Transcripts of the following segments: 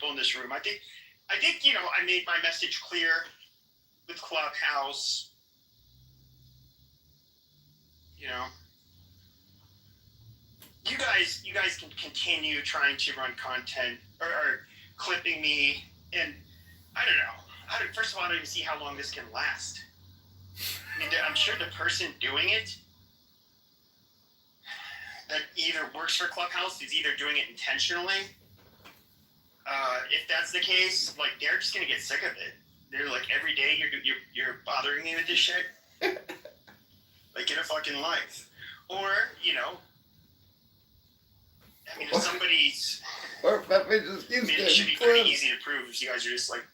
people in this room. I think, I made my message clear with Clubhouse. You guys can continue trying to run content or clipping me, and I don't know. First of all, I don't even see how long this can last. I mean, I'm sure the person doing it that either works for Clubhouse is either doing it intentionally. If that's the case, like, they're just gonna get sick of it. They're like, every day you're bothering me with this shit. Like, get a fucking life. Or, I mean, if somebody's... it should be pretty easy to prove if you guys are just, like,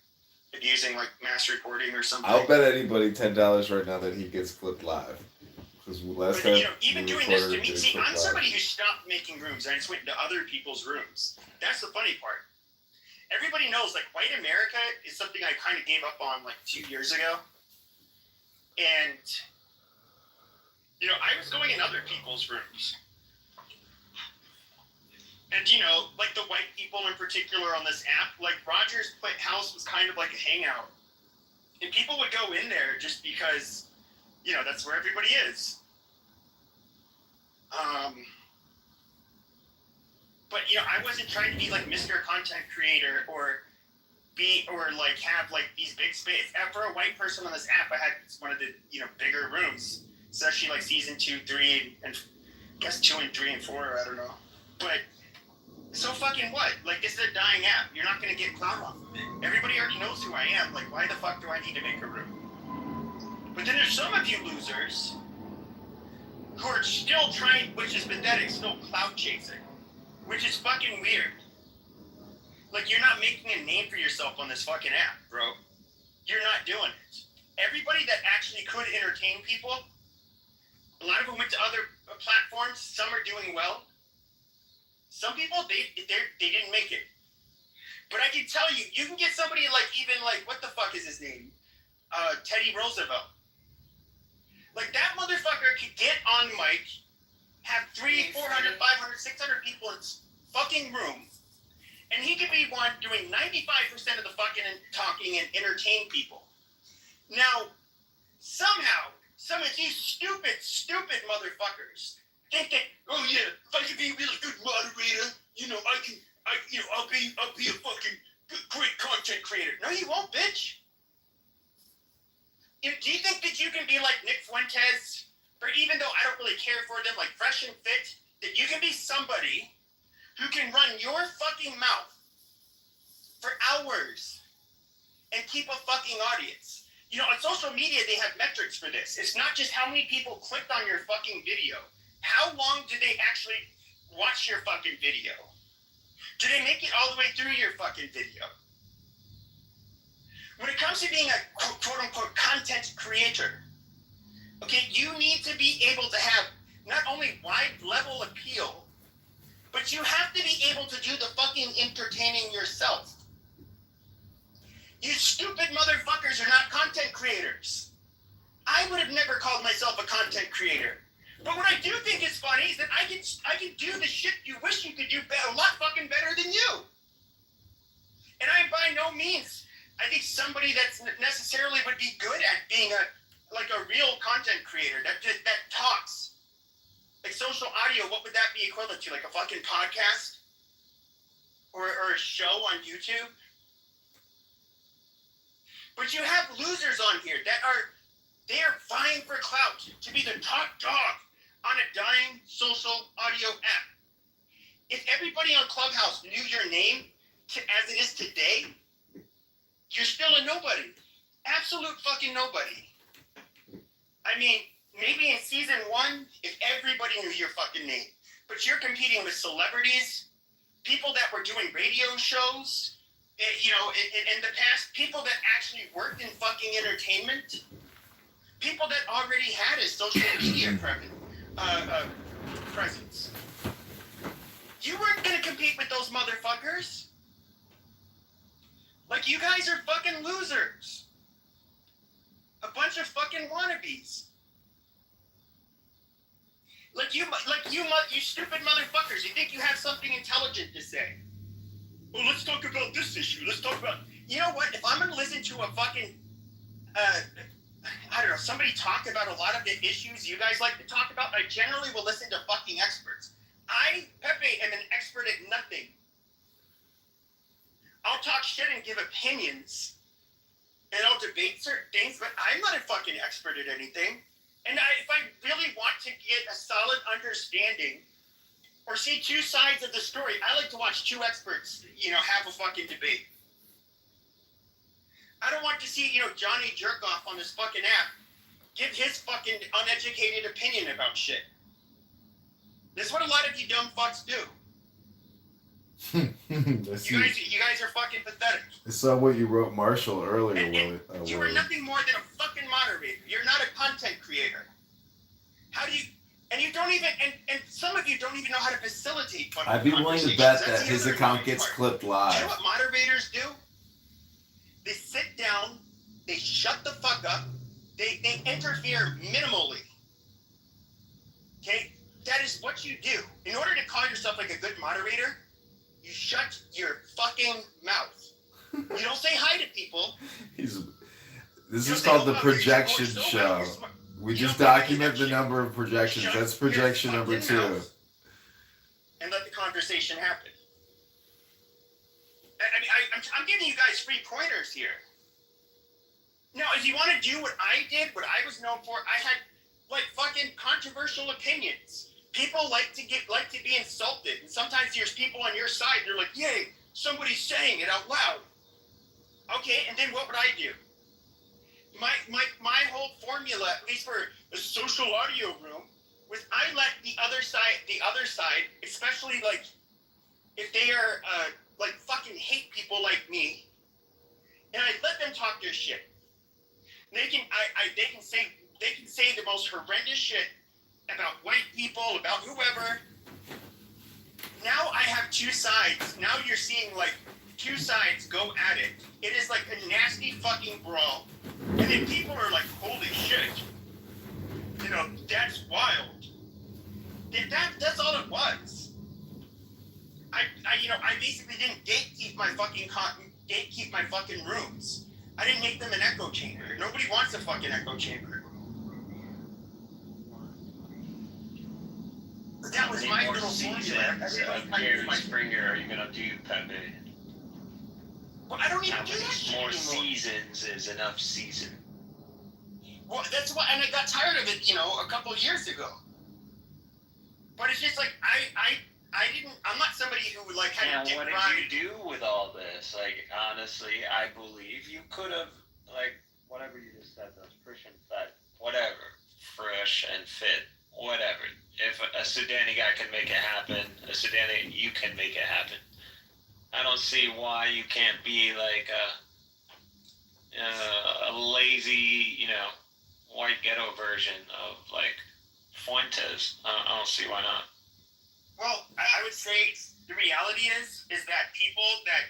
abusing, like, mass recording or something. I'll bet anybody $10 right now that he gets clipped live. Because last time... even doing this to me... See, I'm somebody who stopped making rooms. I just went into other people's rooms. That's the funny part. Everybody knows, like, white America is something I kind of gave up on, like, 2 years ago. And, I was going in other people's rooms. And, like the white people in particular on this app, like Roger's house was kind of like a hangout. And people would go in there just because, that's where everybody is. But, I wasn't trying to be like Mr. Content Creator or like have like these big space. For a white person on this app, I had one of the, bigger rooms. Especially like season 2, 3, and I guess 2 and 3 and 4, I don't know. But so fucking what? Like, this is a dying app. You're not going to get clout off of it. Everybody already knows who I am. Like, why the fuck do I need to make a room? But then there's some of you losers who are still trying, which is pathetic, still clout chasing. Which is fucking weird. Like, you're not making a name for yourself on this fucking app, bro. You're not doing it. Everybody that actually could entertain people, a lot of them went to other platforms. Some are doing well. Some people, they didn't make it. But I can tell you, you can get somebody like, even like, what the fuck is his name? Teddy Roosevelt. Like, that motherfucker could get on mic, have 300, 400, 500, 600 people in his fucking room, and he could be one doing 95% of the fucking talking and entertain people. Now, somehow, some of these stupid motherfuckers think that, oh yeah, if I can be a really good moderator, I'll be a fucking great content creator. No, you won't, bitch. Do you think that you can be like Nick Fuentes, or even though I don't really care for them, like Fresh and Fit, that you can be somebody who can run your fucking mouth for hours and keep a fucking audience? On social media, they have metrics for this. It's not just how many people clicked on your fucking video. How long do they actually watch your fucking video? Do they make it all the way through your fucking video? When it comes to being a quote-unquote content creator, okay, you need to be able to have not only wide-level appeal, but you have to be able to do the fucking entertaining yourself. You stupid motherfuckers are not content creators. I would have never called myself a content creator. But what I do think is funny is that I can do the shit you wish you could do a lot fucking better than you. And I am by no means, I think, somebody that's necessarily would be good at being a real content creator that talks. Like social audio, what would that be equivalent to? Like a fucking podcast? Or a show on YouTube? But you have losers on here that are vying for clout to be the top dog on a dying social audio app. If everybody on Clubhouse knew your name as it is today, you're still a nobody. Absolute fucking nobody. I mean, maybe in season 1, if everybody knew your fucking name. But you're competing with celebrities, people that were doing radio shows, in the past, people that actually worked in fucking entertainment, people that already had a social media presence. You weren't going to compete with those motherfuckers. Like, you guys are fucking losers. A bunch of fucking wannabes. You stupid motherfuckers. You think you have something intelligent to say. well, let's talk about this issue. Let's talk about. You know what? If I'm gonna listen to a fucking, I don't know, somebody talk about a lot of the issues you guys like to talk about, I generally will listen to fucking experts. I, Pepe, am an expert at nothing. I'll talk shit and give opinions, and I'll debate certain things, but I'm not a fucking expert at anything. And if I really want to get a solid understanding or see two sides of the story, I like to watch two experts, have a fucking debate. I don't want to see, Johnny Jerkoff on this fucking app give his fucking uneducated opinion about shit. This is what a lot of you dumb fucks do. You guys are fucking pathetic. I saw what you wrote Marshall earlier, and you are nothing more than a fucking moderator. You're not a content creator. How do you... And you don't even... And some of you don't even know how to facilitate fucking I'd be willing to bet that his account gets clipped live. Do you know what moderators do? They sit down, they shut the fuck up, they interfere minimally. Okay? That is what you do. In order to call yourself like a good moderator, you shut your fucking mouth. You don't say hi to people. This is called the projection show. We just document the number of projections. That's projection number 2. And let the conversation happen. I mean, I'm giving you guys free pointers here. Now, if you want to do what I did, what I was known for, I had like fucking controversial opinions. People like to be insulted, and sometimes there's people on your side. They're like, "Yay, somebody's saying it out loud." Okay, and then what would I do? My whole formula, at least for the social audio room, was I let the other side, especially like if they are like fucking hate people like me, and I let them talk their shit. They can say the most horrendous shit about white people, about whoever. Now I have two sides. Now you're seeing like two sides go at it. It is like a nasty fucking brawl. And then people are like, holy shit. That's wild. That's all it was. I basically didn't gatekeep my fucking rooms. I didn't make them an echo chamber. Nobody wants a fucking echo chamber. That was my little formula. Gary Springer, are you gonna do Pepe? Well, I don't even How do that many shit more anymore. seasons is enough season? Well, that's why, and I got tired of it, a couple of years ago. But it's just like I'm not somebody who would like had And to what did you do with all this? Like, honestly, I believe you could have, like, whatever you just said, those fresh and fit, whatever, fresh and fit, whatever. If a Sudani guy can make it happen, you can make it happen. I don't see why you can't be like a lazy, white ghetto version of like Fuentes. I don't see why not. Well, I would say the reality is that people that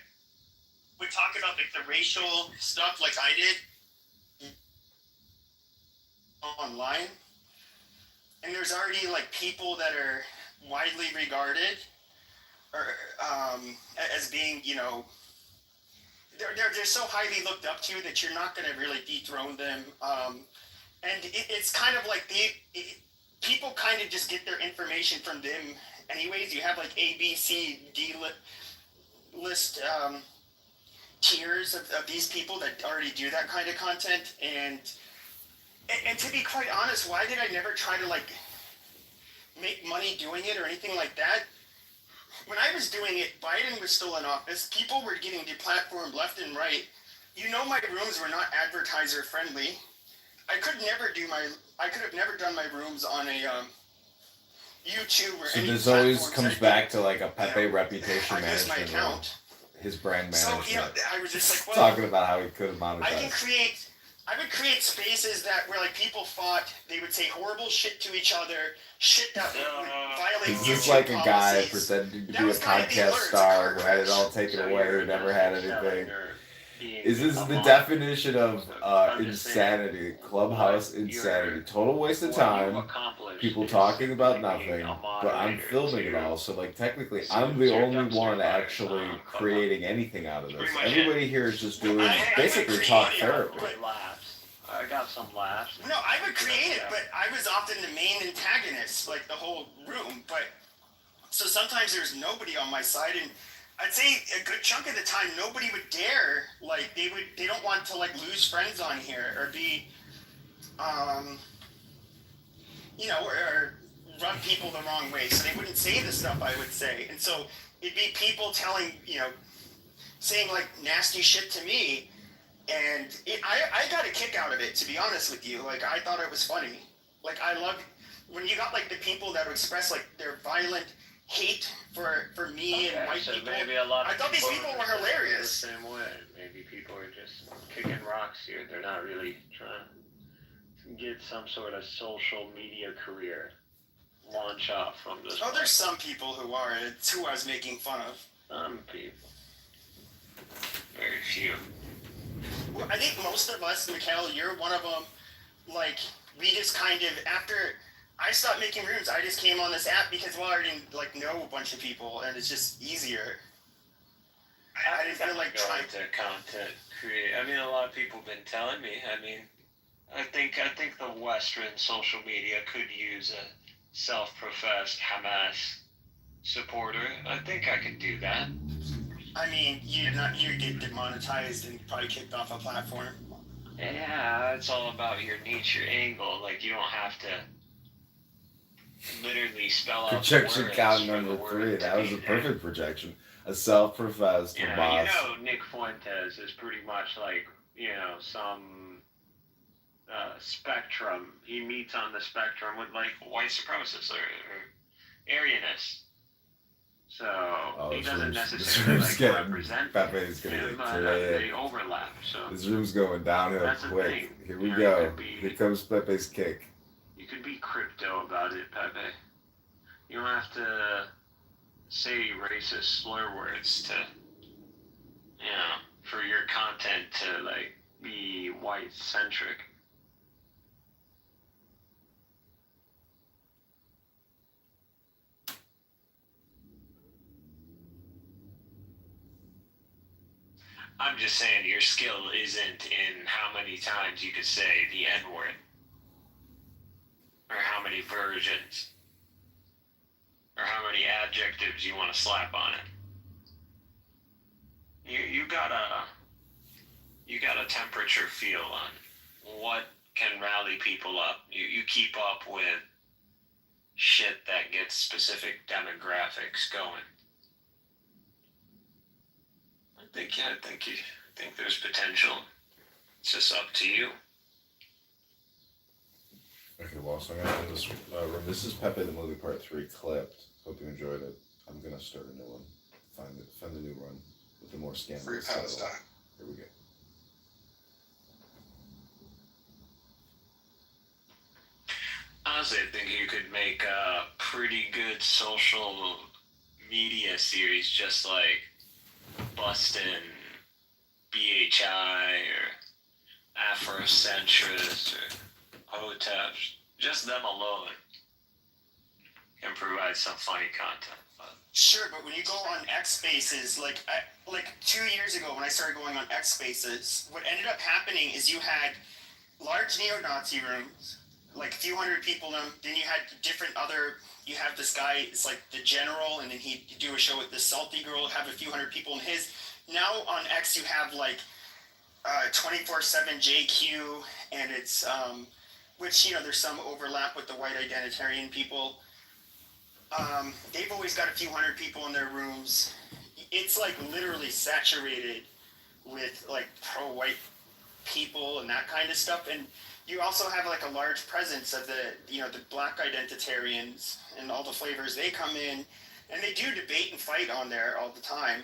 would talk about like the racial stuff like I did online, and there's already like people that are widely regarded or as being, they're so highly looked up to that you're not going to really dethrone them. And it's kind of like people kind of just get their information from them anyways. You have like A, B, C, D list tiers of these people that already do that kind of content. And to be quite honest, why did I never try to like make money doing it or anything like that? When I was doing it, Biden was still in office. People were getting deplatformed left and right. My rooms were not advertiser friendly. I could have never done my rooms on a YouTube or so any this always platforms comes that back to like a Pepe reputation I use my management, account. his brand So, management. I was just like, well, Talking about how he could have monetized. I would create spaces that where like people fought, they would say horrible shit to each other, shit that would violate He's YouTube just like a guy policies. pretending to That be a was kind of the podcast alerts, star car who had it all crash. taken away, who never had anything. being Is this a the mod. definition of I'm just saying, insanity? Clubhouse what insanity. you're- Total waste of what you've time. accomplished People is talking about simply being nothing, a but I'm moderator filming it to all. So like technically, soothe I'm the your only dumpster one fires actually on Clubhouse. creating anything out of this. Pretty much Everybody here is just doing I basically would talk create it, therapy. but- laughs. I got some laughs. No, I would create it, but I was often the main antagonist, like the whole room. But so sometimes there's nobody on my side, and I'd say a good chunk of the time nobody would dare. Like they don't want to like lose friends on here or be, or rub people the wrong way. So they wouldn't say the stuff I would say, and so it'd be people telling, saying like nasty shit to me. And I got a kick out of it, to be honest with you. Like, I thought it was funny. Like, I love when you got, like, the people that would express, like, their violent hate for me and white people. Maybe a lot of I thought these people were hilarious. The same way. Maybe people are just kicking rocks here. They're not really trying to get some sort of social media career launch off from this. Oh, there's some people who are. It's who I was making fun of. Some people. Very few. Well, I think most of us, Mikhail, you're one of them. Like, we just kind of, after I stopped making rooms, I just came on this app because, well, I didn't, like, know a bunch of people, and it's just easier. I didn't feel like trying to content create. I mean, a lot of people have been telling me. I mean, I think the Western social media could use a self-professed Hamas supporter. I think I could do that. I mean, you get demonetized and probably kicked off a platform. Yeah, it's all about your niche, your angle. Like, you don't have to literally spell out Projection words count for the number word 3. to That was be a there. perfect projection. A self-professed Hamas. Nick Fuentes is pretty much like, some spectrum. He meets on the spectrum with, like, white supremacists or Aryanists. So he doesn't necessarily represent Pepe's gonna him, get they overlap. So This room's going downhill that's the quick. thing. Here we You go. could be- Here comes Pepe's kick. you could be crypto about it, Pepe. You don't have to say racist slur words to, for your content to, like, be white centric. I'm just saying your skill isn't in how many times you could say the N-word. Or how many versions. Or how many adjectives you want to slap on it. You got a temperature feel on what can rally people up. You keep up with shit that gets specific demographics going. I think there's potential. It's just up to you. Okay, well, so I'm gonna end this room. This is Pepe the Movie Part 3 clipped. Hope you enjoyed it. I'm gonna start a new one. Find a new one with the more scandalous Free title. Palestine. Here we go. Honestly, I think you could make a pretty good social media series just like busting BHI or Afrocentrist or Hotep. Just them alone can provide some funny content. Sure, but when you go on X Spaces, like 2 years ago when I started going on X Spaces, what ended up happening is you had large neo-Nazi rooms, like a few hundred people in them. Then you had you have this guy, it's like the general, and then he'd do a show with this salty girl, have a few hundred people in his. Now on X you have like 24/7 JQ, and it's, which, there's some overlap with the white identitarian people. They've always got a few hundred people in their rooms. It's like literally saturated with like pro-white people and that kind of stuff. And you also have like a large presence of the black identitarians and all the flavors. They come in and they do debate and fight on there all the time.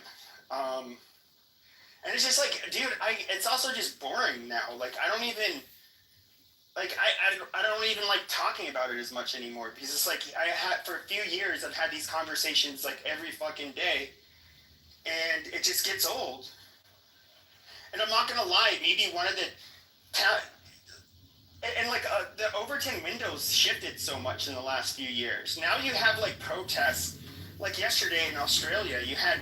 And it's just like, dude, it's also just boring now. Like, I don't even like talking about it as much anymore, because it's like for a few years I've had these conversations like every fucking day, and it just gets old. And I'm not gonna lie, maybe one of the and like the Overton windows shifted so much in the last few years. Now you have like protests. Like yesterday in Australia, you had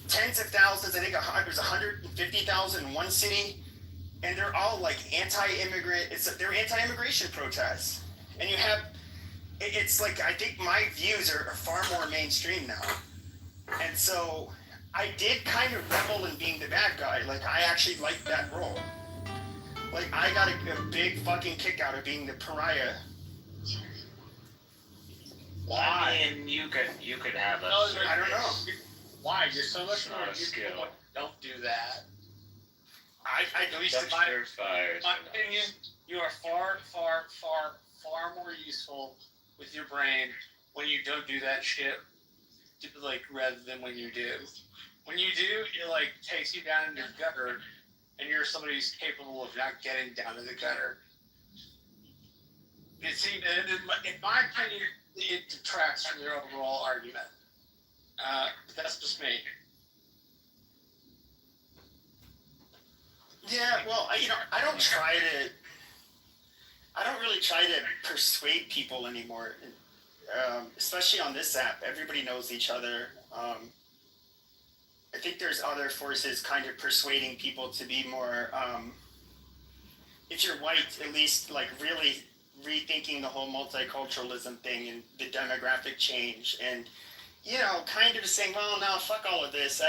tens of thousands. I think it was 150,000 in one city, and they're all like anti-immigrant. They're anti-immigration protests, and you have. It's like I think my views are far more mainstream now, and so I did kind of revel in being the bad guy. Like I actually liked that role. Like I got a big fucking kick out of being the pariah. Why? I mean, you could have a. I don't know. Why? You're so much more Not a skill. people don't do that. I At least in my opinion, you are far more useful with your brain when you don't do that shit. Like rather than when you do. When you do, it like takes you down in your gutter, and you're somebody who's capable of not getting down to the gutter. It seems, in my opinion, it detracts from your overall argument. But that's just me. Yeah, well, I don't really try to persuade people anymore, especially on this app. Everybody knows each other. I think there's other forces kind of persuading people to be more, if you're white, at least like really rethinking the whole multiculturalism thing and the demographic change and, kind of saying, well, no, fuck all of this.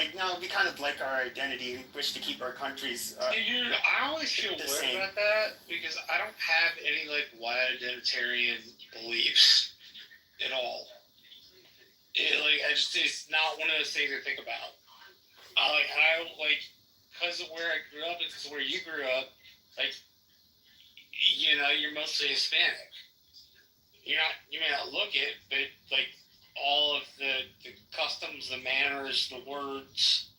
We kind of like our identity and wish to keep our countries. Dude, I always feel weird about that because I don't have any like white identitarian beliefs at all. It's not one of those things I think about. Because of where I grew up and because of where you grew up, you're mostly Hispanic. You may not look it, but like all of the customs, the manners, the words,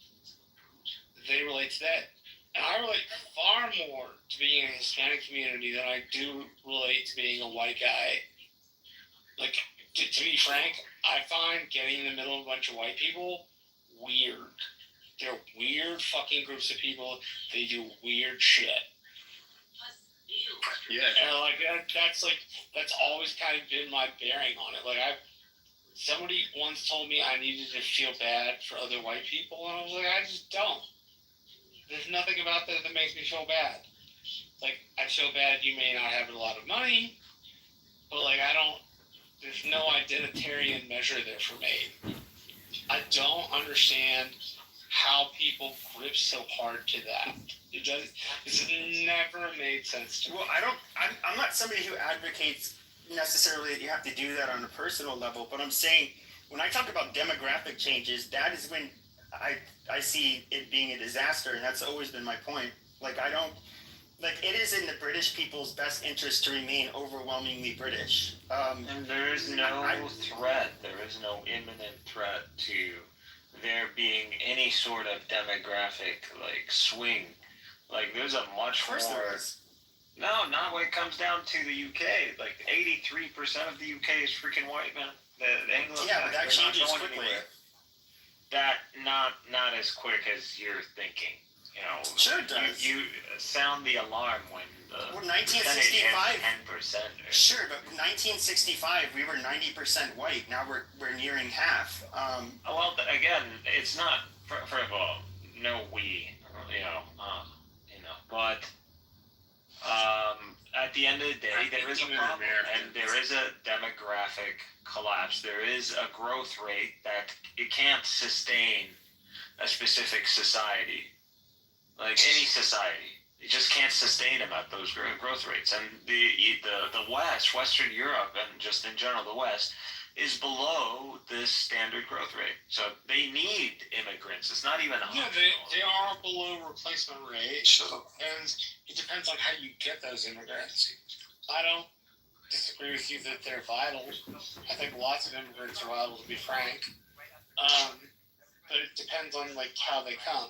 they relate to that. And I relate far more to being in a Hispanic community than I do relate to being a white guy. Like, to be frank, I find getting in the middle of a bunch of white people weird. They're weird fucking groups of people. They do weird shit. Yeah. And that's always kind of been my bearing on it. Somebody once told me I needed to feel bad for other white people, and I was like, I just don't. There's nothing about that makes me feel bad. Like, I feel bad you may not have a lot of money, but there's no identitarian measure there for me. I don't understand how people grip so hard to that. It's never made sense to me. Well, I'm not somebody who advocates necessarily that you have to do that on a personal level, but I'm saying when I talk about demographic changes, that is when I see it being a disaster, and that's always been my point. It is in the British people's best interest to remain overwhelmingly British. And there is no threat. There is no imminent threat to there being any sort of demographic swing. There's a much more. There is. No, not when it comes down to the UK. 83% of the UK is freaking white, man. The Anglo. Yeah, but that changes quickly. Anywhere. That not as quick as you're thinking. Sure it does. You sound the alarm when the 1965. 10%. Sure, but 1965 we were 90% white. Now we're nearing half. Well, again, it's not. First of all, no we. But. At the end of the day, there is a problem, and there is a demographic collapse. There is a growth rate that it can't sustain a specific society, like any society. It just can't sustain them at those growth rates. And the West, Western Europe, and just in general the West, is below this standard growth rate. So they need immigrants. It's not even optional. Yeah, they are below replacement rate. Sure. And it depends on how you get those immigrants. I don't disagree with you that they're vital. I think lots of immigrants are vital, to be frank. But it depends on how they come.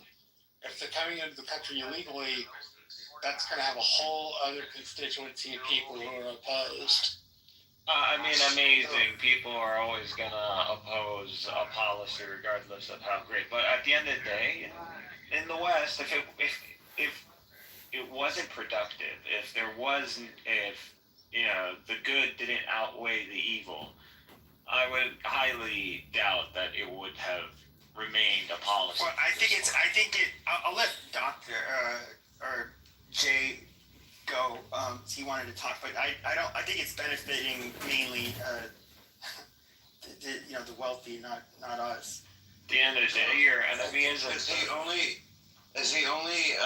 If they're coming into the country illegally, that's going to have a whole other constituency of people who are opposed. Amazing. People are always going to oppose a policy regardless of how great. But at the end of the day, in the West, if it wasn't productive, if the good didn't outweigh the evil, I would highly doubt that it would have remained a policy. Well, I'll let Doctor or Jay go. He wanted to talk, but I think it's benefiting mainly the wealthy, not us. At the end of the day, your enemy is the only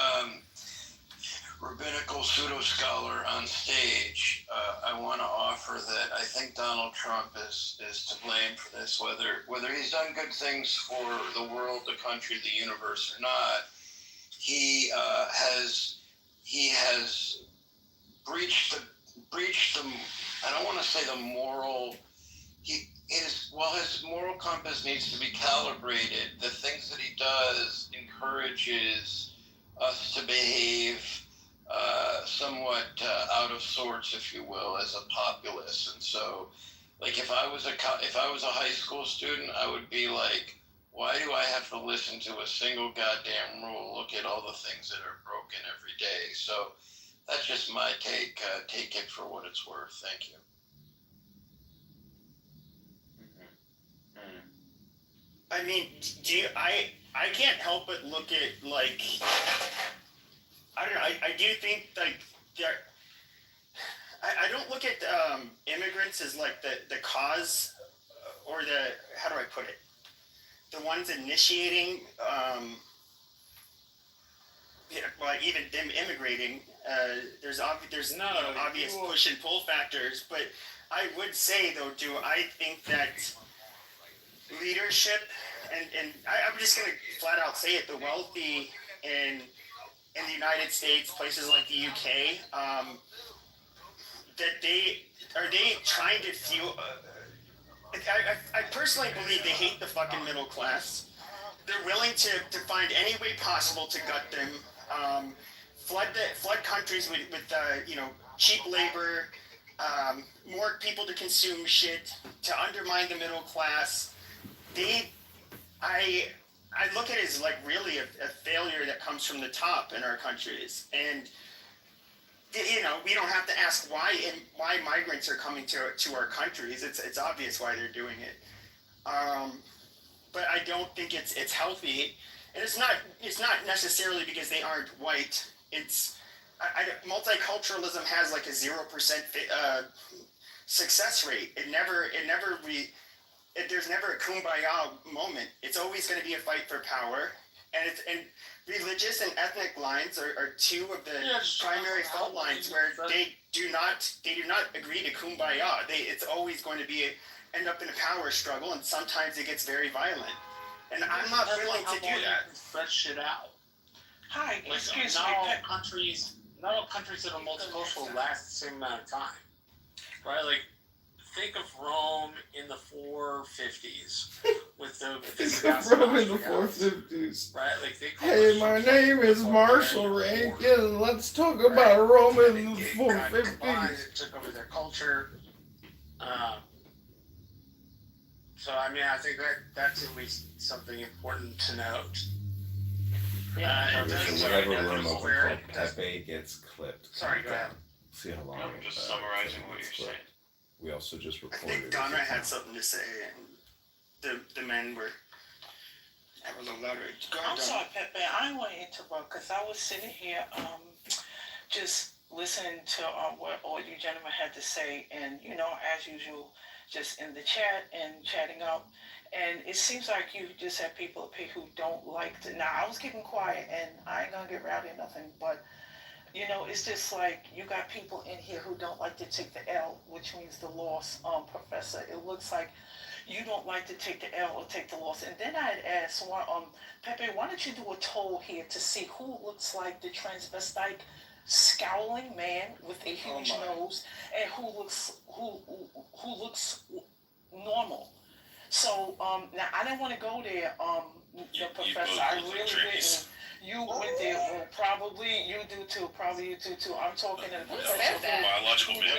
rabbinical pseudo scholar on stage. I want to offer that I think Donald Trump is to blame for this, whether he's done good things for the world, the country, the universe or not. He has breached the I don't want to say the moral. While his moral compass needs to be calibrated, the things that he does encourages us to behave somewhat out of sorts, if you will, as a populace. And so, like, if I was a high school student, I would be like, why do I have to listen to a single goddamn rule? Look at all the things that are broken every day. So that's just my take. Take it for what it's worth. Thank you. I mean, I can't help but look at, like, I don't know, I do think, like, I don't look at immigrants as, like, the cause, or how do I put it? The ones initiating, even them immigrating, there's obvious push and pull factors, but I would say, though, I think that leadership, and I'm just going to flat out say it, the wealthy in the United States, places like the UK, that they trying to feel, I personally believe they hate the fucking middle class. They're willing to find any way possible to gut them, flood countries with cheap labor, more people to consume shit, to undermine the middle class. I look at it as, like, really a failure that comes from the top in our countries, and we don't have to ask why migrants are coming to our countries. It's obvious why they're doing it, but I don't think it's healthy, and it's not necessarily because they aren't white. It's multiculturalism has like a 0% success rate. There's never a kumbaya moment. It's always going to be a fight for power, and religious and ethnic lines are two of the primary fault lines where they do not agree to kumbaya. It's always going to end up in a power struggle, and sometimes it gets very violent. And I'm not willing to do that. Fresh shit out. Hi, Like, excuse not me. all countries that are multicultural last the same amount of time, right? Like, think of Rome in the 450s with the Rome in the 450s. right? Like, Hey, my name is Marshall Rankin. Let's talk about Rome in the 450s. It took over their culture. So, I mean, I think that's at least something important to note. Whatever room open called Pepe gets clipped. Sorry, go ahead. See how long. I'm just summarizing what you're saying. We also just I recorded. think Donna had something to say, and the men were have a little louder. Go ahead, I'm Donna. sorry, Pepe. I didn't want to interrupt because I was sitting here just listening to what all you gentlemen had to say, and as usual, just in the chat and chatting up. And it seems like you just have people up here who don't like to. Now, I was keeping quiet, and I ain't gonna get rowdy or nothing, but it's just like you got people in here who don't like to take the L, which means the loss. Professor, it looks like you don't like to take the L or take the loss. And then I had asked, Pepe, why don't you do a toll here to see who looks like the transvestite scowling man with a huge nose, and who looks normal. So now I didn't want to go there, Professor. I really didn't. You went there. Well, probably you do too. Probably you do too. I'm talking to the professor. Biological man.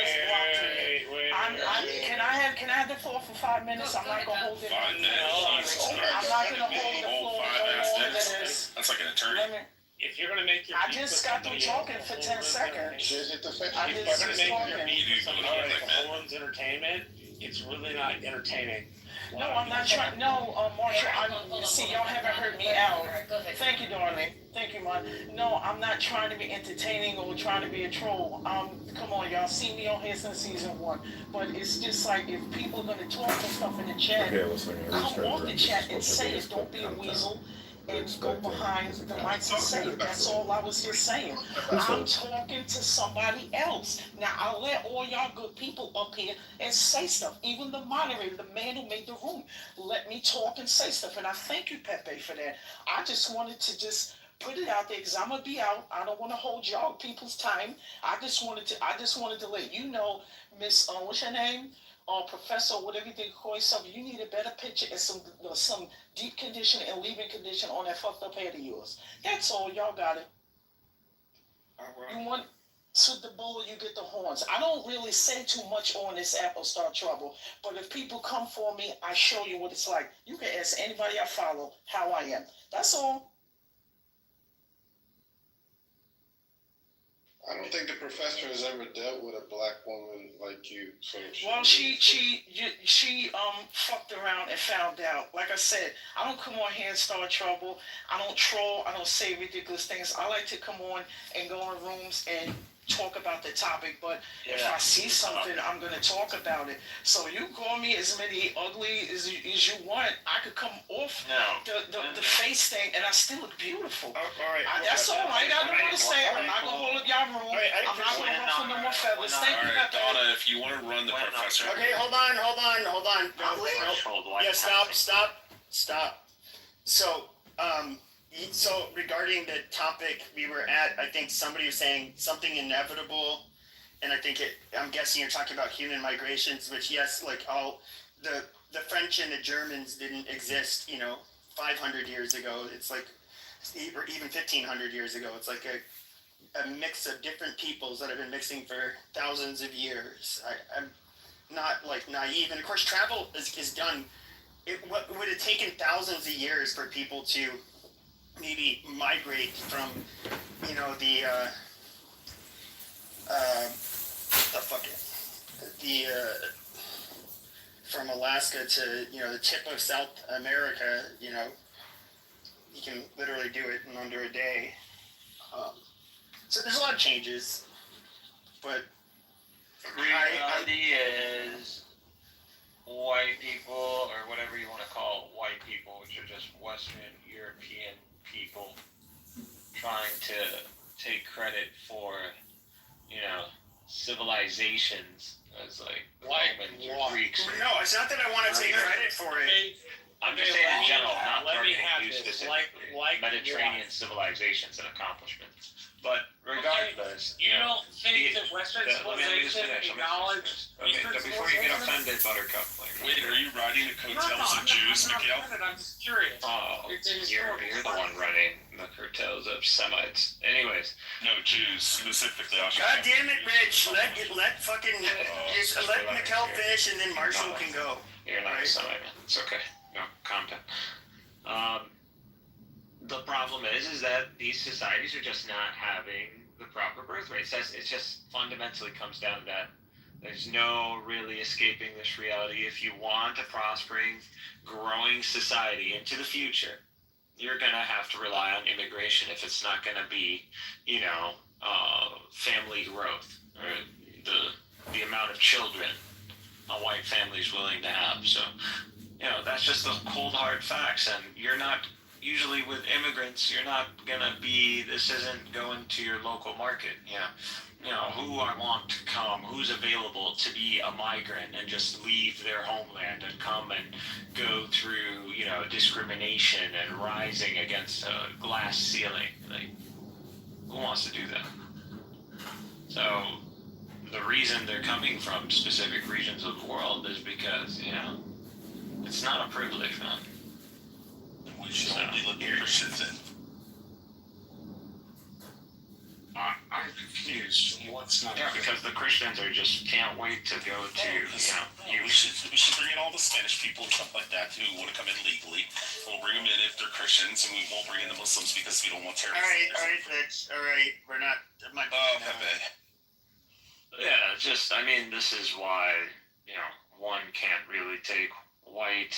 Can I have the floor for 5 minutes? I'm not gonna hold it. 5 minutes. I'm not gonna hold the floor for longer than this. That's like an attorney. if you're gonna make your I beef just with got through somebody talking else, for the 10 whole room's seconds. entertainment. Is it the I If just you're gonna was make your talking. beef with somebody All else, right, the man. whole room's entertainment, it's really not entertaining. No, I'm not trying. No, Marshall, see, y'all haven't heard me out. Thank you, darling. Thank you, Mom. No, I'm not trying to be entertaining or trying to be a troll. Come on, y'all see me on here since season 1. But it's just like if people are gonna talk and stuff in the chat, Okay, well, so I'm gonna come restart off the the room. chat and This is what say Pepe it. Don't be a content. weasel and go Expecting behind is a the comment. mics and say it. That's all I was just saying. I'm talking to somebody else. Now I'll let all y'all good people up here and say stuff. Even the moderator, the man who made the room, let me talk and say stuff. And I thank you, Pepe, for that. I just wanted to just put it out there because I'm gonna be out. I don't want to hold y'all people's time. I just wanted to let you know, Miss what's your name? Professor, whatever you call yourself, you need a better picture and some deep condition and leave-in condition on that fucked up head of yours. That's all. Y'all got it. You want to the bull, you get the horns. I don't really say too much on this app or start trouble, but if people come for me, I show you what it's like. You can ask anybody I follow how I am. That's all. I don't think the professor has ever dealt with a black woman like you. So Well, she fucked around and found out. Like I said, I don't come on here and start trouble. I don't troll. I don't say ridiculous things. I like to come on and go in rooms and talk about the topic. But if I see something, I'm gonna talk about it. So you call me as many ugly as you want. I could come off the face thing, and I still look beautiful. All right. That's all right. I don't want to say. I'm not gonna hold up y'all room. All right, I'm not gonna ruffle no more feathers. Thank you, Alright, Pepe. Donna, if you want to run the Why not? professor. Okay, hold on. I'll leave. Threshold white Yeah, passing. stop. So, so regarding the topic we were at, I think somebody was saying something inevitable, and I think I'm guessing you're talking about human migrations, which yes, like all the French and the Germans didn't exist, 500 years ago. It's like, or even 1500 years ago. It's like a mix of different peoples that have been mixing for thousands of years. I'm not like naive, and of course, travel is done. What would have taken thousands of years for people to maybe migrate from, from Alaska to the tip of South America. You can literally do it in under a day. So there's a lot of changes, but Reality is white people, or whatever you want to call white people, which are just Western European people, trying to take credit for, civilizations as like the Romans or Greeks. no, it's not that I want to take credit for it. I'm just saying in general, not let me targeting have you this. specifically. Like Mediterranean what? civilizations and accomplishments. But regardless, You don't think the- that Western let me just civilization finish. acknowledge Eastern Before you get civilization? offended, Buttercup. Wait, are you riding the coattails of Jews, I'm Miguel? not offended, I'm just curious. Oh, It's a you're historical the one running the cartels of Semites. Anyways, No, Jews specifically. God damn it, Rich! Let fucking just let Mikkel finish, and then Marshall can go. you're not a Right. Semite, man. It's okay. No, calm down. The problem is that these societies are just not having the proper birth rates. It just fundamentally comes down to that. There's no really escaping this reality. If you want a prospering, growing society into the future, you're going to have to rely on immigration if it's not going to be, family growth or the amount of children a white family is willing to have. So, that's just the cold hard facts. And you're not, usually with immigrants, you're not going to be, this isn't going to your local market. Who I want to come, who's available to be a migrant and just leave their homeland and come and go through, discrimination and rising against a glass ceiling. Like, who wants to do that? So the reason they're coming from specific regions of the world is because, it's not a privilege, man. We should only look for shit then. I confused. What's not? Yeah, because the Christians are just can't wait to go to, We should bring in all the Spanish people and stuff like that who want to come in legally. We'll bring them in if they're Christians, and we won't bring in the Muslims because we don't want terrorists. All right, Rich. All right, we're not. Pepe. yeah, just, I mean, this is why, one can't really take white,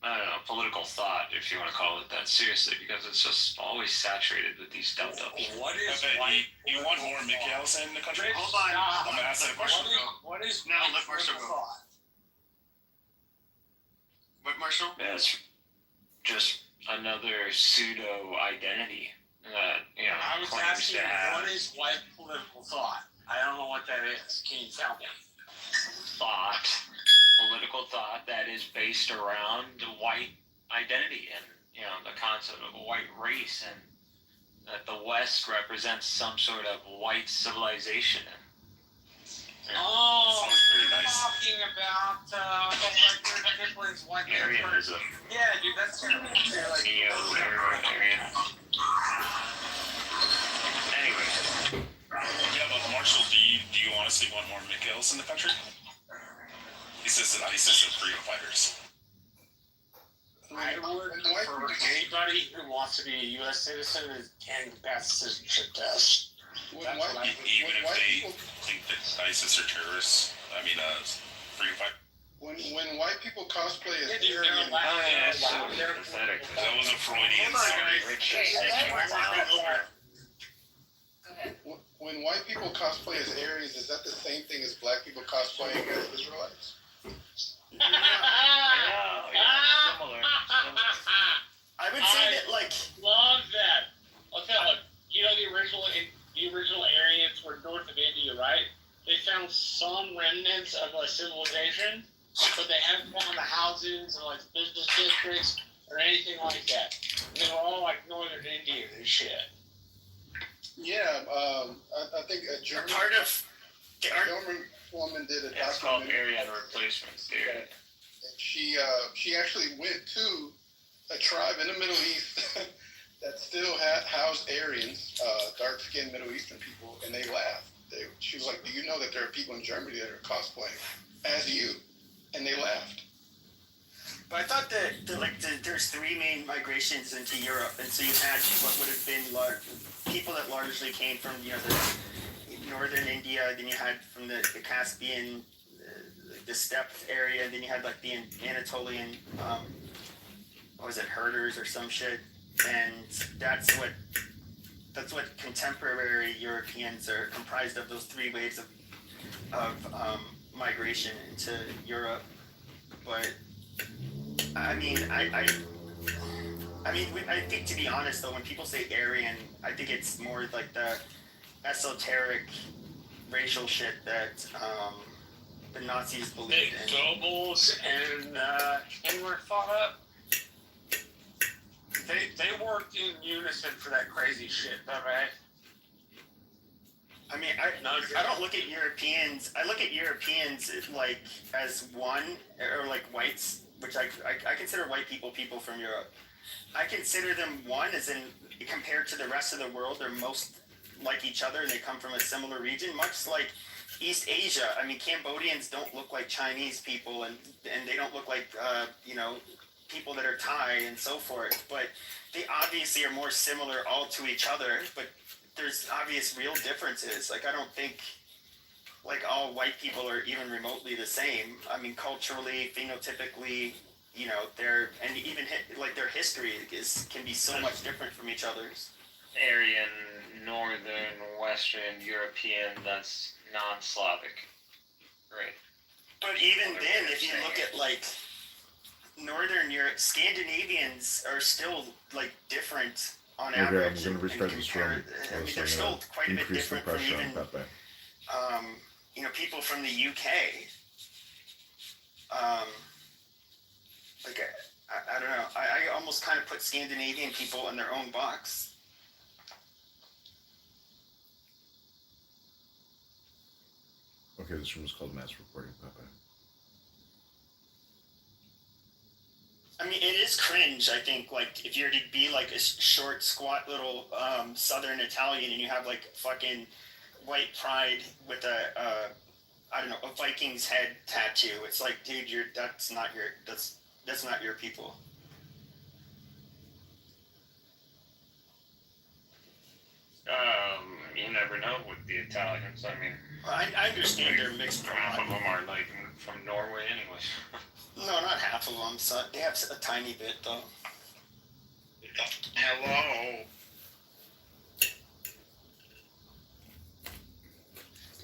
I don't know, political thought, if you want to call it that, seriously, because it's just always saturated with these dum-dums. What is Pepe, white? you want more Miguels in the country? Hold on. I'm gonna ask that question. What is No, white let Marshall go. thought? What, Marshall? Yeah, it's just another pseudo-identity that, I was claims asking, to have what is white political thought? I don't know what that is. Can you tell me? political thought that is based around white identity and, the concept of a white race, and that the West represents some sort of white civilization. Oh, Sounds pretty you're nice. talking about like Kiplin's white Aryanism, Yeah, dude, that's terrible. Like, neo-Aryan. Anyway, Yeah, but Marshall, do you honestly want more Miguels in the country? He says that ISIS are freedom fighters. I would for anybody who wants to be a U.S. citizen and pass the citizenship test. When That's white, what I Even if white they people, think that ISIS are terrorists, freedom fighters. when white people cosplay as Yeah, dude, they're Aryan, allowed- oh yeah, they're so allowed- they're- pathetic. That was a Freudian Hold on, story. guys. Rich Hey, is we're talking over. when white people cosplay as Aryans, is that the same thing as black people cosplaying as Israelites? Similar. I would say that, like, Love that. Okay, look, the original Aryans were north of India, right? They found some remnants of a civilization, but they haven't found the houses or like business districts or anything like that. And they were all like northern Indian and shit. Yeah, I think a German, part of. a German woman did a It's called documentary. Aryan replacement theory. She actually went to a tribe in the Middle East that still housed Aryans, dark-skinned Middle Eastern people, and they laughed. She was like, "Do you know that there are people in Germany that are cosplaying as you?" And they laughed. But I thought that there's three main migrations into Europe, and so you had what would have been people that largely came from the northern India. Then you had from the Caspian, the steppe area. And then you had like the Anatolian, what was it, herders or some shit. And that's what contemporary Europeans are comprised of. Those three waves of migration into Europe. But I think, to be honest though, when people say Aryan, I think it's more like the esoteric racial shit that the Nazis That believed in. Goebbels and Himmler thought up. They worked in unison for that crazy shit, right? I mean, I don't look at Europeans. I look at Europeans like as one, or like whites, which I consider white people from Europe. I consider them one, as in compared to the rest of the world, they're most like each other and they come from a similar region, much like East Asia. I mean, Cambodians don't look like Chinese people, and they don't look like people that are Thai and so forth. But they obviously are more similar all to each other. But there's obvious real differences. Like, I don't think like all white people are even remotely the same. I mean, culturally, phenotypically, their history can be so much different from each other's. Aryan, Northern, Western, European, that's non-Slavic. Right. But even then, if you look at like Northern Europe, Scandinavians are still like different on Okay, average. I'm going to restart the stream. I mean, Also, they're I'm still going quite to a bit increase the different from pressure on even Pepe. people from the UK. Like I don't know. I almost kind of put Scandinavian people in their own box. Okay, this room is called Mass Reporting, Pepe. I mean, it is cringe. I think, like, if you're to be like a short, squat little Southern Italian, and you have like fucking white pride with a I don't know, a Viking's head tattoo. It's like, dude, that's not your people. You never know with the Italians. I mean, I understand they're mixed. half of them are like from Norway anyway. No, not half of them. So they have a tiny bit though. Hello.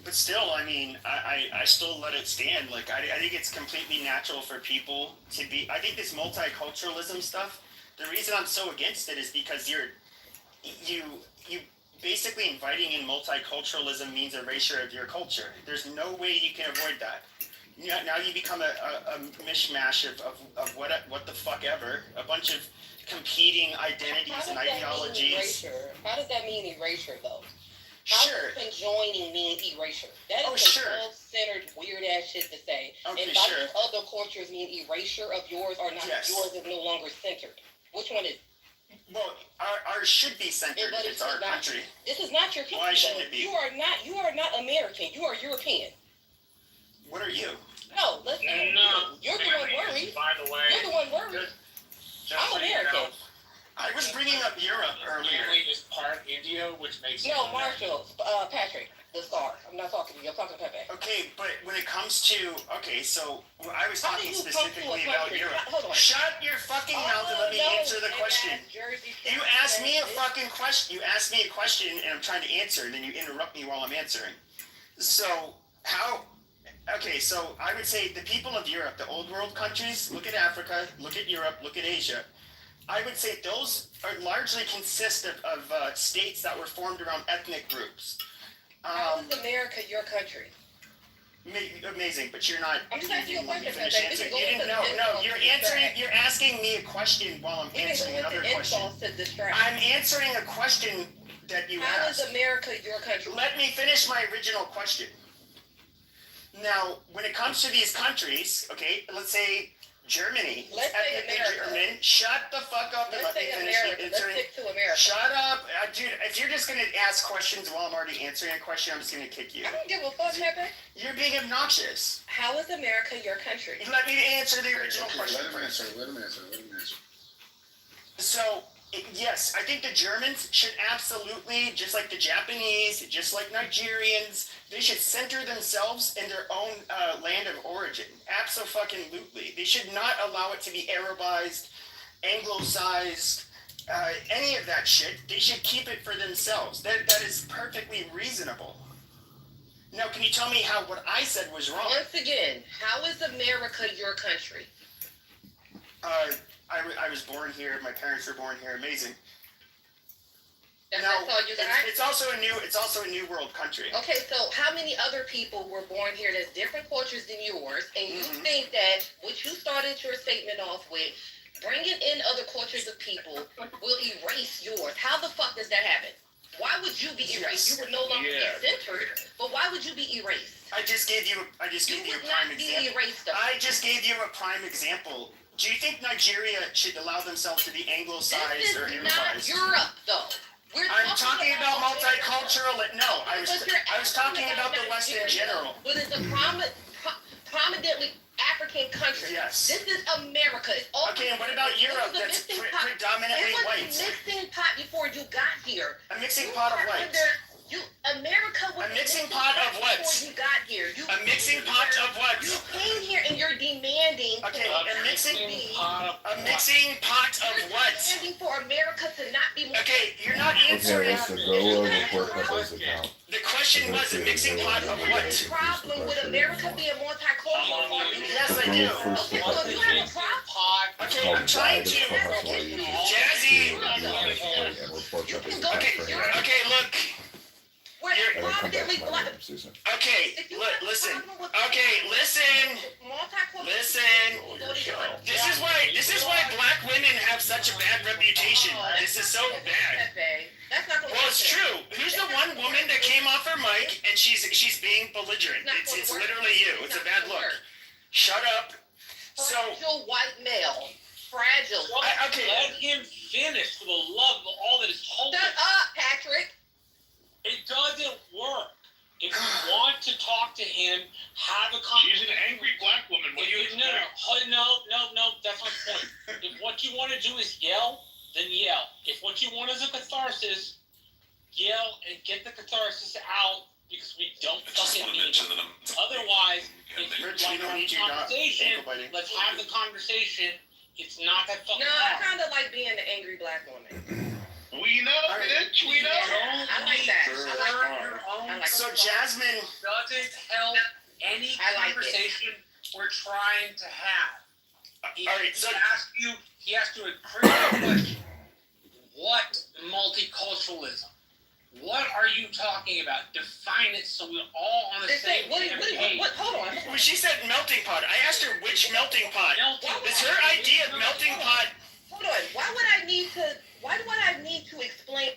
But still, I mean, I still let it stand. Like, I think it's completely natural for people to be. I think this multiculturalism stuff. The reason I'm so against it is because you basically inviting in multiculturalism means erasure of your culture. There's no way you can avoid that. Now you become a mishmash of what the fuck ever. A bunch of competing identities and ideologies. How does that mean erasure, though? How Sure. does conjoining mean erasure? That is Sure. self-centered, weird-ass shit to say. Okay, and sure. other cultures mean erasure of yours or not. Yes. Yours is no longer centered. Which one is? Well, ours should be centered. But It's our not. country. This is not your country. Why shouldn't it be? You are not American. You are European. What are you? No, let's not. No. You're the one worried. By the way, You're the one worried. just I'm so you American. know, I was bringing up Europe earlier. family is part India, which makes No, it Marshall, Patrick, the star. I'm not talking to you. I'm talking to Pepe. Okay, but when it comes to so I was How do talking you come to a specifically about country? Europe. Hold on. Shut your fucking mouth and let me answer the question. You asked me a fucking question. You asked me a question, and I'm trying to answer, and then you interrupt me while I'm answering. So how? Okay, so I would say the people of Europe, the old world countries. Look at Africa. Look at Europe. Look at Asia. I would say those are largely consist of states that were formed around ethnic groups. How is America your country? Amazing, but you're not. I'm just asking you a letting me question, finish Pepe. answering. We You can didn't. go No, into no. the You're insults answering. to You're asking me a question while I'm We can answering go another into question. insults to distract. I'm answering a question that you How is asked. America your country? Let me finish my original question. Now, when it comes to these countries, okay, let's say Germany. Let's say ethnically America. German. Shut the fuck up and Let's let me say finish America. Let's answering. stick to America. Shut up, dude. If you're just gonna ask questions while I'm already answering a question, I'm just gonna kick you. I don't give a fuck, Pepe. You're being obnoxious. How is America your country? Let me answer the original question Let him first. answer. Let him answer. Let him answer. So, yes, I think the Germans should absolutely, just like the Japanese, just like Nigerians, they should center themselves in their own land of origin. Abso-fucking-lutely. They should not allow it to be Arabized, Anglicized, any of that shit. They should keep it for themselves. That is perfectly reasonable. Now, can you tell me how what I said was wrong? Once again, how is America your country? I was born here. My parents were born here. Amazing. That's Now, all you got? it's also a new world country. Okay, so how many other people were born here that's different cultures than yours, and you Mhm. think that what you started your statement off with, bringing in other cultures of people will erase yours? How the fuck does that happen? Why would you be erased? Yes. You would no longer Yeah. be centered, but why would you be erased? I just gave you a You would prime not be example. erased, though. I just gave you a prime example. Do you think Nigeria should allow themselves to be anglicized This or is not Arabized? Europe, though. We're I'm talking about America. multicultural. No, I was But you're talking about the Nigeria, West in general. But it's a prominently African country. Yes. This is America. It's all Okay, and what about Europe? That's predominantly It was white. a mixing pot before you got here. A mixing pot of were white. America was A mixing pot of what? before you got here. A mixing pot of what? You came here and you're demanding. Okay, for a mixing America a mixing pot of You're what? demanding for America to not be more. Okay, you're not Okay, answering. Lisa, go report Pepe's account. The question was a mixing pot of what? Problem with America being multicultural. Yes, I do. First Okay, of all, so you have a problem. Okay, I'm trying to. Jazzy. And report Pepe's account Okay, for him. okay, look. We're And then come back prominently to my black. room, Susan. Okay, listen. Okay, listen. This is why black women have such a bad reputation. This is so bad. That's not Well, it's true. Who's the one woman that came off her mic and she's being belligerent? It's literally you. It's a bad look. Shut up. So white male. fragile. Okay. Let him finish for the love of all that is holy. Shut up, Patrick. It doesn't work. If you want to talk to him, have a conversation. She's an angry black woman. What do you expect? No, that's my point. If what you want to do is yell, then yell. If what you want is a catharsis, yell and get the catharsis out because we don't I just fucking want to need mention it. that I'm. Otherwise, if you Rich, we want to don't have need a you not conversation, ankle biting. let's have the conversation. It's not that fucking No, I hard. kind of like being the angry black woman. We know, bitch. We know. I like that. I like that. Your own I like So that. Jasmine, doesn't help any I like it. conversation we're trying to have. all right, so He has to agree with the question. What multiculturalism? What are you talking about? Define it so we're all on the same page. Hold on. well, she said melting pot. I asked her which melting pot. Is her idea of melting pot? Hold on. Why do I need to explain?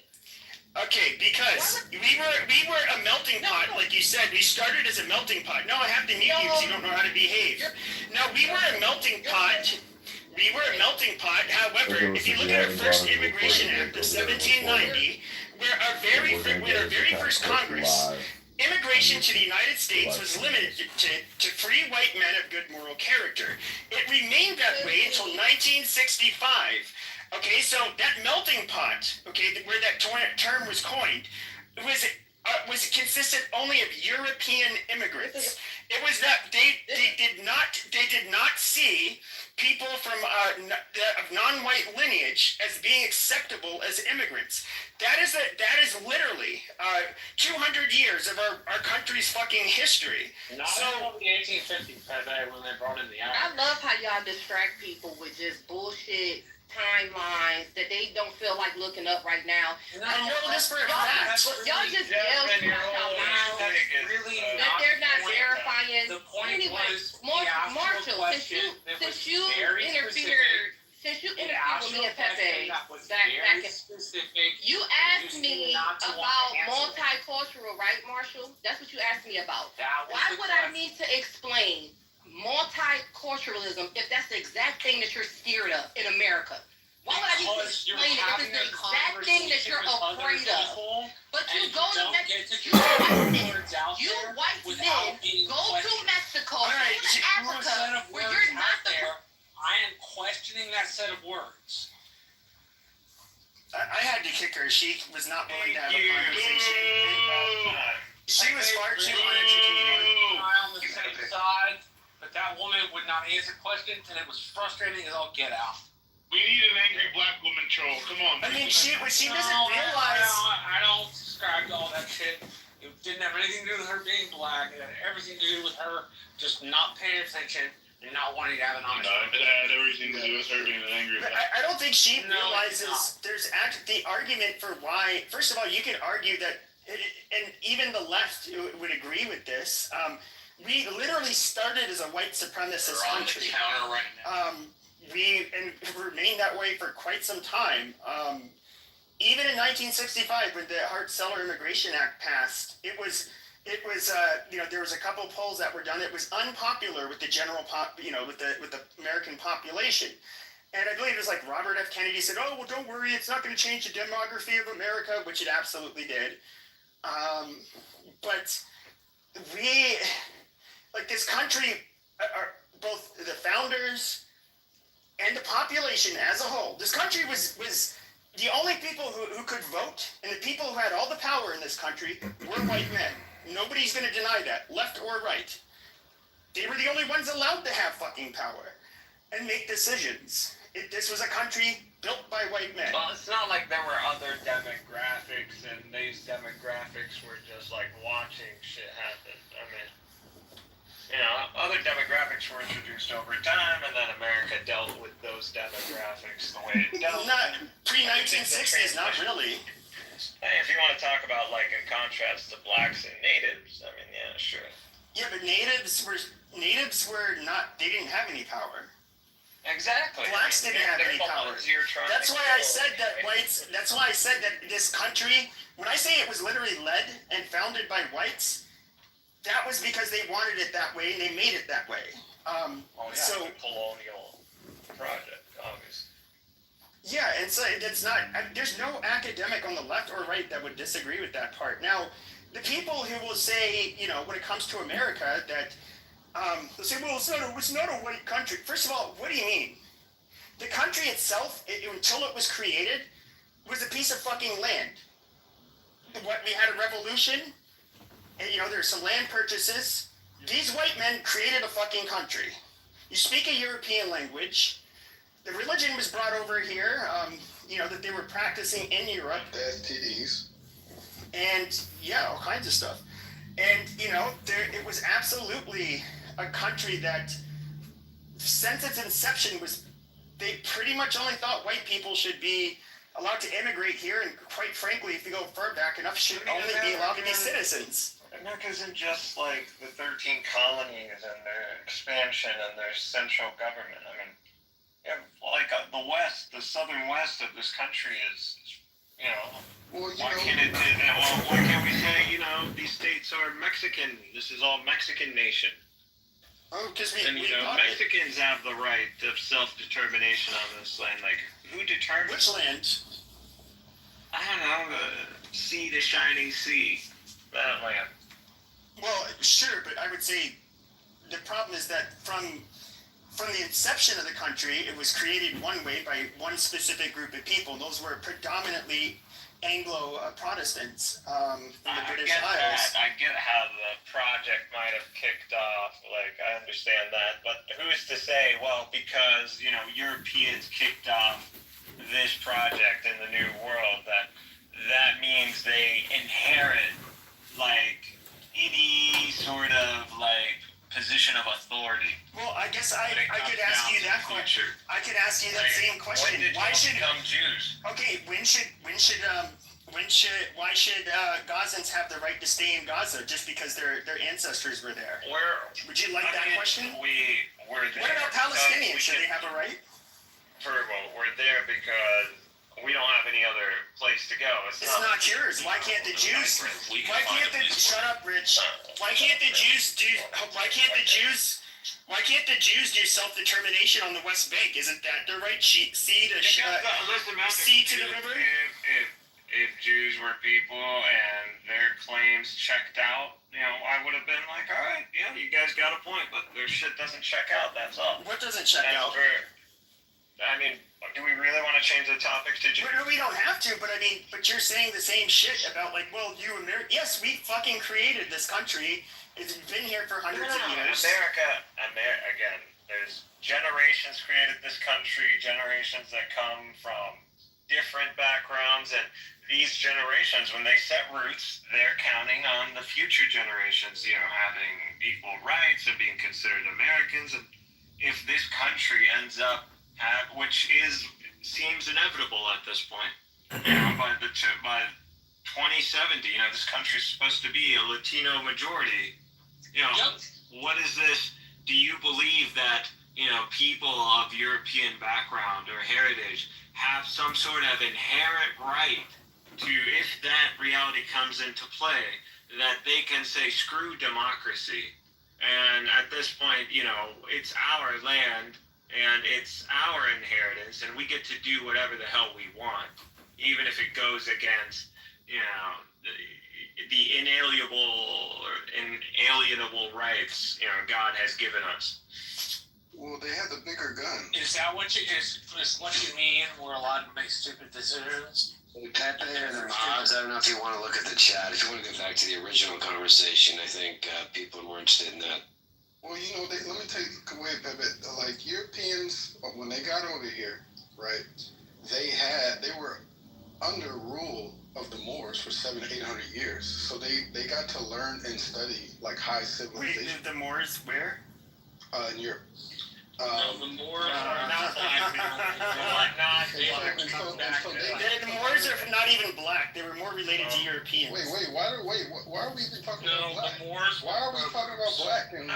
Okay, because we were a melting pot, like you said. We started as a melting pot. No, I have to mute you because you don't know how to behave. No, we were a melting pot. We were a melting pot. However, if you look at our first Immigration Act of 1790, where our very first Congress, immigration to the United States was limited to free white men of good moral character. It remained that way until 1965. Okay, so that melting pot, okay, where that term was coined, was consisted only of European immigrants. It was that they did not see people from of non-white lineage as being acceptable as immigrants. That is literally 200 years of our country's fucking history. Not until the 1850s, when they brought in the I Irish. love how y'all distract people with just bullshit timelines that they don't feel like looking up right now. I know this for a fact. Y'all just yell stuff out loud that they're not verifying. The point Anyway, was, he asked you a Marshall, question that was very specific. since you He interviewed asked with you me a and question Pepe, that was back very in, specific. you asked You me seem not to want about to answer it. multicultural, right, Marshall? That's what you asked me about. That was Why the would I question. need to explain multiculturalism if that's the exact thing that you're scared of in America? Why would I need to Because you're explain it if having it's the a exact thing that conversation you're with other afraid of? people, But you and go to don't get Mexico, to get words out you there white without men being go to questioned. Mexico, All right, go to Through a set Africa, of where words you're not out there, I am questioning that set of words. I had to kick her. She was not willing to have a Thank you. conversation. She was far too uneducated. On the same side, but that woman would not answer questions, and it was frustrating as all get out. We need an angry black woman troll. Come on. I mean, what she No, doesn't realize. I don't subscribe to all that shit. It didn't have anything to do with her being black. It had everything to do with her just not paying attention and not wanting to have an honest It had everything to do with her being an angry But black. I don't think she No, it's realizes not. there's the argument for why. First of all, you can argue that, and even the left would agree with this. We literally started as a white supremacist They're on the country. counter right now. We remained that way for quite some time. Even in 1965, when the Hart-Celler Immigration Act passed, it was there was a couple polls that were done. It was unpopular with the general with the American population. And I believe it was like Robert F. Kennedy said, "Oh, well, don't worry, it's not going to change the demography of America," which it absolutely did. But we, like this country, are both the founders and the population as a whole. This country was the only people who could vote, and the people who had all the power in this country were white men. Nobody's going to deny that, left or right. They were the only ones allowed to have fucking power and make decisions. This was a country built by white men. Well, it's not like there were other demographics, and these demographics were just like watching shit happen. I mean, other demographics were introduced over time, and then America dealt with those demographics the way it dealt. Not pre-1960s, not really. Hey, if you want to talk about like in contrast to blacks and natives, I mean, yeah, sure. Yeah, but natives were not. They didn't have any power. Exactly. Blacks didn't have They're any the power. ones you're trying That's to why I kill, said that right? whites. That's why I said that this country. When I say it was literally led and founded by whites, that was because they wanted it that way and they made it that way. Oh yeah, So the colonial project. obviously. Yeah, and so it's not. There's no academic on the left or right that would disagree with that part. Now, the people who will say, when it comes to America, that they'll say, well, it's not a white country. First of all, what do you mean? The country itself, until it was created, was a piece of fucking land. We had a revolution, and there's some land purchases. These white men created a fucking country. You speak a European language. The religion was brought over here, that they were practicing in Europe. The STDs. And, all kinds of stuff. And, it was absolutely a country that, since its inception, they pretty much only thought white people should be allowed to immigrate here, and quite frankly, if you go far back enough, should only be allowed to be citizens. America isn't just like the 13 colonies and their expansion and their central government. I mean, the West, the southern West of this country is, Well, why can't we say, these states are Mexican? This is all Mexican nation. Oh, because And, Mexicans have the right of self-determination on this land. Like, who determines? Which land? I don't know, the sea to shining sea. That land. Well, sure, but I would say the problem is that from the inception of the country, it was created one way by one specific group of people. And those were predominantly Anglo-Protestants from the British Isles. I get how the project might have kicked off. Like, I understand that. But who's to say, well, because, Europeans kicked off this project in the New World, that means they inherit, like, any sort of, like, position of authority. Well, I guess I could ask you that question. I could ask you that same question. Why should become Jews? Okay, why should Gazans have the right to stay in Gaza just because their ancestors were there? Would you like that question? We're there. What about Palestinians? Should they have a right? We're there because we don't have any other place to go. It's not yours. Why can't the Jews? Shut up, Rich. Why can't the Jews do self-determination on the West Bank? Isn't that their right? Sea to the river. If Jews were people and their claims checked out, I would have been like, all right, you guys got a point, but their shit doesn't check out. That's all. What doesn't check out? Do we really want to change the topic to Jews? We don't have to, but you're saying the same shit about yes, we fucking created this country. It's been here for hundreds of years. America, again, there's generations created this country, generations that come from different backgrounds, and these generations, when they set roots, they're counting on the future generations, having equal rights and being considered Americans. And if this country ends up which seems inevitable at this point. By 2070, this country's supposed to be a Latino majority. What is this? Do you believe that people of European background or heritage have some sort of inherent right to, if that reality comes into play, that they can say screw democracy? And at this point, it's our land. And it's our inheritance, and we get to do whatever the hell we want, even if it goes against, the inalienable rights, God has given us. Well, they have the bigger gun. Is that what you mean? We're allowed to make stupid decisions? Pepe or the mods, I don't know if you want to look at the chat. If you want to go back to the original conversation, I think people are more interested in that. Well, let me take away, Pepe. Like Europeans, when they got over here, right? They were under rule of the Moors for 700 to 800 years. So they got to learn and study like high civilization. Wait, the Moors where? In Europe. The Moors are not The Moors are not even black. They were more related to Europeans. Why are we even talking about black? The Moors. Why are we talking about black? And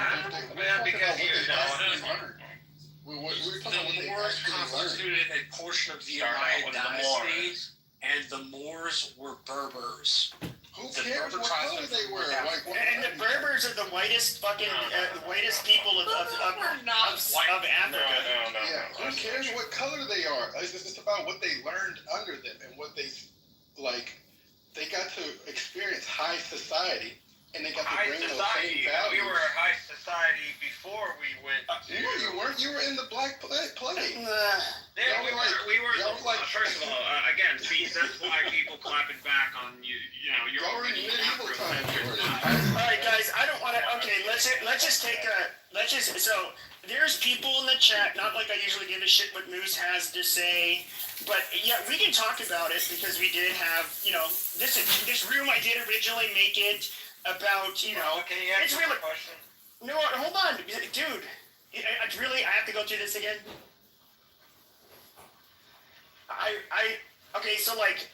we're talking about the Moors constituted a portion of the Umayyad dynasty, and the Moors were Berbers. Who cares what color they were? Like, And the Berbers are the whitest fucking, the whitest people of We're not white. Africa. No. yeah, who cares what color they are? It's just about what they learned under them and what they, like, they got to experience high society and they got to High bring those society. same values. We were high society before we went to. No, you weren't. You were in the Black Plague. Yeah, we were. Y'all were like, First of all, again, see, that's why people clapping back on you. You know, you're y'all were in already medieval times. All right, guys. I don't want to. Okay, let's just take a. Let's just. So there's people in the chat. Not like I usually give a shit what Moose has to say, but yeah, we can talk about it because we did have. You know, this room I did originally make it about. You know, Can you it's answer really. the question? No, hold on, dude. I have to go through this again. Okay, so like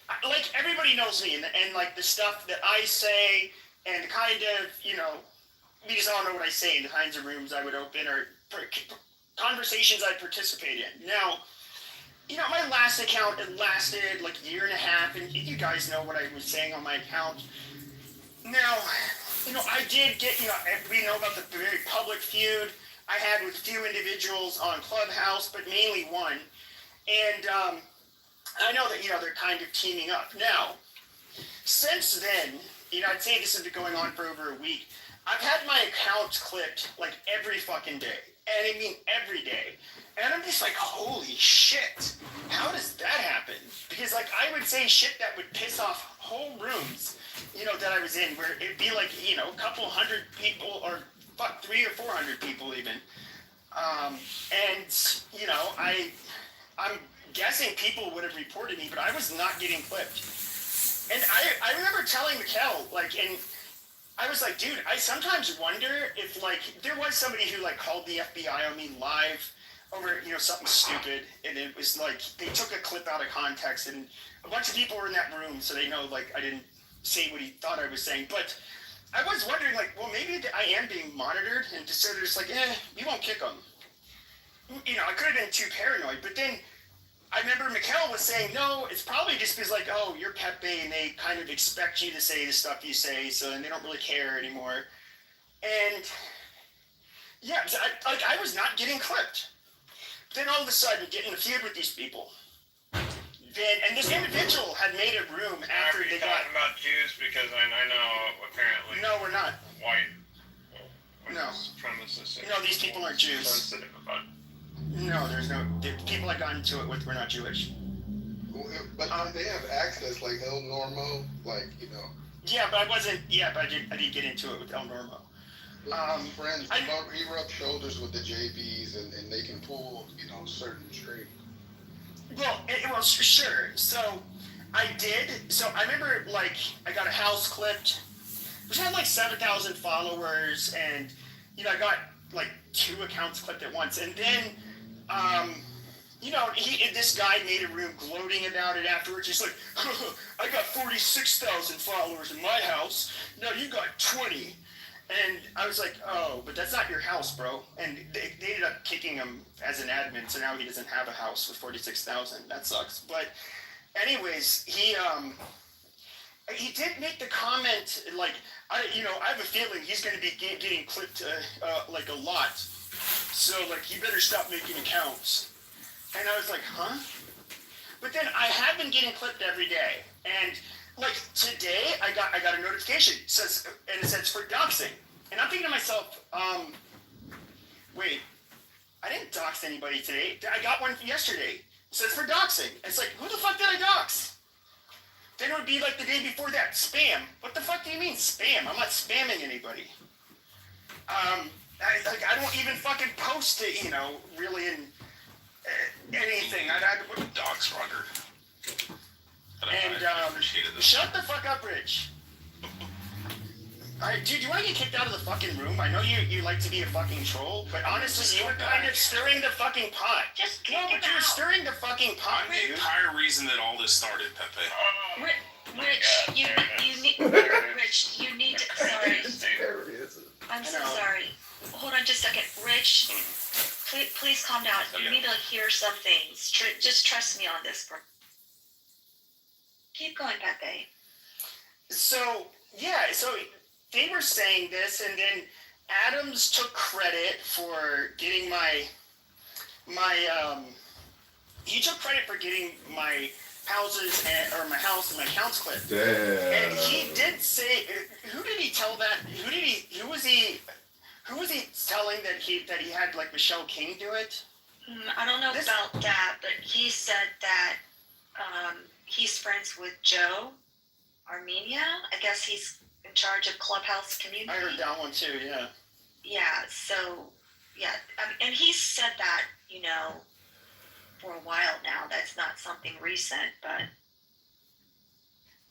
everybody knows me, and like the stuff that I say, and kind of, you know, we just all know what I say in the kinds of rooms I would open or conversations I participate in. Now, you know, my last account, it lasted like a year and a half, and you guys know what I was saying on my account. Now, you know, I did get, you know, we know about the very public feud I had with a few individuals on Clubhouse, but mainly one. And I know that, you know, they're kind of teaming up. Now, since then, you know, I'd say this has been going on for over a week. I've had my accounts clipped like every fucking day. And I mean every day. And I'm just like, holy shit. How does that happen? Because like I would say shit that would piss off whole rooms, you know, that I was in, where it'd be like, you know, a couple hundred people, or fuck, 300 or 400 people even. And, you know, I'm guessing people would have reported me, but I was not getting clipped. And I remember telling Mikkel, like, and I was like, dude, I sometimes wonder if, like, there was somebody who, like, called the FBI on me live over, you know, something stupid, and it was like, they took a clip out of context, and a bunch of people were in that room, so they know, like, I didn't say what he thought I was saying, but I was wondering, like, well, maybe I am being monitored, and so they're just like, we won't kick them. You know, I could have been too paranoid, but then I remember Mikkel was saying, no, it's probably just because, like, oh, you're Pepe, and they kind of expect you to say the stuff you say, so then they don't really care anymore. And, yeah, I was not getting clipped. Then all of a sudden, getting a feud with these people. And this individual had made a room after they got... talking about Jews, because I know, apparently... No, we're not. White No. supremacists... No, these people aren't Jews. ...sensitive about... No, there's no... The people I got into it with were not Jewish. But they have access, like El Normo, like, you know. Yeah, but I wasn't... Yeah, but I didn't get into it with El Normo. Friends, he rubbed shoulders with the JBs, and they can pull, you know, certain strings. Well, sure. So, I did. So, I remember, like, I got a house clipped, which had, like, 7,000 followers, and, you know, I got, like, 2 accounts clipped at once. And then, you know, this guy made a room gloating about it afterwards. He's like, I got 46,000 followers in my house. No, you got 20. And I was like, oh, but that's not your house, bro. And they ended up kicking him as an admin, so now he doesn't have a house with 46,000. That sucks. But anyways, he did make the comment, like, I have a feeling he's going to be getting clipped, like, a lot. So, like, you better stop making accounts. And I was like, huh? But then I have been getting clipped every day. And... like, today, I got a notification, it says for doxing. And I'm thinking to myself, wait, I didn't dox anybody today. I got one yesterday. It says for doxing. It's like, who the fuck did I dox? Then it would be like the day before that, spam. What the fuck do you mean spam? I'm not spamming anybody. I don't even fucking post it, you know, really in anything. I Dox runner. And, shut the fuck up, Rich. Alright, dude, you want to get kicked out of the fucking room? I know you like to be a fucking troll, but honestly, you were kind of stirring the fucking pot. Just kick No, him but you were out. stirring the fucking pot, I'm the dude. entire reason that all this started, Pepe. Rich, you need, Rich, you need to, sorry. I'm so I know. sorry. Hold on just a second. Rich, please calm down. You need to hear some things. Just trust me on this, bro. Keep going, Pepe. So yeah, so they were saying this, and then Adams took credit for getting he took credit for getting my houses or my house and my accounts clipped. Damn. And he did say, who did he tell that? Who was he telling that he had like Michelle King do it? I don't know about that, but he said that he's friends with Joe Armenia. I guess he's in charge of Clubhouse Community. I heard that one too. Yeah. Yeah. So yeah, and he's said that for a while now. That's not something recent, but.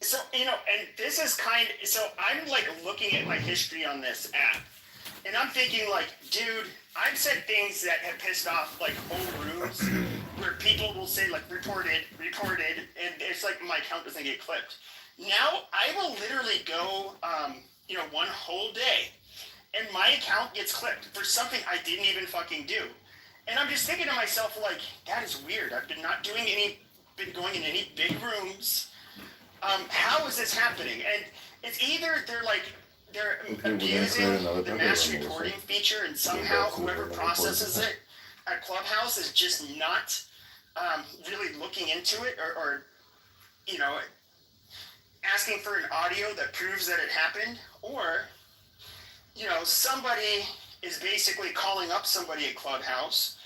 So, and this is so I'm like looking at my history on this app, and I'm thinking like, dude, I've said things that have pissed off like whole rooms where people will say like reported, and it's like my account doesn't get clipped. Now I will literally go, one whole day, and my account gets clipped for something I didn't even fucking do. And I'm just thinking to myself like, that is weird. I've been been going in any big rooms. How is this happening? And it's either they're abusing the mass reporting feature, and somehow whoever processes it at Clubhouse is just not really looking into it, or asking for an audio that proves that it happened, or somebody is basically calling up somebody at Clubhouse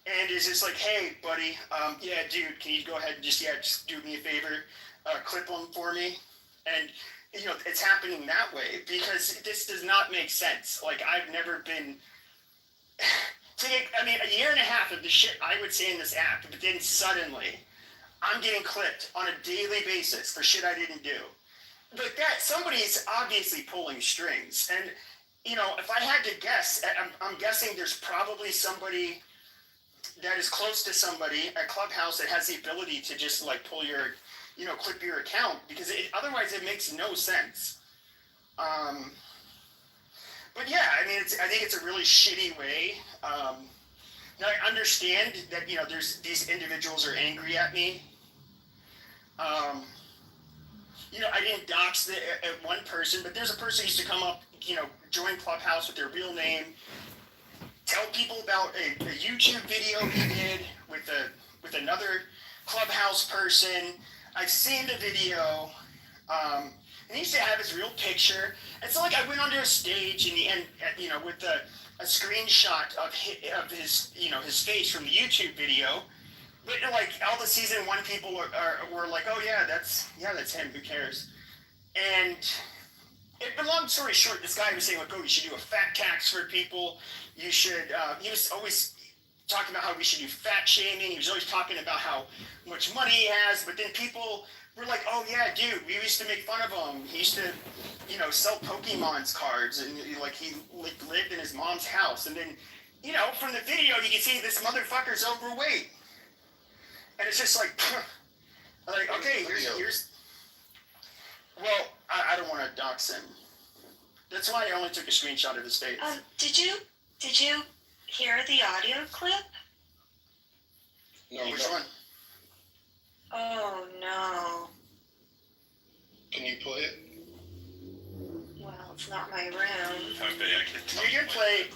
and is just like, hey buddy, yeah dude, can you go ahead and just do me a favor, clip them for me? And it's happening that way, because this does not make sense. Like, I've never been a year and a half of the shit I would say in this app, but then suddenly I'm getting clipped on a daily basis for shit I didn't do. But that somebody's obviously pulling strings. And if I had to guess, I'm guessing there's probably somebody that is close to somebody at Clubhouse that has the ability to just like pull your, clip your account, because otherwise it makes no sense. But yeah, I think it's a really shitty way. Now I understand that there's these individuals are angry at me. I didn't dox one person, but there's a person who used to come up, join Clubhouse with their real name, tell people about a YouTube video he did with another Clubhouse person. I've seen the video, and he used to have his real picture. It's like I went onto a stage in the end, with a screenshot of his his face from the YouTube video. But like all the season 1 people were like, oh yeah, that's him. Who cares? And long story short, this guy was saying like, oh, you should do a fat tax for people. You should. He was always talking about how we should do fat shaming. He was always talking about how much money he has. But then people were like, oh yeah, dude, we used to make fun of him. He used to, sell Pokemon's cards, and he lived in his mom's house. And then, from the video, you can see this motherfucker's overweight. And it's just like, okay, here's. Well, I don't want to dox him. That's why I only took a screenshot of his face. Did you hear the audio clip? No. Which one? Oh no. Can you play it? Well, it's not my room. You can play.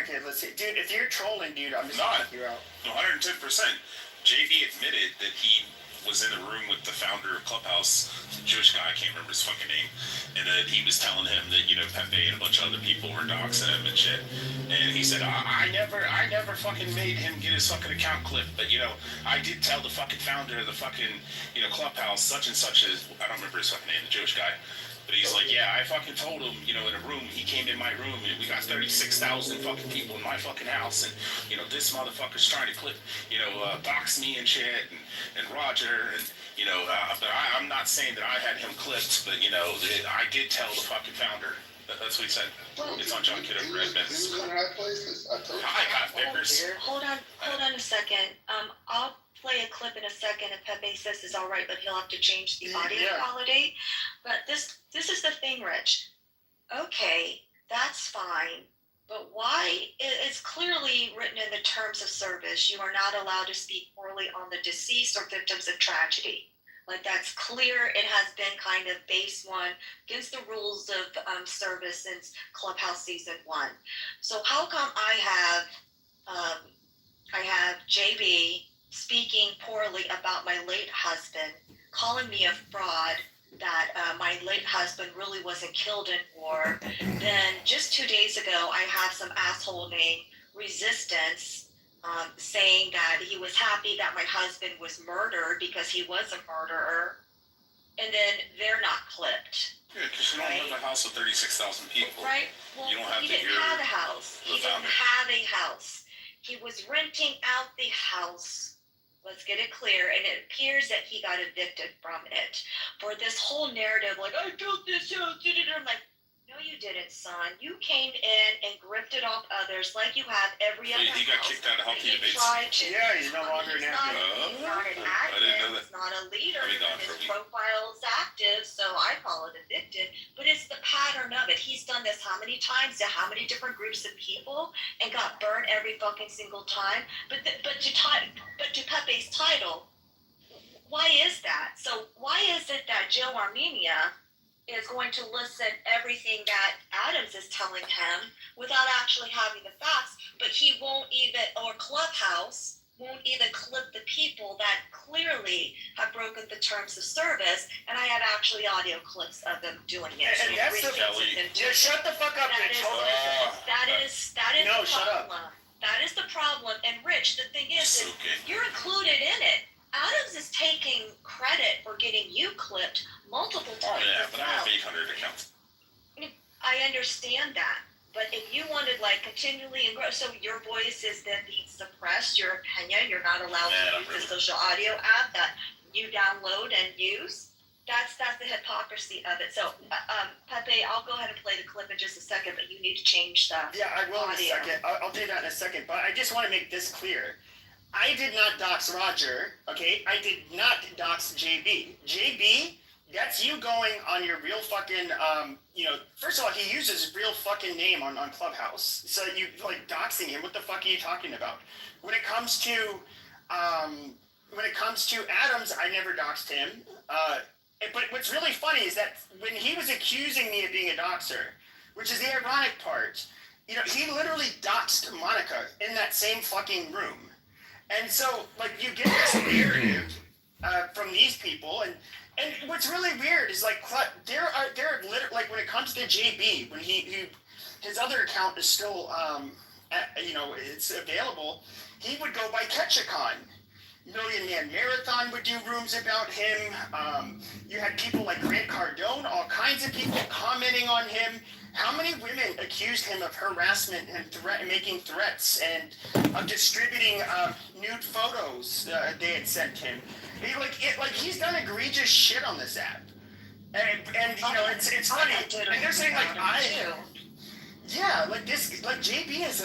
Okay, let's see, dude. If you're trolling, dude, I'm just Not. you out. 110%. JB admitted that he was in a room with the founder of Clubhouse, Jewish guy, I can't remember his fucking name, and that he was telling him that, Pepe and a bunch of other people were doxing him and shit. And he said, I never fucking made him get his fucking account clipped, but, I did tell the fucking founder of the fucking, Clubhouse, such and such as, I don't remember his fucking name, the Jewish guy. But he's like, yeah, I fucking told him, in a room, he came in my room, and we got 36,000 fucking people in my fucking house, and, this motherfucker's trying to clip, dox me and shit, and Roger, and, but I'm not saying that I had him clipped, but, I did tell the fucking founder. That's what he said. It's on John Kitover, Red Benz. He was in high places. I told you. Hi, Pat Vickers. Hold on a second. I'll play a clip in a second if Pepe says it's all right, but he'll have to change the audio quality. But this is the thing, Rich. Okay, that's fine. But why? It's clearly written in the terms of service. You are not allowed to speak poorly on the deceased or victims of tragedy. Like, that's clear. It has been kind of base one against the rules of service since Clubhouse season 1. So how come I have JB speaking poorly about my late husband, calling me a fraud, that my late husband really wasn't killed in war. Then just 2 days ago, I have some asshole named Resistance saying that he was happy that my husband was murdered because he was a murderer. And then they're not clipped. Yeah, because you don't live in a house with 36,000 people. Right? Well, You don't have he to didn't hear have a house. the He didn't founder. have a house. He was renting out the house. Let's get it clear. And it appears that he got evicted from it. For this whole narrative, like, I built this house, I'm like, no, you didn't, son. You came in and gripped it off others like you have every other He got house. kicked out of Healthy He Debates. tried to. Yeah, he's no longer an He's not, active. he's not an I didn't know active. that. He's not a leader. I've been gone for a His week. profile is active, so I call it evicted. But it's the pattern of it. He's done this how many times to how many different groups of people and got burned every fucking single time. But to Pepe's title, why is that? So why is it that Joe Armenia is going to listen everything that Adams is telling him without actually having the facts, but he won't even, or Clubhouse won't even clip the people that clearly have broken the terms of service, and I have actually audio clips of them doing it. And that's the- Repeats of them Yeah, doing shut the fuck up, That Mitch. is- Hold on. that is No, the shut up. problem. That is the problem. And Rich, the thing is Okay. you're included in it. Adams is taking credit for getting you clipped multiple Oh, times yeah, as but I well. have 800 accounts. I understand that. But if you wanted like continually and grow, so your voice is then being suppressed, your opinion, you're not allowed Yeah, to not use really. the social audio app that you download and use. That's the hypocrisy of it. So, Pepe, I'll go ahead and play the clip in just a second, but you need to change stuff. Yeah, I will in a Audio. second. I'll do that in a second. But I just want to make this clear. I did not dox Roger, okay? I did not dox JB. JB, that's you going on your real fucking, first of all, he uses his real fucking name on Clubhouse. So you, like, doxing him. What the fuck are you talking about? When it comes to Adams, I never doxed him. But what's really funny is that when he was accusing me of being a doxer, which is the ironic part, he literally doxed Monica in that same fucking room. And so, like, you get this narrative from these people, and what's really weird is like there are like when it comes to JB, when his other account is still it's available, he would go by Ketchikon. Million Man Marathon would do rooms about him. You had people like Grant Cardone, all kinds of people commenting on him. How many women accused him of harassment and making threats and of distributing nude photos they had sent him? He's done egregious shit on this app, and it's funny. And they're saying like JB is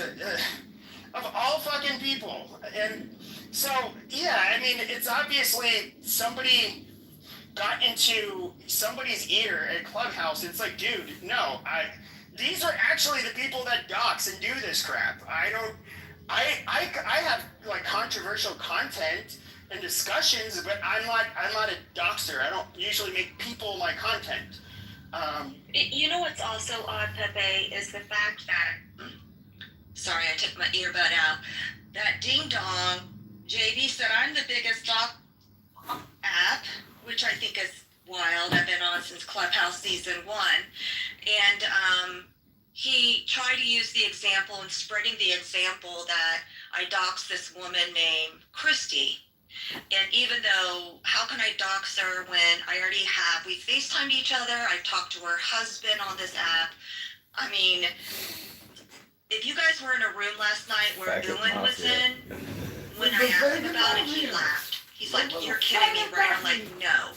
of all fucking people, and so yeah, I mean it's obviously somebody got into somebody's ear at Clubhouse. It's like, dude, no, these are actually the people that dox and do this crap. I have like controversial content and discussions, but I'm not a doxer. I don't usually make people my content. You know what's also odd, Pepe, is the fact that, sorry, I took my earbud out, that Ding Dong, JB said, I'm the biggest doc app, which I think is wild. I've been on since Clubhouse season 1. And he tried to use the example and spreading the example that I doxed this woman named Christy. And even though, how can I dox her when I already have, we FaceTimed each other, I talked to her husband on this app. I mean, if you guys were in a room last night where Ewan was in, when I asked him about it, he laughed. He's like, you're kidding me, right? I'm like, no.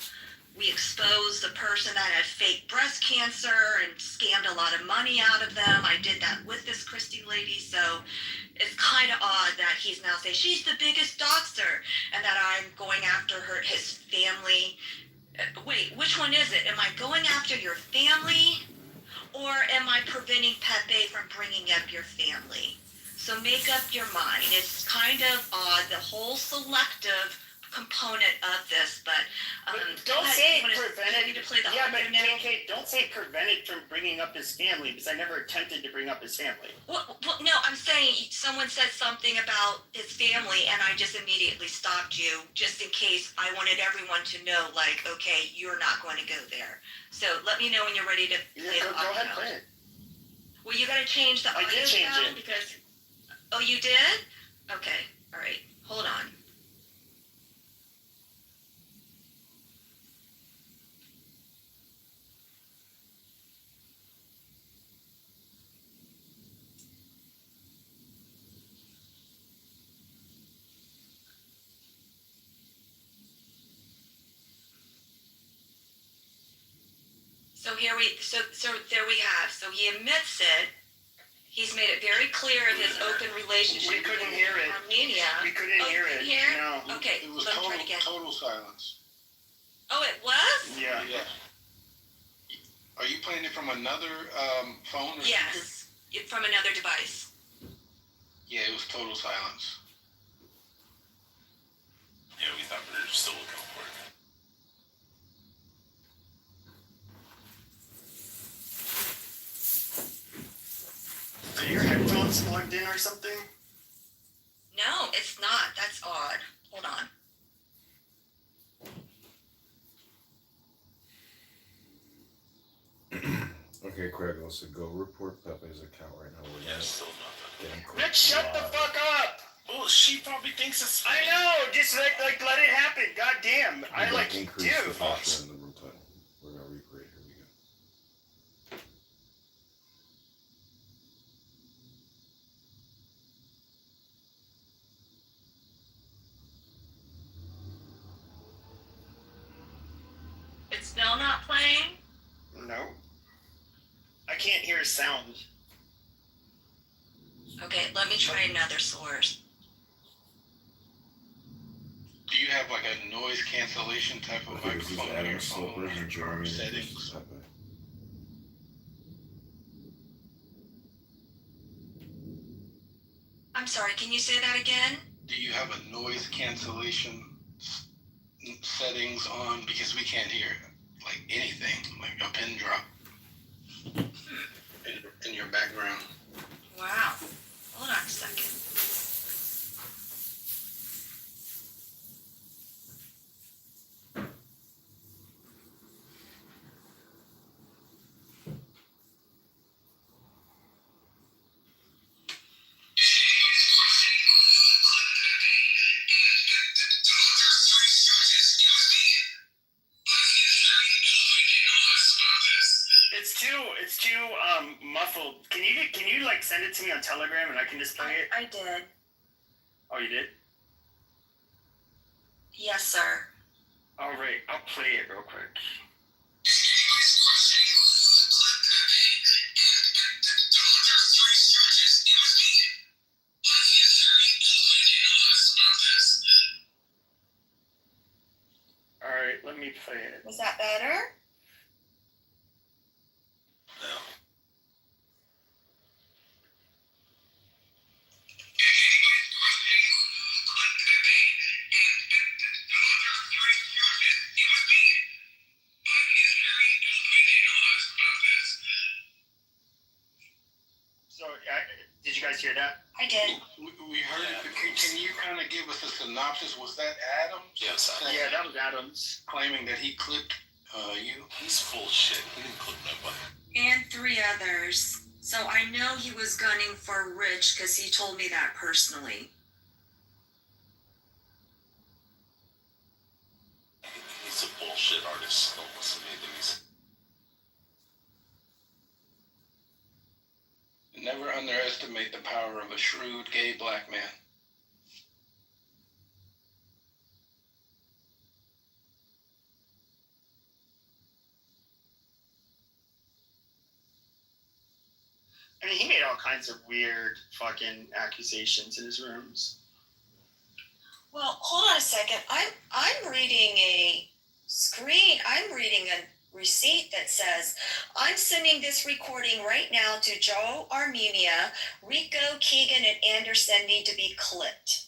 We exposed the person that had fake breast cancer and scammed a lot of money out of them. I did that with this Christy lady, so it's kind of odd that he's now saying she's the biggest doxer and that I'm going after his family. Wait, which one is it? Am I going after your family or am I preventing Pepe from bringing up your family? So make up your mind. It's kind of odd, the whole selective component of this, but Don't Pat, say you wanna- prevented. you need to play the Yeah, audio but now? KK, don't say prevented from bringing up his family because I never attempted to bring up his family. Well, no, I'm saying someone said something about his family, and I just immediately stopped you, just in case I wanted everyone to know, like, okay, you're not going to go there. So let me know when you're ready to play Yeah, the go audio. ahead, play it. Well, you gotta change the I audio did change sound it. because. Oh, you did? Okay. All right. Hold on. So there we have. So he admits it. He's made it very clear of his open relationship. We couldn't hear it. Armenia. We couldn't hear it. Hear it? No. Okay. It was Let me try it again. total silence. Oh, it was? Yeah. Yeah. Are you playing it from another phone? Or Yes. From another device. Yeah, it was total silence. Yeah, we thought we were still looking for it. Are your headphones plugged in or something? No, it's not. That's odd. Hold on. Okay, Craig, let's go report Pepe's account right now. We're Yeah, gonna still nothing. get him quick Rick, shut the live. fuck up! Well, she probably thinks it's. I know. Just let it happen. God damn. We're I gonna like increase the dude. factor in the room title. We're gonna recreate. Here we go. It's still not playing? No. I can't hear a sound. Okay, let me try another source. Do you have like a noise cancellation type of Okay, this is microphone on Adam your phone? Silver and Jeremy. This is Settings. Pepe. I'm sorry, can you say that again? Do you have a noise cancellation settings on? Because we can't hear like anything, like a pin drop in your background. Wow. Hold on a second. It's too muffled. Can you like send it to me on Telegram and I can just play it? I did. Oh, you did? Yes, sir. All right, I'll play it real quick. All right, let me play it. Was that better? No. So, did you guys hear that? I did. We heard it. But can you kind of give us a synopsis? Was that Adam? Yes, Yeah, that was Adams. Claiming that he clipped you? he's full of shit. He didn't clip nobody. And 3 others. So I know he was gunning for Rich because he told me that personally. He's a bullshit artist. Don't listen to anything he's. Never underestimate the power of a shrewd gay black man. I mean, he made all kinds of weird fucking accusations in his rooms. Well, hold on a second. I'm reading a receipt that says, I'm sending this recording right now to Joe Armenia, Rico, Keegan, and Anderson need to be clipped.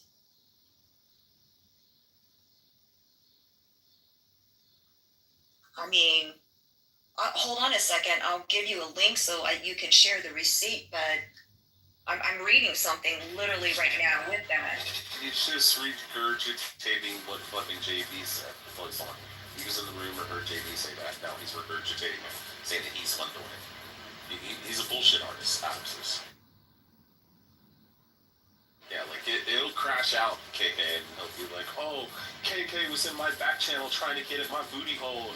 I mean, hold on a second. I'll give you a link so you can share the receipt, but I'm reading something literally right now with that. He's just regurgitating what fucking JB said. He was in the room or heard JB say that. Now he's regurgitating it, saying that he's the one doing it. He's a bullshit artist, Adams is. Yeah, like it'll crash out, KK, and he'll be like, "Oh, KK was in my back channel trying to get at my booty hole,"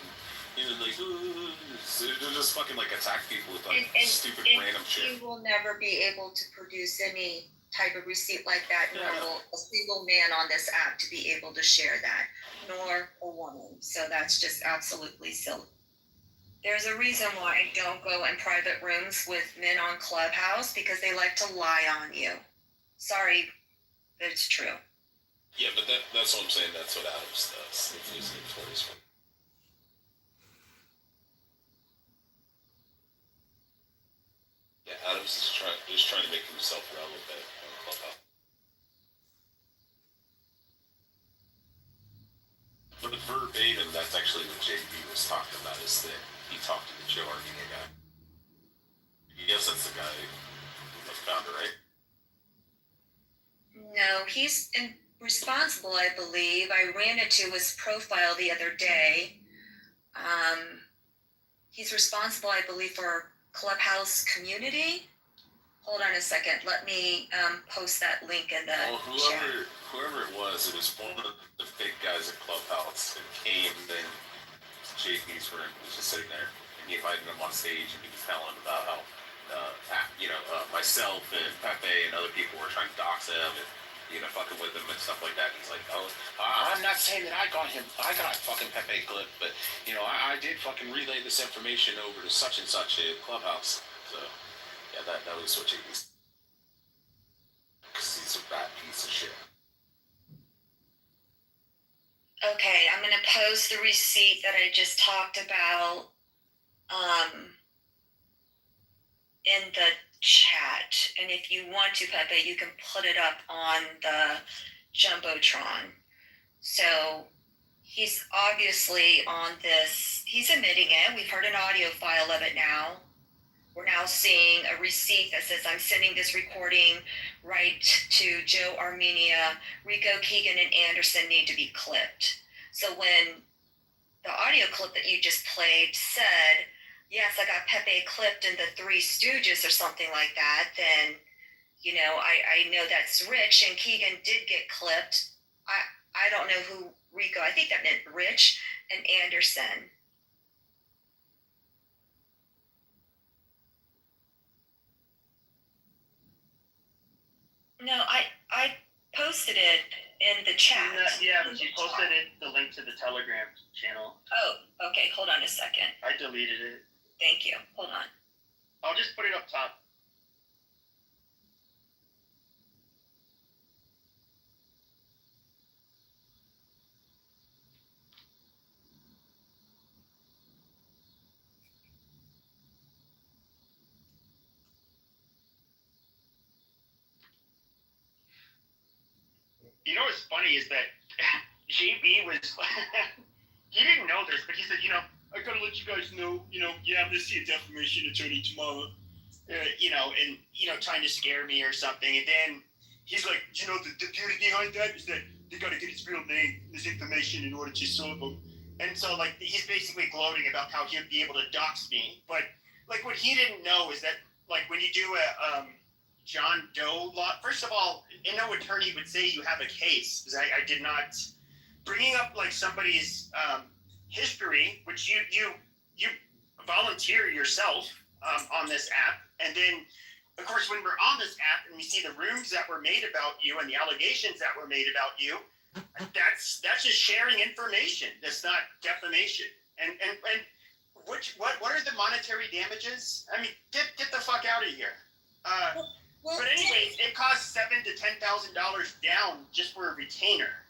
and like, they'll just fucking like attack people with like stupid random shit. You will never be able to produce any type of receipt like that, nor will a single man on this app to be able to share that, nor a woman. So that's just absolutely silly. There's a reason why I don't go in private rooms with men on Clubhouse, because they like to lie on you. Sorry, but it's true. Yeah, but that's what I'm saying. That's what Adams does. He's notorious for. Yeah, Adams is just trying to make himself relevant on Clubhouse. But verbatim, that's actually what JB was talking about, is that he talked to the Joe Armenia guy. Yes, that's the guy, the founder, right? No, he's responsible, I believe. I ran into his profile the other day. He's responsible, I believe, for Clubhouse community. Hold on a second. Let me post that link in the chat. Whoever it was one of the big guys at Clubhouse that came in JP's room. He was just sitting there, and he invited him on stage, and he was telling him about how, myself and Pepe and other people were trying to dox him and, fucking with him and stuff like that. And he's like, "Oh, I'm not saying that I got fucking Pepe clipped, but, I did fucking relay this information over to such and such at Clubhouse." So, yeah, that was what JP's. Because he's a bad piece of shit. Okay, I'm going to post the receipt that I just talked about in the chat. And if you want to, Pepe, you can put it up on the Jumbotron. So he's obviously on this. He's admitting it. We've heard an audio file of it now. We're now seeing a receipt that says, "I'm sending this recording right to Joe Armenia. Rico, Keegan, and Anderson need to be clipped." So when the audio clip that you just played said, "Yes, I got Pepe clipped in the Three Stooges," or something like that, then, I know that's Rich, and Keegan did get clipped. I don't know who Rico, I think that meant Rich and Anderson. No, I posted it in the chat. Yeah, but you posted the link to the Telegram channel. Oh, okay. Hold on a second. I deleted it. Thank you. Hold on. I'll just put it up top. You know what's funny is that JB was, he didn't know this, but he said, "I gotta let you guys know, I'm gonna see a defamation attorney tomorrow, and, trying to scare me or something." And then he's like, "The beauty behind that is that they gotta get his real name, his information in order to sue him." And so, he's basically gloating about how he'd be able to dox me. But, what he didn't know is that, when you do a, John Doe law. First of all, no attorney would say you have a case, because I did not. Bringing up somebody's history, which you volunteer yourself on this app, and then of course when we're on this app and we see the rooms that were made about you and the allegations that were made about you, that's just sharing information. That's not defamation. And what are the monetary damages? I mean, get the fuck out of here. But anyways, it costs $7,000 to $10,000 down just for a retainer,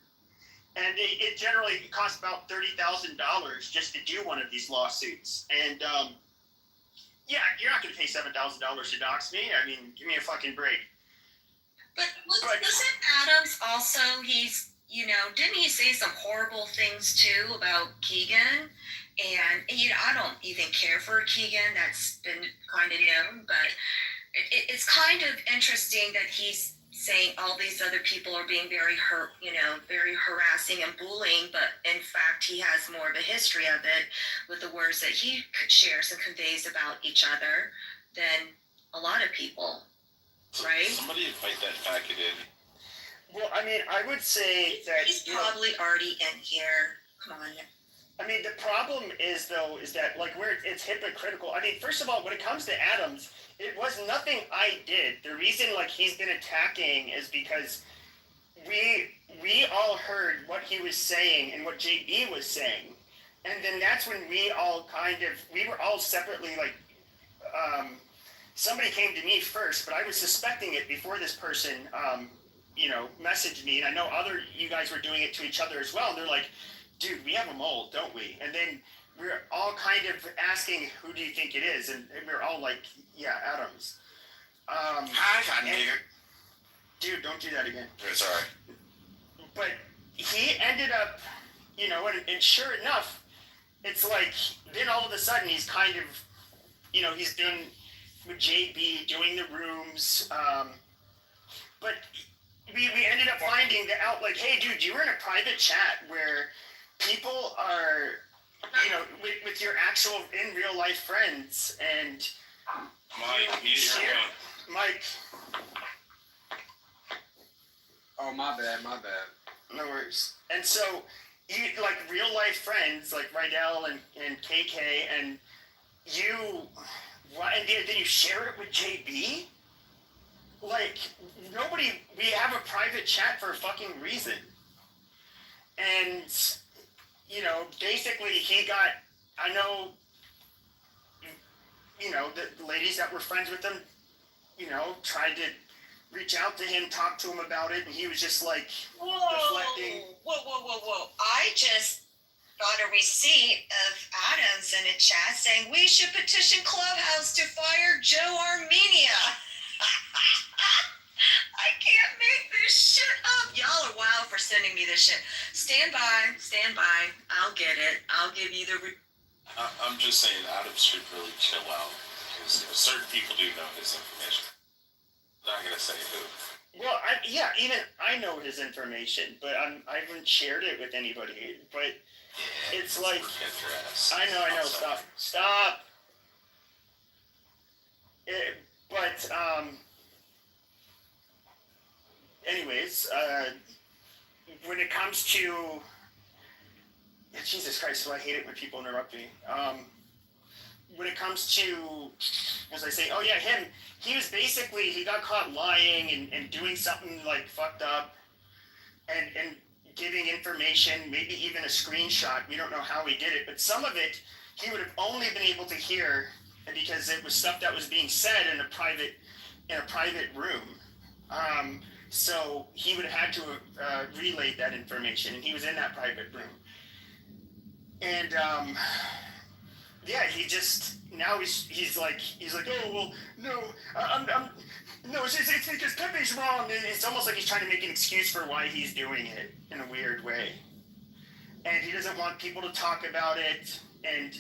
and it generally costs about $30,000 just to do one of these lawsuits. And yeah, you're not going to pay $7,000 to dox me. I mean, give me a fucking break. But isn't Adams also? He's didn't he say some horrible things too about Keegan? And I don't even care for Keegan. That's been kind of known, but it's kind of interesting that he's saying all these other people are being very very harassing and bullying, but in fact he has more of a history of it with the words that he shares and conveys about each other than a lot of people, right? Somebody invite that faggot in. Well, I mean, I would say that he's probably already in here. Come on. I mean, the problem is that like it's hypocritical. I mean, first of all, when it comes to Adams, it was nothing I did. The reason like he's been attacking is because we all heard what he was saying and what JB was saying, and then that's when we were all separately like somebody came to me first, but I was suspecting it before this person messaged me, and I know you guys were doing it to each other as well, and they're like, dude, we have a mole, don't we? And then we're all kind of asking, who do you think it is? And we're all like, yeah, Adams. Hi, nigger. Dude, don't do that again. It's all right. But he ended up, and sure enough, it's like, then all of a sudden he's kind of, he's doing with JB, doing the rooms, but we ended up finding out, like, hey, dude, you were in a private chat where people are, with your actual in real life friends, and Mike. Oh, my bad. No worries. And so, you like real life friends, like Rydell and KK, and then you share it with JB? Like, we have a private chat for a fucking reason. And, basically I know, the ladies that were friends with him, tried to reach out to him, talk to him about it, and he was just like deflecting. Whoa. I just got a receipt of Adams in a chat saying we should petition Clubhouse to fire Joe Armenia. I can't make this shit up. Y'all are wild for sending me this shit. Stand by. I'll get it. I'll give you the... I'm just saying Adams should really chill out. Because certain people do know his information. I'm not going to say who. Well, even I know his information, but I haven't shared it with anybody. But it's like... I know. Stop. Anyways, when it comes to... Jesus Christ, so I hate it when people interrupt me. When it comes to, as I say, him, he got caught lying and doing something like fucked up and giving information, maybe even a screenshot. We don't know how he did it, but some of it he would have only been able to hear because it was stuff that was being said in a private room. So he would have had to relay that information, and he was in that private room. And he just now he's like, oh well, no, no, it's because Pepe's wrong. And it's almost like he's trying to make an excuse for why he's doing it in a weird way, and he doesn't want people to talk about it. And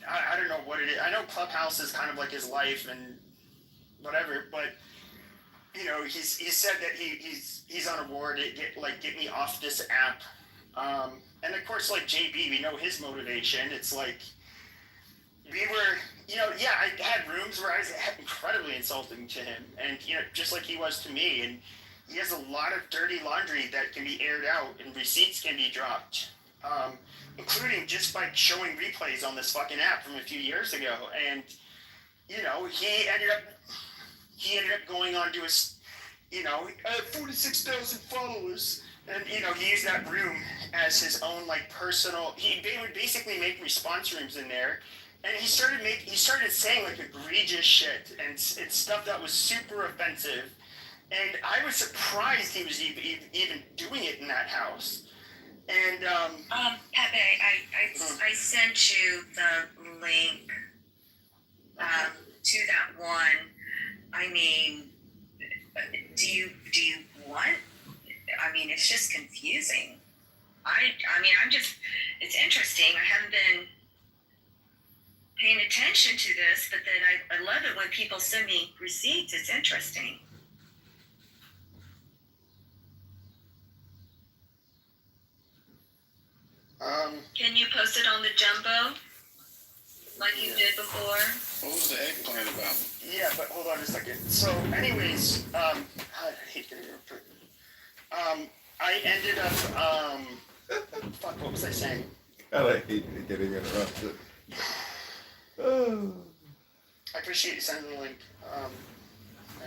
I don't know what it is. I know Clubhouse is kind of like his life and whatever, but he said that he's on a war to get me off this app. And of course, like JB, we know his motivation. It's like we were, I had rooms where I was incredibly insulting to him, and just like he was to me. And he has a lot of dirty laundry that can be aired out, and receipts can be dropped, including just by showing replays on this fucking app from a few years ago. And he ended up going on to his, I have 46,000 followers. And, he used that room as his own, like, personal... They would basically make response rooms in there. And he started saying, like, egregious shit. And it's stuff that was super offensive. And I was surprised he was even doing it in that house. And, Pepe, I sent you the link to that one. I mean, do you want... I mean, it's just confusing. I mean, it's interesting. I haven't been paying attention to this, but then I love it when people send me receipts. It's interesting. Can you post it on the Jumbo like you did before? What was the eggplant about? Yeah, but hold on a second. So, anyways, I hate getting interrupted. I ended up, fuck, what was I saying? God, I hate getting interrupted. I appreciate you sending the link. Alright,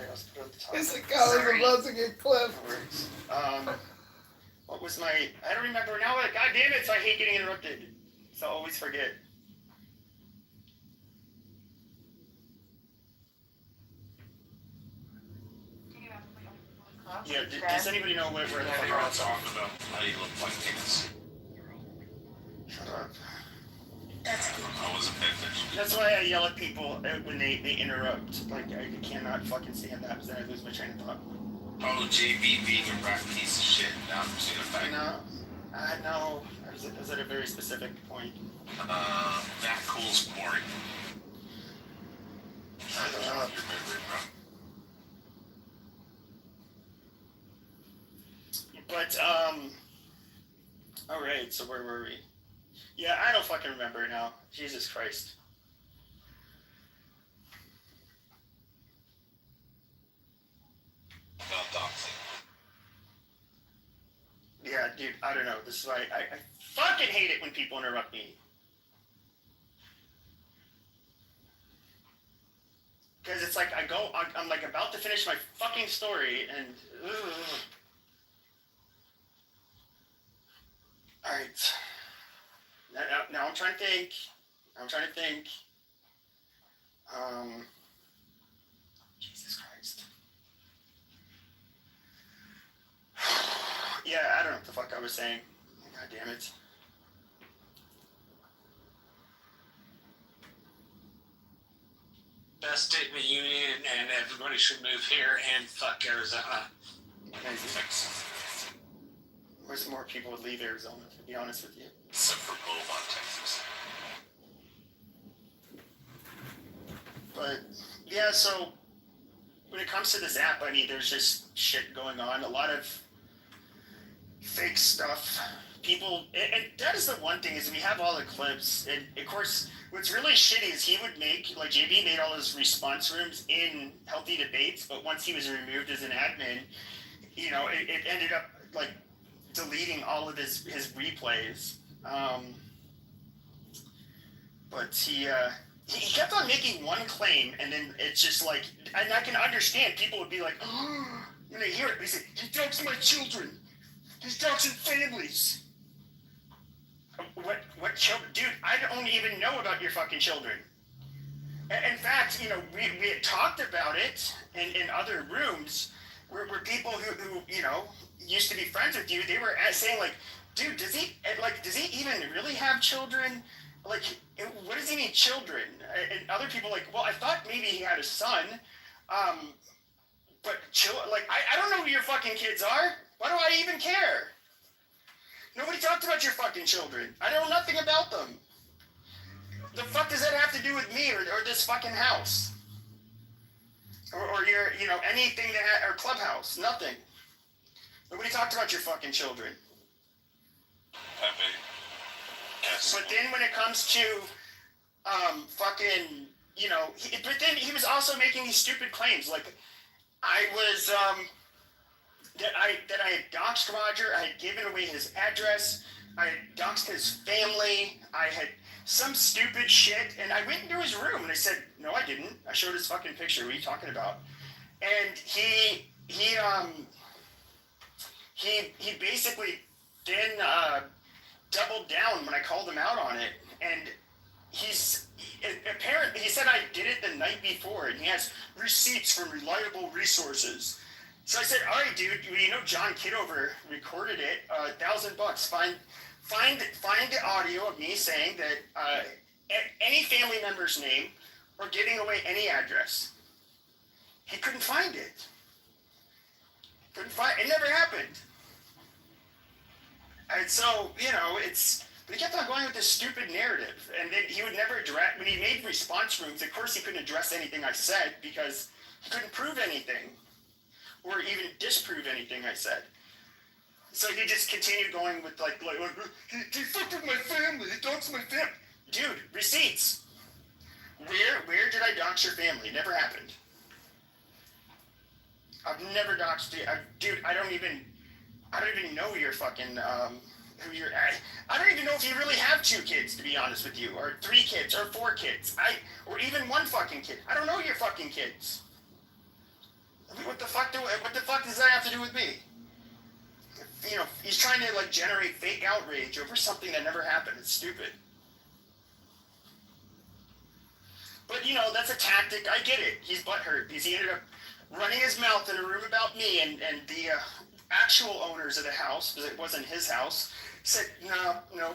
I'll put it at the top. It's like I was about to get clipped. No worries. What was my, I don't remember now. God damn it, so I hate getting interrupted. So I always forget. Yeah, does anybody know where the fuck We're all talking about how you look like this. Shut up. I wasn't paying attention. That's why I yell at people when they interrupt. Like, I cannot fucking stand that because then I lose my train of thought. Oh, JB being a rat piece of shit. Now I'm seeing a fact. No. I was at a very specific point. That cool's boring. Shut up. Your memory, bro. But, alright, so where were we? Yeah, I don't fucking remember now. Jesus Christ. About doxing. Yeah, dude, I don't know. This is why I fucking hate it when people interrupt me. Because it's like I'm like about to finish my fucking story and... Alright. Now I'm trying to think. Jesus Christ. Yeah, I don't know what the fuck I was saying. God damn it. Best state in the union, and everybody should move here and fuck Arizona. Wish more people would leave Arizona, to be honest with you. Except for Beaumont, Texas. But, yeah, so, when it comes to this app, I mean, there's just shit going on. A lot of fake stuff. People, and that is the one thing, is we have all the clips, and, of course, what's really shitty is he would make, like, JB made all his response rooms in Healthy Debates, but once he was removed as an admin, you know, it ended up, like, deleting all of his replays. But he kept on making one claim, and then it's just like, and I can understand, people would be like, oh, when they hear it, they say, he dogs my children. He's dogs and families. What children? Dude, I don't even know about your fucking children. In fact, you know, we had talked about it in other rooms where people who, you know, used to be friends with you, they were saying like, dude, does he even really have children? Like, what does he mean children? And other people like, well, I thought maybe he had a son, but I don't know who your fucking kids are. Why do I even care? Nobody talked about your fucking children. I know nothing about them. The fuck does that have to do with me or this fucking house? Or your, you know, anything or Clubhouse? Nothing. Nobody talked about your fucking children. Pepe. Yes. But then when it comes to, fucking, you know, but then he was also making these stupid claims. Like, I was, that I had doxed Roger, I had given away his address, I had doxed his family, I had some stupid shit, and I went into his room and I said, no, I didn't. I showed his fucking picture. What are you talking about? And he basically then doubled down when I called him out on it, and apparently he said I did it the night before, and he has receipts from reliable resources. So I said, all right, dude, you know John Kitover recorded it, $1,000. Find the audio of me saying that any family member's name or giving away any address. He couldn't find it. It never happened. And so, you know, but he kept on going with this stupid narrative. And then he would never address, when he made response rooms, of course he couldn't address anything I said because he couldn't prove anything or even disprove anything I said. So he just continued going with like he fucked with my family, he doxed my family. Dude, receipts. Where did I dox your family? Never happened. I've never doxed you. Dude, I don't even know your fucking who you're. I don't even know if you really have 2 kids, to be honest with you, or 3 kids, or 4 kids. Or even 1 fucking kid. I don't know your fucking kids. I mean, what the fuck does that have to do with me? You know, he's trying to like generate fake outrage over something that never happened. It's stupid. But you know, that's a tactic. I get it. He's butthurt because he ended up running his mouth in a room about me, and the actual owners of the house, because it wasn't his house, said, no,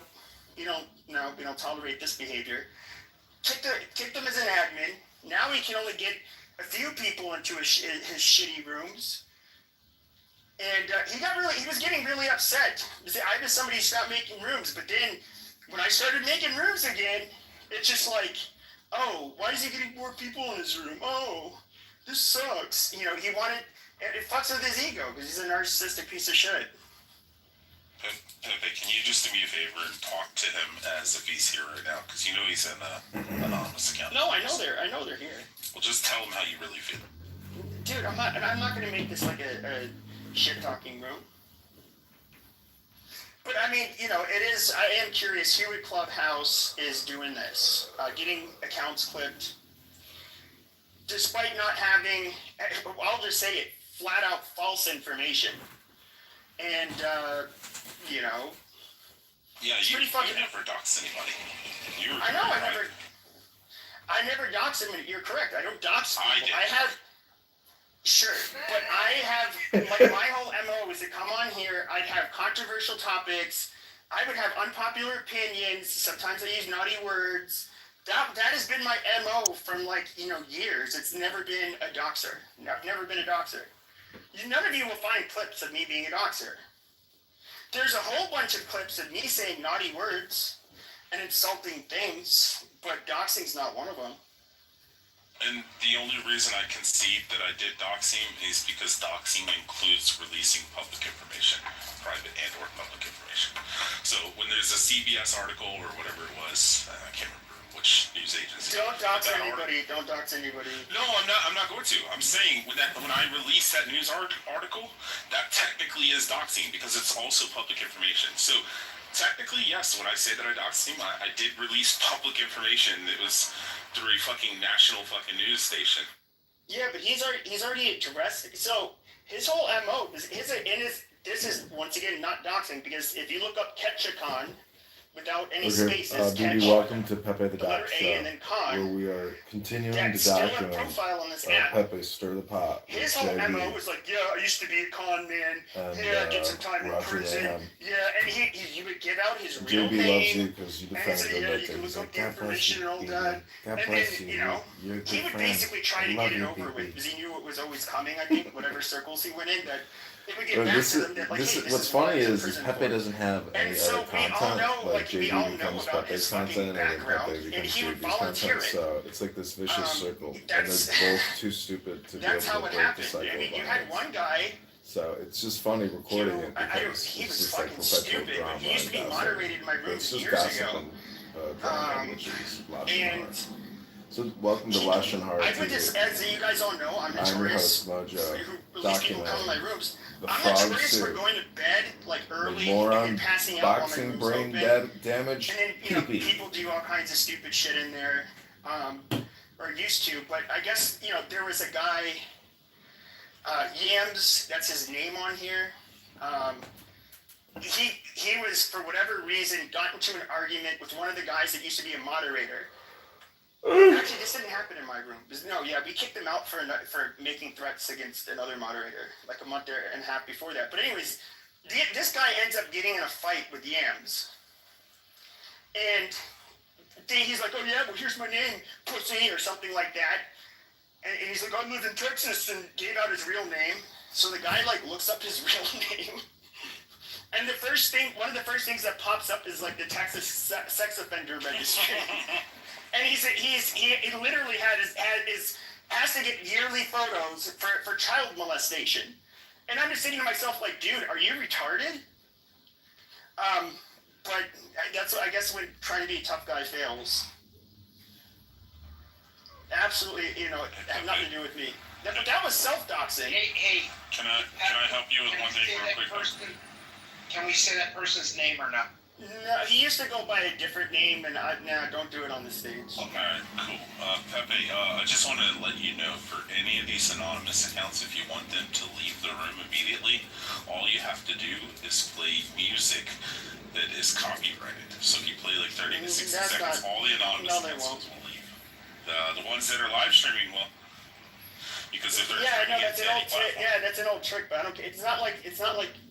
we don't tolerate this behavior. Kicked him as an admin. Now he can only get a few people into his shitty rooms. And he was getting really upset. I was somebody who stopped making rooms, but then when I started making rooms again, it's just like, oh, why is he getting more people in his room? Oh, this sucks. You know, he wanted, and it fucks with his ego because he's a narcissistic piece of shit. Pepe, can you just do me a favor and talk to him as if he's here right now? Because you know he's in an anonymous account. No, I know they're here. Well, just tell him how you really feel. Dude, I'm not going to make this like a shit-talking room. But I mean, you know, I am curious who at Clubhouse is doing this, getting accounts clipped, despite not having, I'll just say it, flat out false information. And, you know. Yeah, you never dox anybody. I know, I never dox them. You're correct. I don't dox people. I have. Sure, but I have, like, my whole MO is to come on here, I'd have controversial topics, I would have unpopular opinions, sometimes I use naughty words. That has been my MO from, like, you know, years. It's never been a doxer. I've never been a doxer. None of you will find clips of me being a doxer. There's a whole bunch of clips of me saying naughty words and insulting things, but doxing's not one of them. And the only reason I concede that I did dox him is because doxing includes releasing public information, private and or public information. So when there's a CBS article or whatever it was, I can't remember which news agency. Don't dox anybody. Don't dox anybody. No, I'm not going to. I'm saying when I release that news article, that technically is doxing because it's also public information. So technically, yes, when I say that I doxed him, I did release public information. It was through a fucking national fucking news station. Yeah, but he's already addressed. So his whole MO is this is once again not doxing because if you look up Ketchikon without any spaces, BB, welcome to Pepe the Doc Show, and then Con, where we are continuing to still a document profile on this app. Pepe Stir the Pot. His whole MO was like, yeah, I used to be a con man. And, I did some time in prison. Yeah, and he would give out his real JB name. loves you because you defended him. You can look up the information and all that. And then, you know, he would basically try to get it over with because he knew it was always coming, I think, whatever circles he went in, that it would get back to them that, like, hey, what's funny is Pepe doesn't have any other content, like JB becomes Pepe's content, and then Pepe becomes JB's content, so it's like this vicious circle, and they're both too stupid to be able to break the cycle. I mean, you had one guy. So it's just funny recording it because he it's was just like fucking perpetual stupid. drama He used to be and moderated in my gossip. room It's just years gossip ago. and drama, which is lots of hard. So welcome to Lash and Hard. I put this, as you guys all know, I'm your notorious. host, Mojo. People come in my rooms. The I'm frog notorious for suit. going to bed like early Moron, and passing out boxing, while my brain room's open. damage, And then, you know, pee-pee. people do all kinds of stupid shit in there, or used to. But I guess, you know, there was a guy, Yams, that's his name on here. He was, for whatever reason, got into an argument with one of the guys that used to be a moderator. Actually, this didn't happen in my room. We kicked him out for making threats against another moderator, like a month and a half before that. But anyways, this guy ends up getting in a fight with Yams. And then he's like, oh yeah, well here's my name, pussy, or something like that. And he's like, I live in Texas, and gave out his real name. So the guy, like, looks up his real name. And one of the first things that pops up is like the Texas sex offender registry. And he literally has to get yearly photos for child molestation. And I'm just thinking to myself, like, dude, are you retarded? But that's what I guess when trying to be a tough guy fails. Absolutely, it had nothing to do with me. That was self-doxing. Hey, Can I help you with one thing real quick? Can we say that person's name or not? No, he used to go by a different name, and don't do it on the stage. Alright, cool. Pepe, I just want to let you know, for any of these anonymous accounts, if you want them to leave the room immediately, all you have to do is play music that is copyrighted. So if you play like 30 to 60 seconds, all the anonymous accounts will leave. The ones that are live streaming will. Because if they're that's an old trick, but I don't. It's not like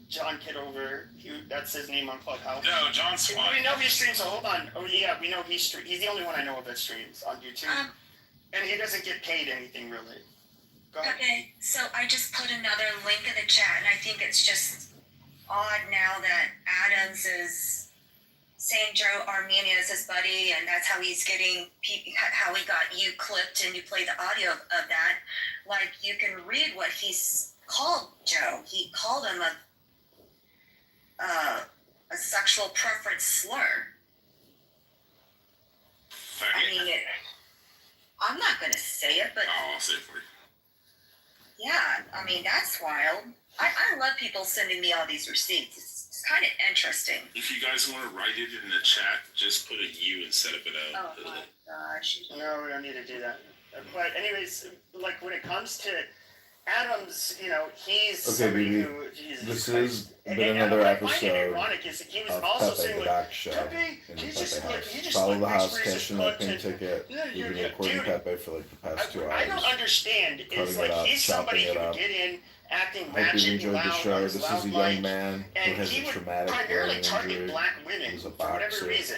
John Kitover. That's his name on Clubhouse. No, John's fine. We know he streams. So hold on. Oh yeah, we know he's the only one I know of that streams on YouTube, and he doesn't get paid anything really. Go ahead. Okay, so I just put another link in the chat, and I think it's just odd now that Adams is saying Joe Armenia is his buddy, and that's how he's getting how he got you clipped, and you play the audio of that. Like, you can read what he's called Joe. He called him a sexual preference slur. I mean, I'm not gonna say it, but I'll say it for you. yeah, I mean, that's wild. I love people sending me all these receipts. It's kind of interesting. If you guys want to write it in the chat, just put a U instead of an O. Oh my gosh. No, we don't need to do that. But anyways, like when it comes to Adams, he's somebody who, Jesus this Christ. has been another episode ironic is he was of also Pepe saying the Doc Show in the Pepe House. Follow the house, cash in that pink ticket. We've been recording Pepe for like the past 2 hours. I don't understand. It's Cutting it like up, he's somebody chopping it who would up. get in, acting Hope you've ratchet enjoyed loud the show. on his This loud is a young mic, man who and has he a would traumatic primarily brain target injury. black women He's a for whatever boxer. reason.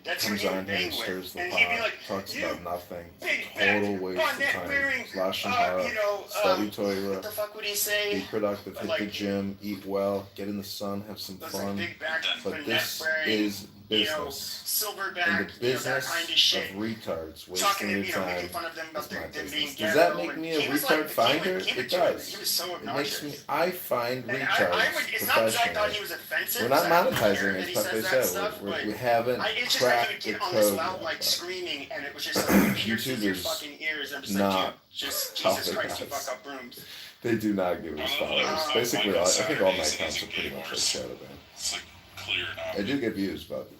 That's who Comes he on would here bang and with. stirs the And he'd be pot, like, talks "You about nothing. big Total fat waste of bonnet time. wearing, Slash and hara, study what Torah, the fuck would he say? be productive, hit the Like, gym, eat well, get in the sun, have some those like fun. big back But neck this wearing, is business. silverback, And the that business kind of of shit. retards Talking wasting your making time fun of them about is my them being business. ghetto. Does that make and me a he was retard like, finder? he would It do does. He was so It obnoxious. makes me. I find And retards it's not that I thought he professionally. was offensive. We're not I don't care monetizing, that as he Pepe says that said. stuff, but We haven't it's just like he would cracked the get on this code loud yet. like but screaming, and it was just like it pierces YouTube your is fucking ears. I'm just like, not dude, just how Jesus it Christ, you is. fuck up rooms. They do not give us followers. Basically, I think all my accounts are pretty much like shadow banned. It's like clear now. I do get views, but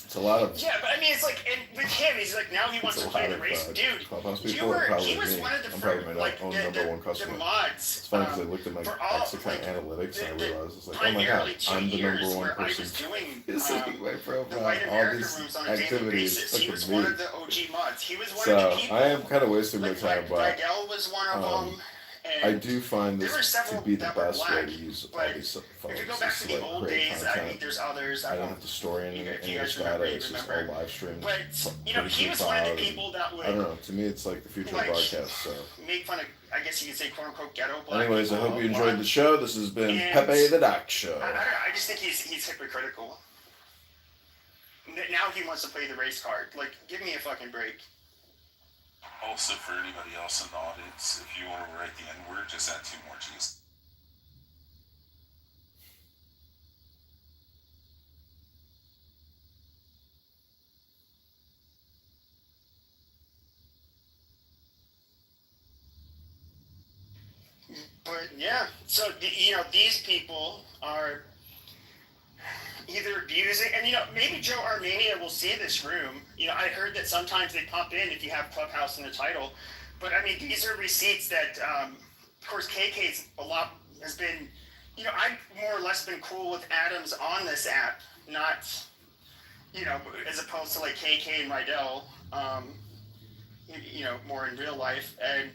it's a lot of. Yeah, but I mean, it's like, and with him, he's like, now he wants It's to a play lot the of race, dude. Clubhouse You people, were, probably he was me. one of the I'm probably first, my like own the number one customer. The mods. It's funny because I looked at my for all, X account analytics and I realized it's like, oh my primarily god, 2 I'm the years number one where I person was doing visiting my the profile. White All America these rooms on a daily activities. basis. Look He at was me. one of the OG mods. He was one of So the people. I am kind of wasting my time, but Rydell was one of them. I do find there were this to several be the that were best way black, to use all but these phones. if you go back is to to the like old create days, I content. think there's others. I don't have to store any if you this guys remember, data. you It's just remember. all live streamed. But he was one of the people that would. I don't know. To me, it's like the future of broadcast. So. Make fun of, I guess you could say, quote unquote, ghetto black. Anyways, I hope you enjoyed the show. This has been And Pepe the Doc Show. I don't know. I just think he's hypocritical. Now he wants to play the race card. Like, give me a fucking break. Also, for anybody else in the audience, if you want to write the N-word, just add 2 more G's. But yeah, so these people are either abusing, and maybe Joe Armenia will see this room. I heard that sometimes they pop in if you have Clubhouse in the title. But I mean, these are receipts that, of course, KK's has been. I've more or less been cool with Adams on this app, not, as opposed to like KK and Rydell, more in real life. And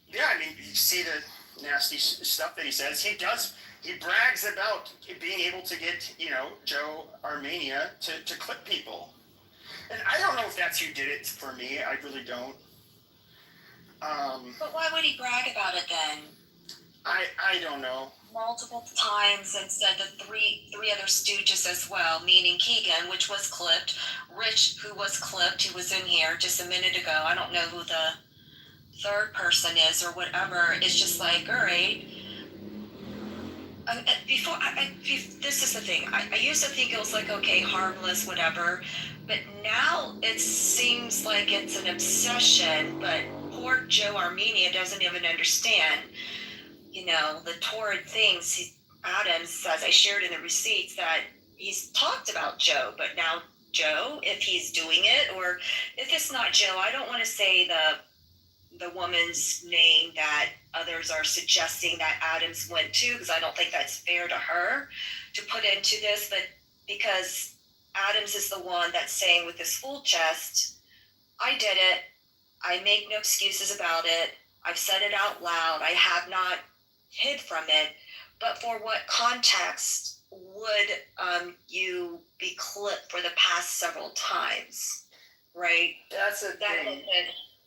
yeah, I mean, you see the nasty stuff that he says. He brags about being able to get, Joe Armenia to clip people. And I don't know if that's who did it for me. I really don't. But why would he brag about it then? I don't know. Multiple times and said the three other stooges as well, meaning Keegan, which was clipped, Rich, who was clipped, who was in here just a minute ago. I don't know who the third person is or whatever. It's just like, all right. This is the thing. I used to think it was like, okay, harmless, whatever. But now it seems like it's an obsession. But poor Joe Armenia doesn't even understand, the torrid things Adams says. I shared in the receipts that he's talked about Joe. But now Joe, if he's doing it, or if it's not Joe, I don't want to say the woman's name that others are suggesting that Adams went to, because I don't think that's fair to her to put into this, but because Adams is the one that's saying with his full chest, I did it, I make no excuses about it, I've said it out loud, I have not hid from it, but for what context would you be clipped for the past several times, right? That's a thing.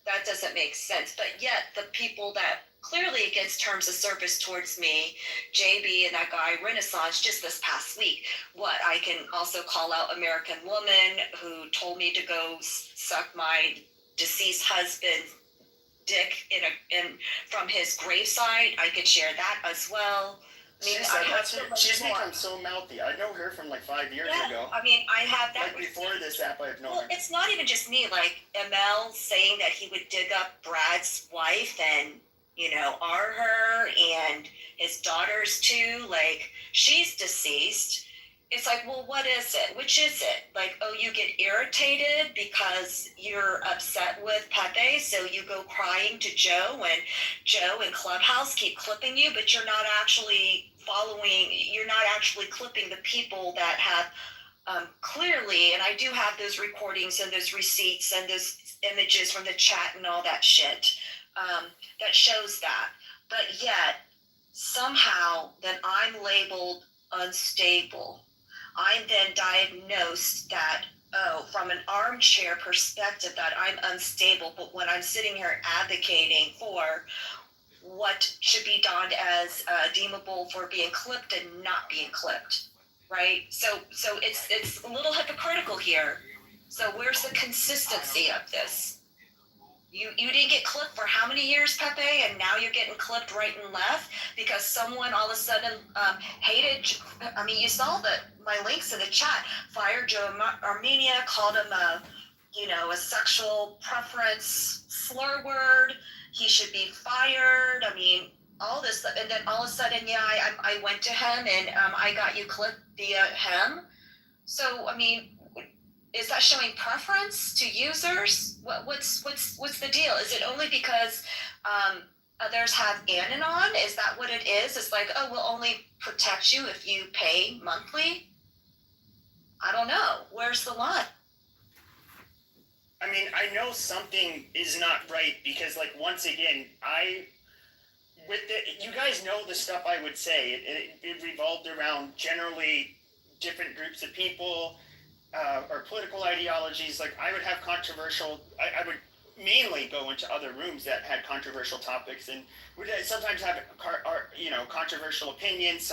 That doesn't make sense. But yet the people that clearly against terms of service towards me, JB and that guy Renaissance just this past week, what I can also call out American Woman who told me to go suck my deceased husband's dick in from his gravesite. I could share that as well. I mean, she's become so mouthy. I know her from like 5 years ago. I mean, I have that. Like before this app, I've known her. It's not even just me. Like ML saying that he would dig up Brad's wife and R her and his daughters too. Like she's deceased. It's like, well, what is it? Which is it? Like, oh, you get irritated because you're upset with Pepe, so you go crying to Joe, and Joe and Clubhouse keep clipping you, but you're not actually clipping the people that have clearly, and I do have those recordings and those receipts and those images from the chat and all that shit that shows that. But yet, somehow, then I'm labeled unstable. I'm then diagnosed that, from an armchair perspective, that I'm unstable. But when I'm sitting here advocating for what should be donned as deemable for being clipped and not being clipped, right? So it's a little hypocritical here. So where's the consistency of this? You didn't get clipped for how many years, Pepe, and now you're getting clipped right and left because someone all of a sudden hated. I mean, you saw my links in the chat. Fired Joe Armenia, called him a sexual preference slur word. He should be fired. I mean, all this, and then all of a sudden, I went to him and I got you clipped via him. So I mean, is that showing preference to users? What's the deal? Is it only because others have Anon? Is that what it is? It's like, oh, we'll only protect you if you pay monthly? I don't know. Where's the line? I mean, I know something is not right because, like, once again, you guys know the stuff I would say. It revolved around generally different groups of people, or political ideologies. Like I would have I would mainly go into other rooms that had controversial topics and would sometimes have controversial opinions,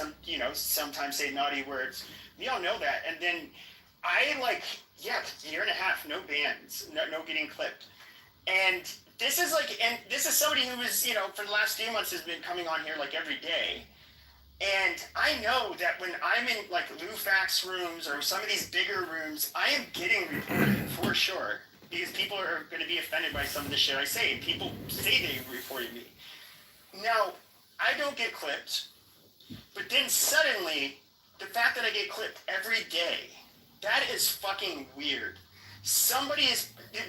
sometimes say naughty words. We all know that. And then I year and a half, no bans, no getting clipped. And this is somebody who was, for the last few months has been coming on here like every day. And I know that when I'm in like Lufax rooms or some of these bigger rooms, I am getting reported for sure because people are going to be offended by some of the shit I say. And people say they reported me. Now, I don't get clipped, but then suddenly, the fact that I get clipped every day, that is fucking weird.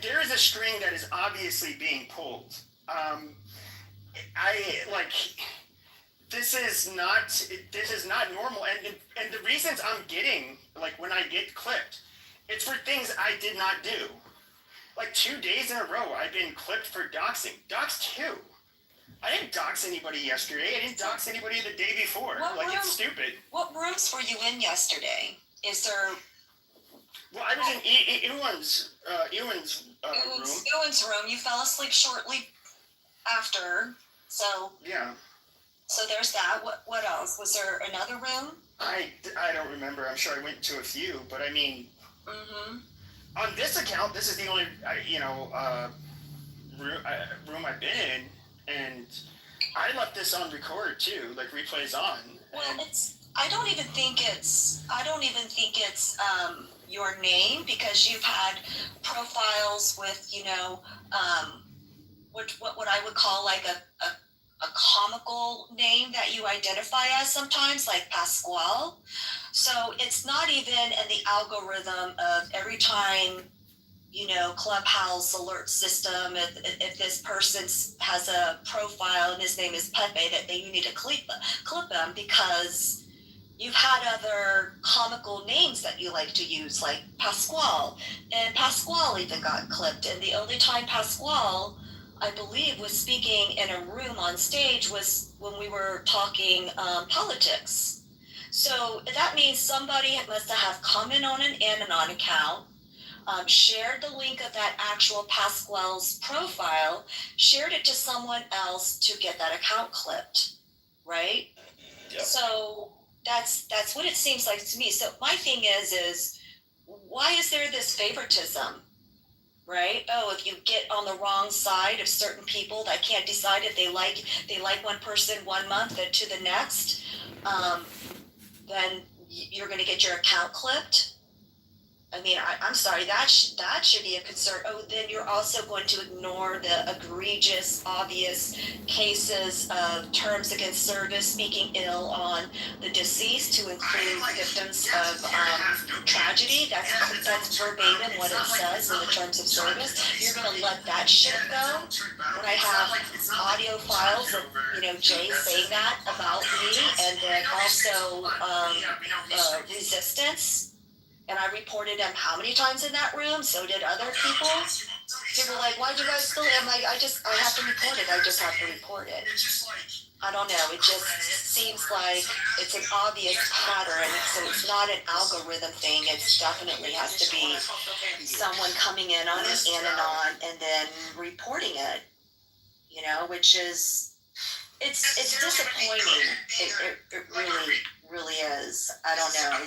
There is a string that is obviously being pulled. This is not normal, and the reasons I'm getting, like when I get clipped, it's for things I did not do. Like 2 days in a row, I've been clipped for doxing. Doxed who? I didn't dox anybody yesterday. I didn't dox anybody the day before. It's stupid. What rooms were you in yesterday? Is there? Well, I was in Ewan's room. Ewan's room. You fell asleep shortly after, so. Yeah. So there's that. What else? Was there another room? I don't remember. I'm sure I went to a few, but I mean, Mm-hmm. on this account, this is the only room I've been in, and I left this on record too, like replays on. Well, I don't even think it's your name, because you've had profiles with what I would call like a comical name that you identify as sometimes, like Pasquale. So it's not even in the algorithm of every time, Clubhouse alert system, if this person has a profile and his name is Pepe, that you need to clip them, because you've had other comical names that you like to use, like Pasquale, and Pasquale even got clipped. And the only time Pasquale, I believe, was speaking in a room on stage was when we were talking politics. So that means somebody must have come in on an Anon account, shared the link of that actual Pasquale's profile, shared it to someone else to get that account clipped, right? Yep. So that's what it seems like to me. So my thing is why is there this favoritism, right? Oh, if you get on the wrong side of certain people that can't decide if they like one person 1 month and to the next, then you're going to get your account clipped. I mean, I'm sorry, that should be a concern. Oh, then you're also going to ignore the egregious, obvious cases of terms against service, speaking ill on the deceased, to include victims of tragedy. That's verbatim what it says in the terms of service. You're going to let that shit go? When I have audio files of, Jay saying that about me, and then also resistance. And I reported him how many times in that room? So did other people. People were like, why'd you guys still? I'm like, I have to report it. I just have to report it. I don't know. It just seems like it's an obvious pattern. So it's not an algorithm thing. It definitely has to be someone coming in on an Anon and then reporting it. Which is, it's disappointing. It really is. I don't know.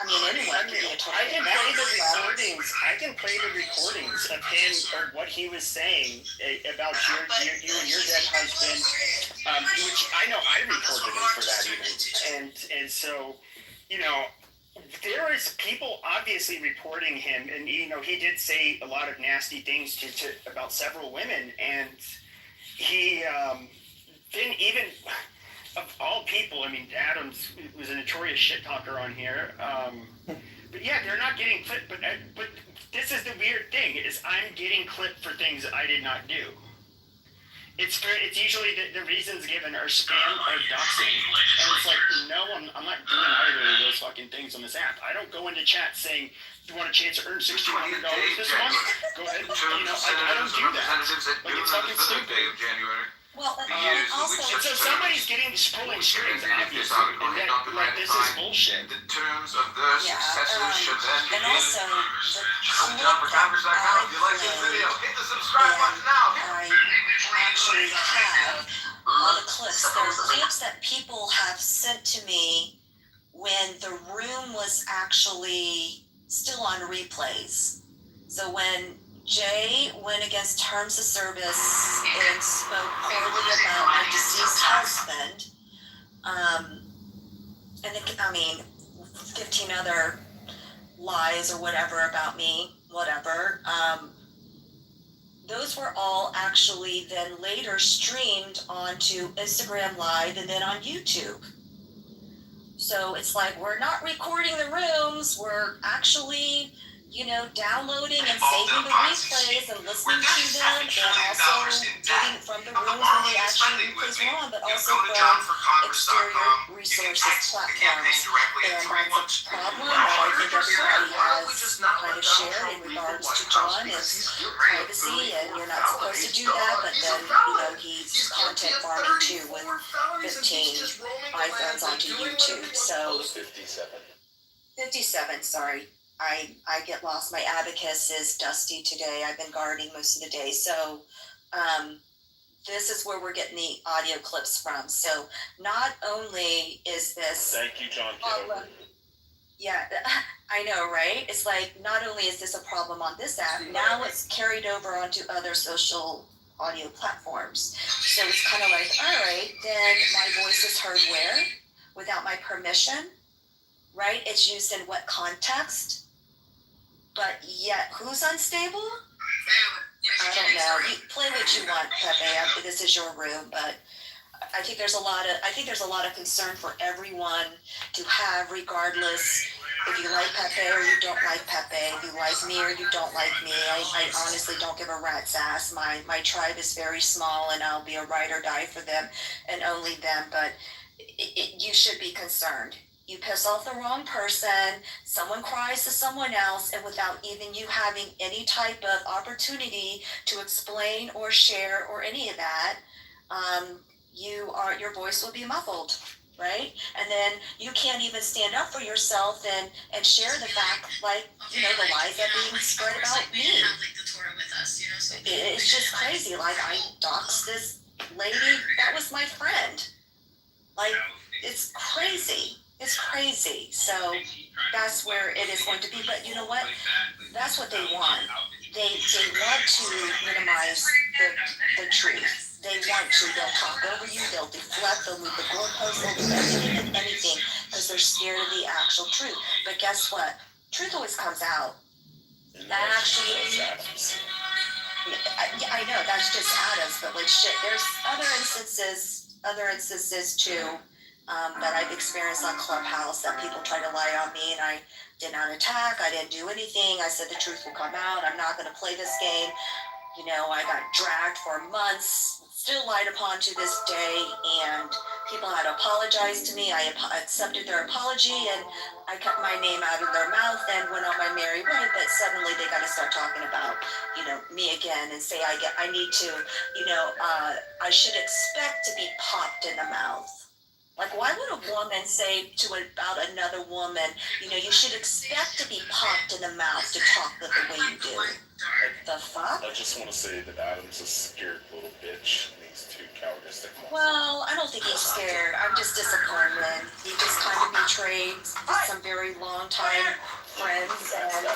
I mean, anyone can be a total. I can play the recordings of him or what he was saying about you and your dead husband, which I know I recorded him for that even, and so, there is people obviously reporting him, and he did say a lot of nasty things to about several women, and he didn't even. Of all people, I mean, Adams was a notorious shit talker on here. But yeah, they're not getting clipped. But this is the weird thing: is I'm getting clipped for things that I did not do. It's usually the reasons given are spam or doxing, and it's like, no, I'm not doing either of those fucking things on this app. I don't go into chat saying, "You want a chance to earn $1,600 this month? Go ahead." I don't do that. Like, it's fucking stupid. Well, also, so somebody's pulling strings, obviously, and that, this is bullshit. The terms of their successors should then be and also, If you like this video, hit the subscribe button now. I actually have all the clips. There's clips that people have sent to me when the room was actually still on replays. So when Jay went against terms of service and spoke poorly about my deceased husband, and 15 other lies or whatever about me, whatever. Those were all actually then later streamed onto Instagram Live and then on YouTube. So it's like, we're not recording the rooms, we're actually downloading and saving the replays and listening to them, and also getting from the rooms when they actually replays were on, but also from exterior resources platforms. And that's a problem that I think everybody has kind of shared in regards to John is privacy, and you're not supposed to do that, but then, he's content farming too with 15 iPhones onto YouTube. So 57, sorry. I get lost. My abacus is dusty today. I've been gardening most of the day. So this is where we're getting the audio clips from. So not only is this Thank you, John problem, Kitover. yeah, I know, right? It's like, not only is this a problem on this app, now it's carried over onto other social audio platforms. So it's kind of like, all right, then my voice is heard where? Without my permission, right? It's used in what context? But yet, who's unstable? I don't know. You play what you want, Pepe. This is your room, but I think there's a lot of concern for everyone to have, regardless if you like Pepe or you don't like Pepe, if you like me or you don't like me. I honestly don't give a rat's ass. My tribe is very small, and I'll be a ride or die for them and only them. But you should be concerned. You piss off the wrong person, someone cries to someone else, and without even you having any type of opportunity to explain or share or any of that, your voice will be muffled, right? And then you can't even stand up for yourself and share the fact, like, the lies that are being spread about me. It's just crazy. Like, I doxed this lady that was my friend. Like, it's crazy. It's crazy. So that's where it is going to be. But you know what? That's what they want. They want to minimize the truth. They want to. They'll talk over you. They'll deflect. They'll move the goalposts. They'll do anything and anything because they're scared of the actual truth. But guess what? Truth always comes out. That actually, I know that's just Adams, but like shit, there's other instances too. That I've experienced on Clubhouse that people try to lie on me, and I did not attack. I didn't do anything. I said the truth will come out. I'm not going to play this game. I got dragged for months, still lied upon to this day, and people had to apologize to me. I accepted their apology, and I kept my name out of their mouth and went on my merry way. But suddenly they got to start talking about, me again and say I need to, I should expect to be popped in the mouth. Like, why would a woman say about another woman, you should expect to be popped in the mouth to talk the way you do? The fuck? I just want to say that Adam's a scared little bitch, and he's too cowardice to come. Well, I don't think he's scared. I'm just disappointed. He just kind of betrayed some very long time friends, and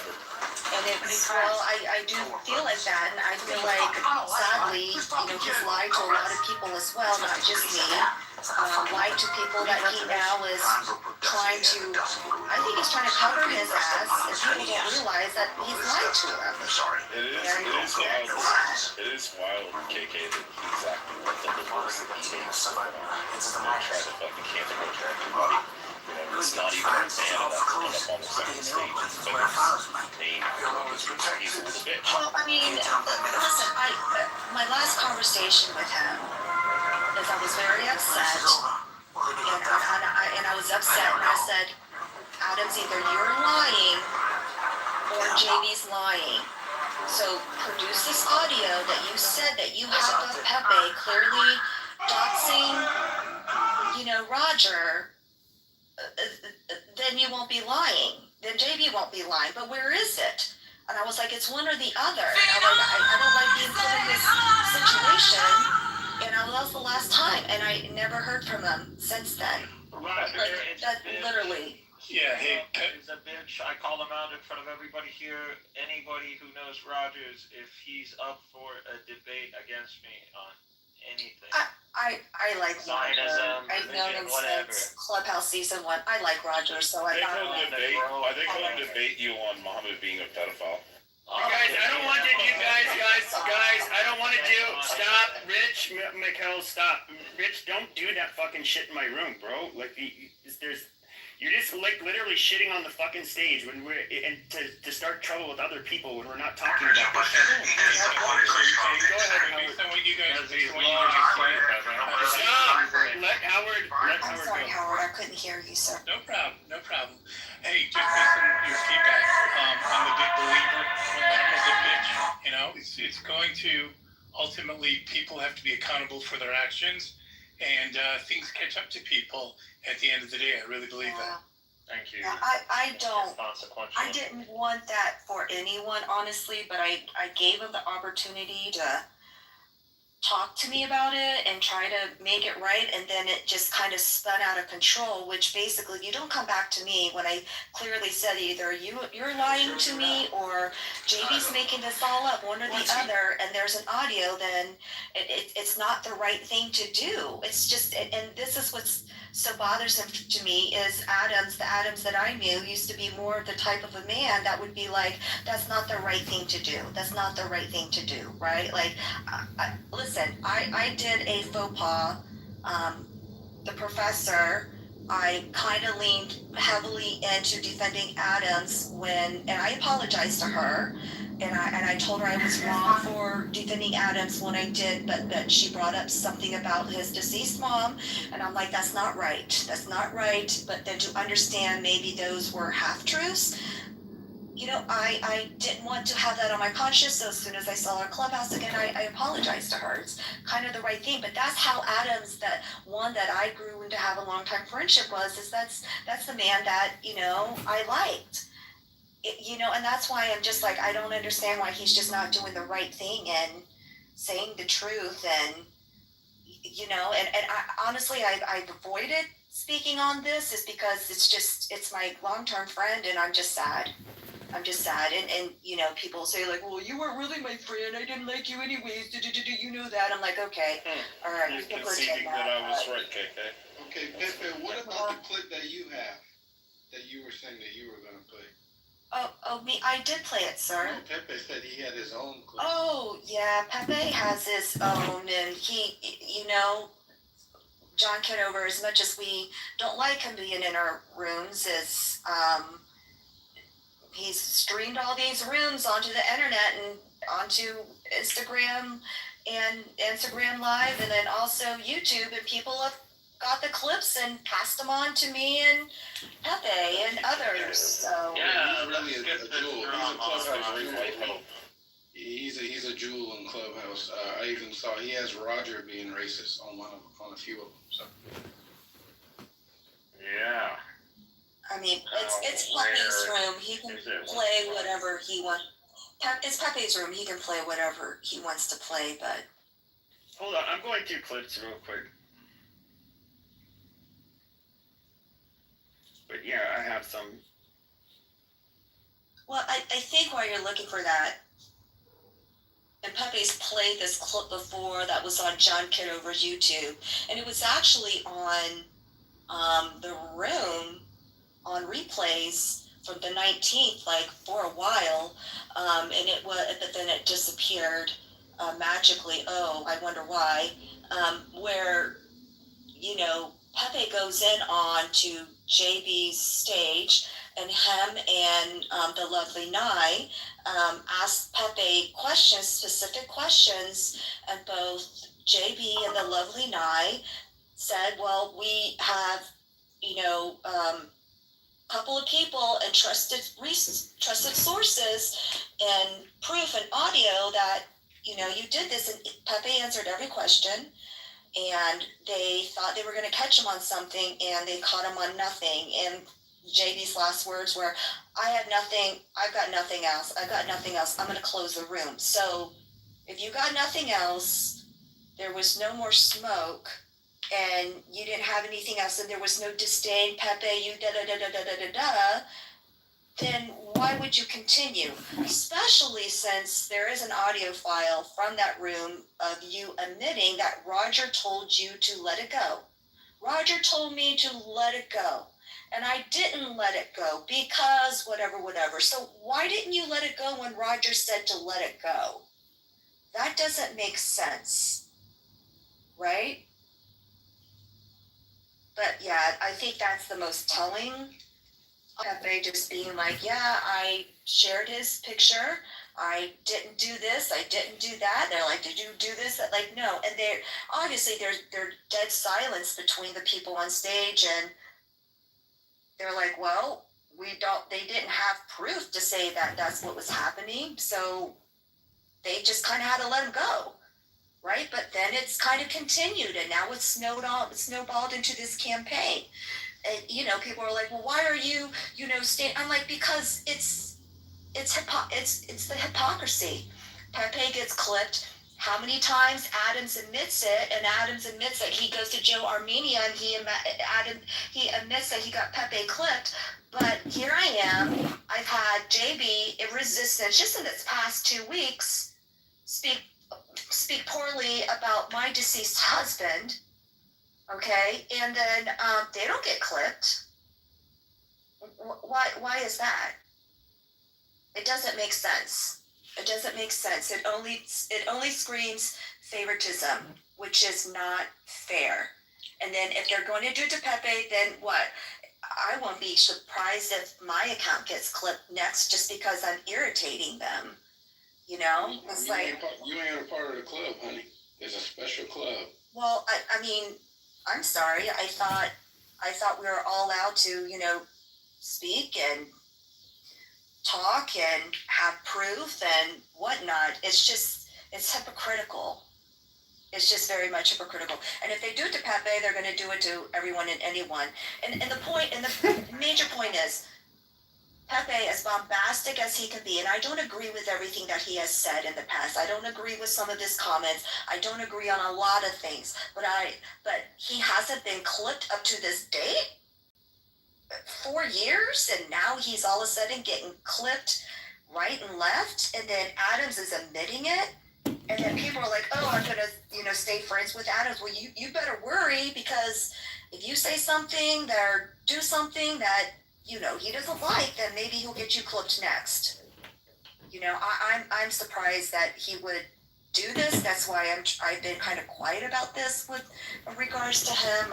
I do feel like that, and I feel like, sadly, he's lied to a lot of people as well, not just me. Lied to people that he now is trying to, I think he's trying to cover his ass, and people don't realize that he's lied to them. It is wild, KK, that he's acting like the divorce that he hates so much. Try to fucking cancel everybody. It's not even a man enough to come up on the second stage and say his name. He's a little bitch. Well, I mean, listen, my last conversation with him is I was very upset, and I was upset, and I said, Adams, either you're lying or JV's lying. So produce this audio that you said that you have of Pepe clearly doxing, Roger. Then you won't be lying. Then JV won't be lying. But where is it? And I was like, it's one or the other. I don't like being put in this situation. And that was the last time. And I never heard from him since then. Literally. Yeah, hey, he's a bitch. I call him out in front of everybody here. Anybody who knows Rogers, if he's up for a debate against me on anything. I like Zionism, Roger. I've known him since Clubhouse season 1. I like Roger, so I thought I think he'll debate you on Muhammad being a pedophile. Guys, I don't want to do guys, I don't want to do, stop, Rich, Mikhail, stop. Rich, don't do that fucking shit in my room, bro. Like, you're just like literally shitting on the fucking stage when to start trouble with other people when we're not talking about this shit. Go ahead, Howard. Stop! Let Howard I'm sorry, go. Howard, I couldn't hear you, sir. No problem. Hey, just based on your feedback, I'm a big believer when karma's a bitch, it's going to, ultimately, people have to be accountable for their actions, and things catch up to people at the end of the day. I really believe that. Thank you. Yeah, I didn't want that for anyone, honestly, but I gave him the opportunity talk to me about it and try to make it right, and then it just kind of spun out of control, which basically you don't come back to me when I clearly said either you're lying to me or JD's making this all up, one or the other, and there's an audio, then it's not the right thing to do. It's just, and this is what's so bothersome to me is the Adams that I knew used to be more the type of a man that would be like, that's not the right thing to do. That's not the right thing to do, right? Like, listen, I did a faux pas. The professor, I kind of leaned heavily into defending Adams and I apologized to her. And I told her I was wrong for defending Adams when I did, but that she brought up something about his deceased mom. And I'm like, that's not right. That's not right. But then to understand maybe those were half-truths, I didn't want to have that on my conscience. So as soon as I saw her Clubhouse again, I apologized to her. It's kind of the right thing. But that's how Adams, that one that I grew into have a long time friendship is that's the man that, I liked. And that's why I'm just like, I don't understand why he's just not doing the right thing and saying the truth. And, and I, honestly, I've avoided speaking on this is because it's my long-term friend and I'm just sad. And people say like, well, you weren't really my friend. I didn't like you anyways. You know that. I'm like, okay, all right. You're conceding that I was right, KK. Okay, Pepe, what about the clip that you have that you were saying that you were going to play? Oh, me, I did play it, sir. No, Pepe said he had his own clip. Oh, yeah, Pepe has his own, and he, John Kitover, as much as we don't like him being in our rooms, he's streamed all these rooms onto the internet and onto Instagram Live, and then also YouTube, and people have got the clips and passed them on to me and Pepe and others. So Yeah, he's really a jewel. He's He's a jewel in Clubhouse. I even saw he has Roger being racist on on a few of them. So yeah. I mean, it's Pepe's room. He can play whatever he wants. It's Pepe's room. He can play whatever he wants to play. But hold on, I'm going through clips real quick. But yeah, I have some. Well, I think while you're looking for that, and Pepe's played this clip before that was on John Kitover's YouTube, and it was actually on the room on replays from the 19th, like for a while, and it was, but then it disappeared magically. Oh, I wonder why. Where Pepe goes in on to JB's stage, and him and the lovely Nye asked Pepe specific questions, and both JB and the lovely Nye said, well, we have, couple of people and trusted sources and proof and audio that, you did this, and Pepe answered every question. And they thought they were going to catch him on something, and they caught him on nothing. And JB's last words were, I have nothing. I've got nothing else. I've got nothing else. I'm going to close the room. So if you got nothing else, there was no more smoke, and you didn't have anything else, and there was no disdain, Pepe, you da-da-da-da-da-da-da, then why would you continue? Especially since there is an audio file from that room of you admitting that Roger told you to let it go. Roger told me to let it go. And I didn't let it go because whatever. So why didn't you let it go when Roger said to let it go? That doesn't make sense, right? But yeah, I think that's the most telling. Pepe just being like, yeah, I shared his picture. I didn't do this. I didn't do that. They're like, did you do this? Like, no. And they're obviously there's dead silence between the people on stage, and they're like, well, they didn't have proof to say that that's what was happening. So they just kind of had to let him go. Right. But then it's kind of continued, and now it's snowballed into this campaign. And, people are like, well, why are you, I'm like, because it's the hypocrisy. Pepe gets clipped how many times Adams admits it, and Adams admits that he goes to Joe Armenia and he admits that he got Pepe clipped. But here I am. I've had JB in resistance just in this past 2 weeks speak poorly about my deceased husband. Okay, and then they don't get clipped. Why is that? It doesn't make sense. It doesn't make sense. It only screams favoritism, which is not fair. And then if they're going to do it to Pepe, then what? I won't be surprised if my account gets clipped next just because I'm irritating them. You know? It's you like... you ain't a part of the club, honey. There's a special club. Well, I mean, I'm sorry. I thought we were all allowed to, you know, speak and talk and have proof and whatnot. It's hypocritical. It's just very much hypocritical. And if they do it to Pepe, they're going to do it to everyone and anyone. And the major point is, Pepe, as bombastic as he can be, and I don't agree with everything that he has said in the past. I don't agree with some of his comments. I don't agree on a lot of things. But he hasn't been clipped up to this date. 4 years, and now he's all of a sudden getting clipped right and left, and then Adams is admitting it, and then people are like, oh, I'm gonna, you know, stay friends with Adams. Well, you better worry, because if you say something or do something that, you know, he doesn't like, then maybe he'll get you clipped next. You know, I'm surprised that he would do this. That's why I've been kind of quiet about this with regards to him.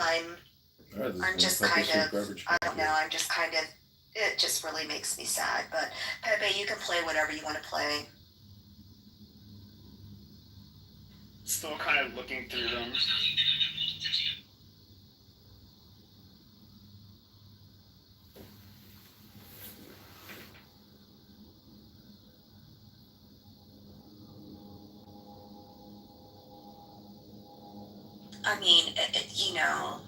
I'm just kind of, I don't know, it just really makes me sad. But Pepe, you can play whatever you want to play. Still kind of looking through them. I mean, you know,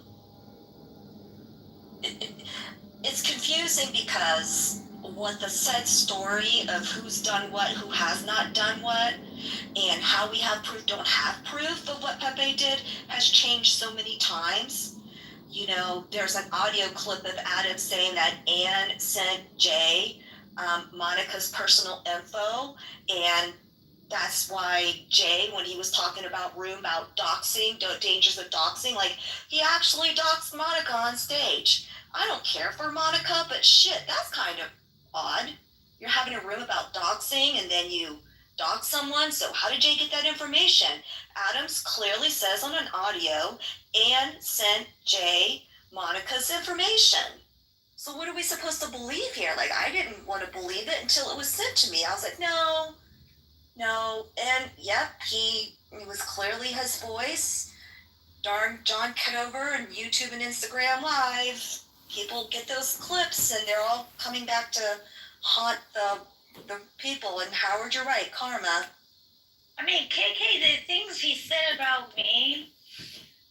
it's confusing because what the said story of who's done what, who has not done what, and how we have proof, don't have proof of what Pepe did has changed so many times. You know, there's an audio clip of Adam saying that Ann sent Jay Monica's personal info, and that's why Jay, when he was talking about doxing, dangers of doxing, like, he actually doxed Monica on stage. I don't care for Monica, but shit, that's kind of odd. You're having a room about doxing and then you dox someone, so how did Jay get that information? Adams clearly says on an audio, Ann sent Jay Monica's information. So what are we supposed to believe here? Like, I didn't want to believe it until it was sent to me. I was like, no. And yep, it was clearly his voice. Darn John Kitover and YouTube and Instagram Live. People get those clips and they're all coming back to haunt the people. And Howard, you're right, karma. I mean, KK, the things he said about me,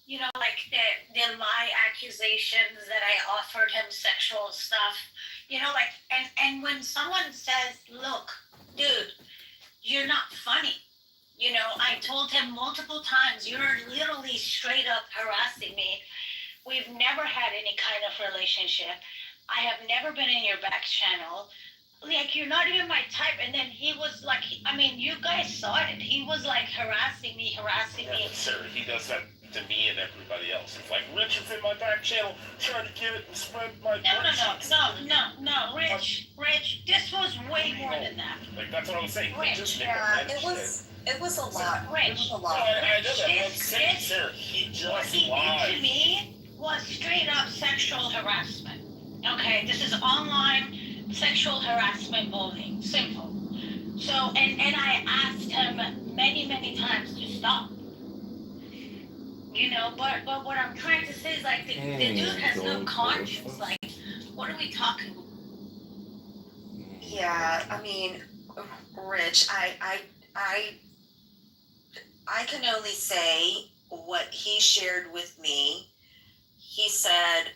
you know, like the lie accusations that I offered him sexual stuff, you know, like, and when someone says, look, dude, you're not funny. You know, I told him multiple times, you're literally straight up harassing me. We've never had any kind of relationship. I have never been in your back channel. Like, you're not even my type. And then he was like, I mean, you guys saw it. He was like harassing me. Yeah, sir, he does that to me and everybody else. It's like, Rich is in my back channel trying to get it and spread my No, Rich, this was way more than that. Like, that's what I was saying. Rich, it was a lot. Rich, it was a lot. I know that. I'm saying, sir, he just what he did to me was straight up sexual harassment. Okay, this is online sexual harassment bullying. Simple. So, and I asked him many times to stop. You know, but what I'm trying to say is, like, the dude has no conscience. Like, what are we talking about? Yeah, I mean, Rich, I can only say what he shared with me. He said,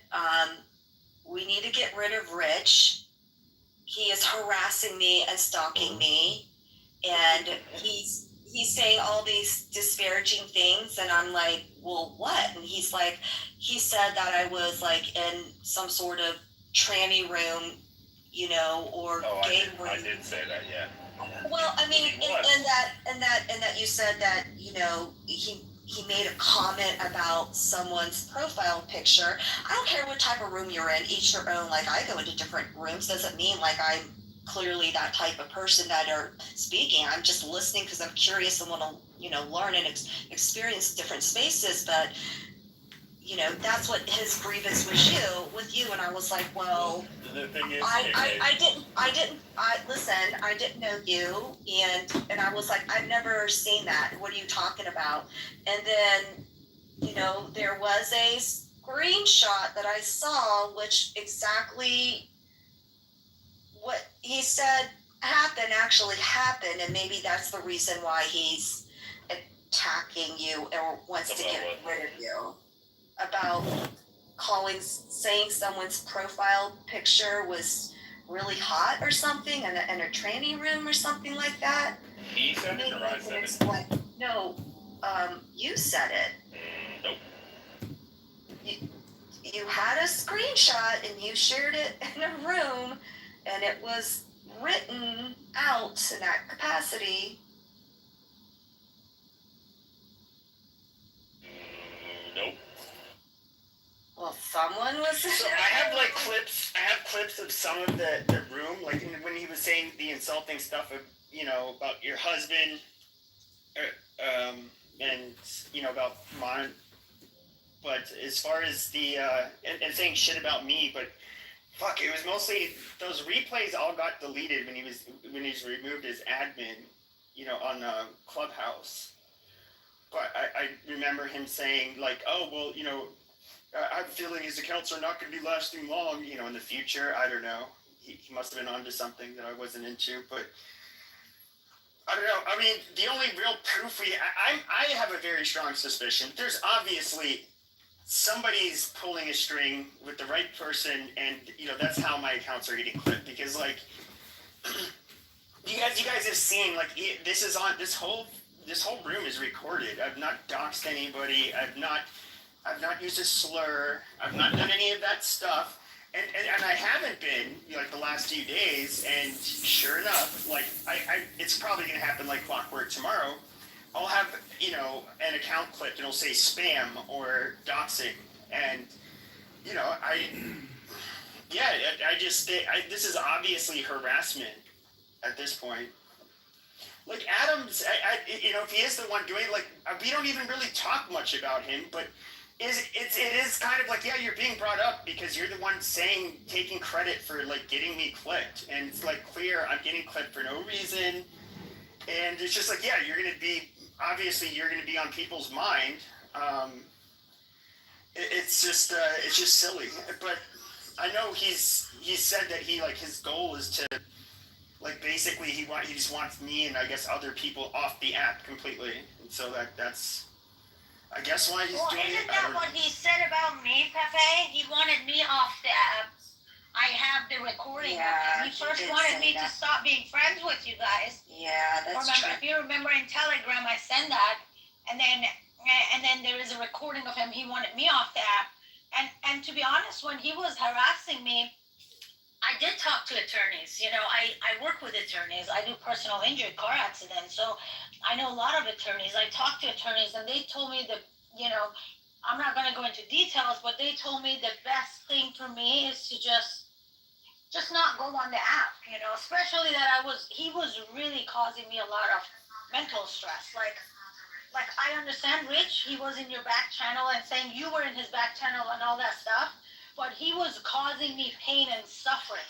we need to get rid of Rich. He is harassing me and stalking me. And he he's saying all these disparaging things, and I'm like, well, what? And he's like, he said that I was like in some sort of tranny room, you know, or gay room. I did say that, yeah. Well, I mean, and that you said that, you know, he made a comment about someone's profile picture. I don't care what type of room you're in, each their own. Like, I go into different rooms. Doesn't mean like I'm clearly that type of person that are speaking. I'm just listening because I'm curious and want to, you know, learn and experience different spaces. But, you know, that's what his grievance was with you. And I was like, well, the thing is, I didn't know you. And I was like, I've never seen that. What are you talking about? And then, you know, there was a screenshot that I saw, which exactly what he said actually happened. And maybe that's the reason why he's attacking you or wants to get rid of you. About saying someone's profile picture was really hot or something in a tranny room or something like that. He said it or I said it? No, you said it. Nope. You had a screenshot and you shared it in a room, and it was written out in that capacity. Nope. Well, someone was. So I have clips of some of the room, like when he was saying the insulting stuff of, you know, about your husband, and you know, about mine. But as far as the and saying shit about me, but fuck, it was mostly those replays all got deleted when he's removed as admin, you know, on Clubhouse. But I remember him saying like, oh well, you know, I have a feeling his accounts are not going to be lasting long, you know, in the future. I don't know. He must have been onto something that I wasn't into, but I don't know. I mean, the only real proof I have a very strong suspicion. There's obviously somebody's pulling a string with the right person, and you know that's how my accounts are getting clipped. Because like, you guys have seen like this whole room is recorded. I've not doxed anybody. I've not used a slur. I've not done any of that stuff. And I haven't been, you know, like the last few days, and sure enough, like it's probably gonna happen like clockwork tomorrow. I'll have, you know, an account clipped and it'll say spam or doxing, and you know, this is obviously harassment at this point. Like Adams, you know, if he is the one doing it, like we don't even really talk much about him, but it is kind of like, yeah, you're being brought up because you're the one taking credit for like getting me clipped, and it's like clear I'm getting clipped for no reason, and it's just like, yeah, you're gonna be on people's mind. It's just silly, but I know he's said that his goal is to like basically he just wants me and I guess other people off the app completely, and so that's I guess why he's doing it. Isn't that what he said about me, Pepe? He wanted me off the app. I have the recording of it. He first wanted me to stop being friends with you guys. Yeah, that's true. If you remember in Telegram, I sent that, and then there is a recording of him. He wanted me off the app, and to be honest, when he was harassing me, I did talk to attorneys. You know, I work with attorneys. I do personal injury car accidents, so I know a lot of attorneys. I talked to attorneys, and they told me that, you know, I'm not going to go into details, but they told me the best thing for me is to just not go on the app, you know, especially that he was really causing me a lot of mental stress. Like I understand, Rich, he was in your back channel and saying you were in his back channel and all that stuff, but he was causing me pain and suffering.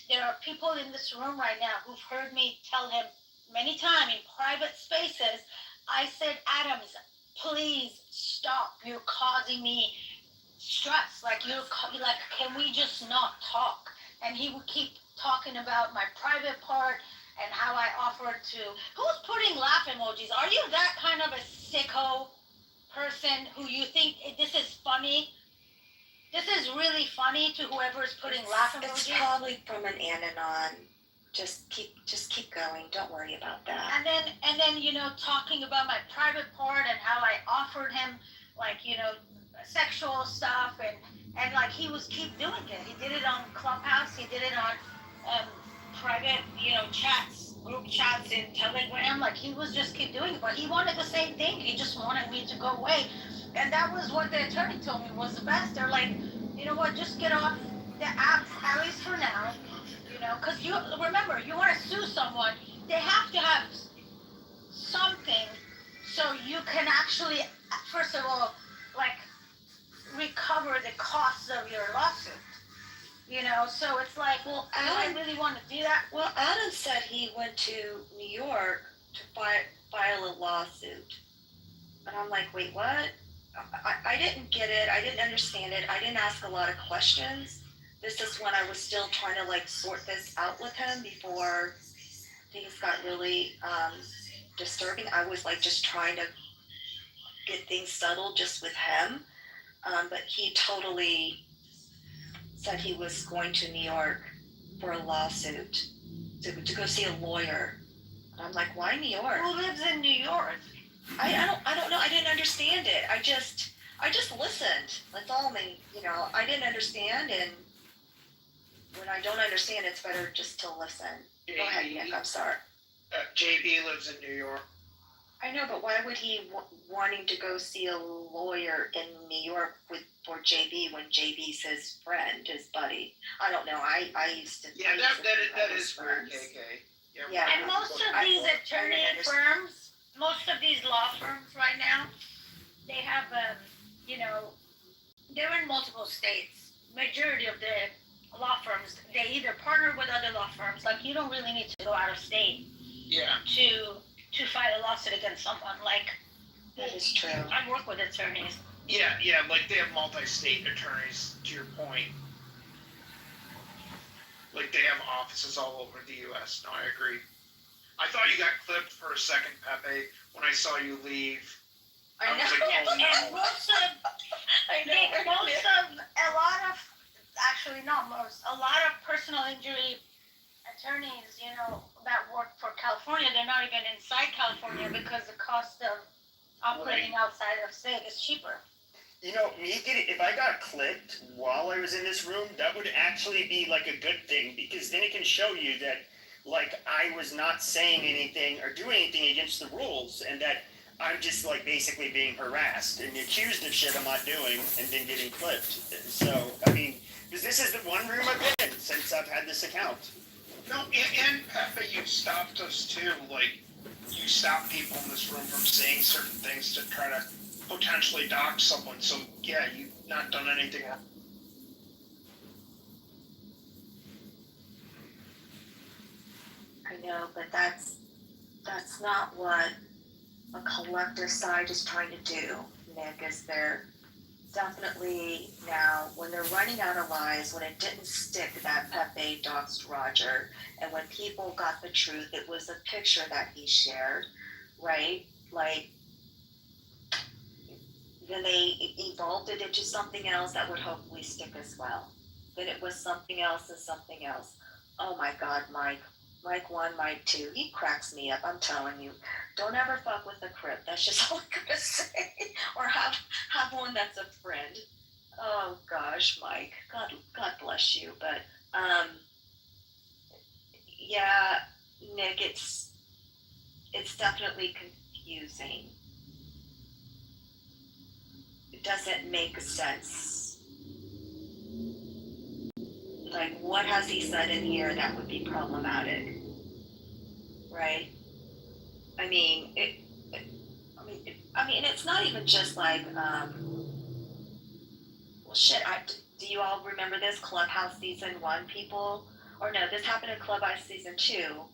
There are people in this room right now who've heard me tell him many times in private spaces, I said, Adams, please stop. You're causing me stress. Like, can we just not talk? And he would keep talking about my private part and how I offered to. Who's putting laugh emojis? Are you that kind of a sicko person who you think this is funny? This is really funny to whoever is putting laugh emojis? It's probably from an Ananon. just keep going. Don't worry about that. And then talking about my private part and how I offered him sexual stuff and like he was keep doing it. He did it on Clubhouse. He did it on private chats, group chats in Telegram. Like he was just keep doing it, but he wanted the same thing. He just wanted me to go away, and that was what the attorney told me was the best. They're like, you know what, just get off the app at least for now. Because you remember, you want to sue someone, they have to have something so you can actually, first of all, like recover the costs of your lawsuit. So it's like, well, do I really want to do that? Well, Adam said he went to New York to file a lawsuit. And I'm like, wait, what? I didn't get it. I didn't understand it. I didn't ask a lot of questions. This is when I was still trying to like sort this out with him before things got really disturbing. I was like just trying to get things settled just with him. But he totally said he was going to New York for a lawsuit to go see a lawyer. And I'm like, why New York? Who lives in New York? I don't know. I didn't understand it. I just listened. That's all. I didn't understand, and when I don't understand, it's better just to listen. Go ahead, Nick. I'm sorry. JB lives in New York. I know, but why would he wanting to go see a lawyer in New York for JB when JB's his friend, his buddy? I don't know. I used to. Yeah, that is weird, KK. Yeah. And most of these attorney firms, most of these law firms right now, they have they're in multiple states. Majority of the law firms, they either partner with other law firms. Like you don't really need to go out of state. Yeah. To file a lawsuit against someone. Like that is true. I work with attorneys. Yeah, like they have multi-state attorneys. To your point, like they have offices all over the U.S. No, I agree. I thought you got clipped for a second, Pepe, when I saw you leave. I know. Was like, oh, no. And a lot of personal injury attorneys, that work for California, they're not even inside California because the cost of operating outside of state is cheaper. If I got clipped while I was in this room, that would actually be like a good thing because then it can show you that like I was not saying anything or doing anything against the rules and that I'm just like basically being harassed and accused of shit I'm not doing and then getting clipped. So, because this is the one room I've been in since I've had this account. No, and Pepe, you stopped us too. Like, you stopped people in this room from saying certain things to try to potentially dox someone. So, yeah, you've not done anything wrong. I know, but that's not what a collective side is trying to do, Nick, is they're definitely now, when they're running out of lies, when it didn't stick that Pepe doxed Roger, and when people got the truth, it was a picture that he shared, right? Like, then they evolved it into something else that would hopefully stick as well. Then it was something else and something else. Oh my God, Mike 1, Mike 2, he cracks me up, I'm telling you. Don't ever fuck with a crip. That's just all I'm gonna say. Or have one that's a friend. Oh gosh, Mike. God bless you. But yeah, Nick, it's definitely confusing. It doesn't make sense. Like, what has he said in here that would be problematic? Right? It's not even just like, do you all remember this Clubhouse season 1, people? Or no, this happened in Clubhouse season 2.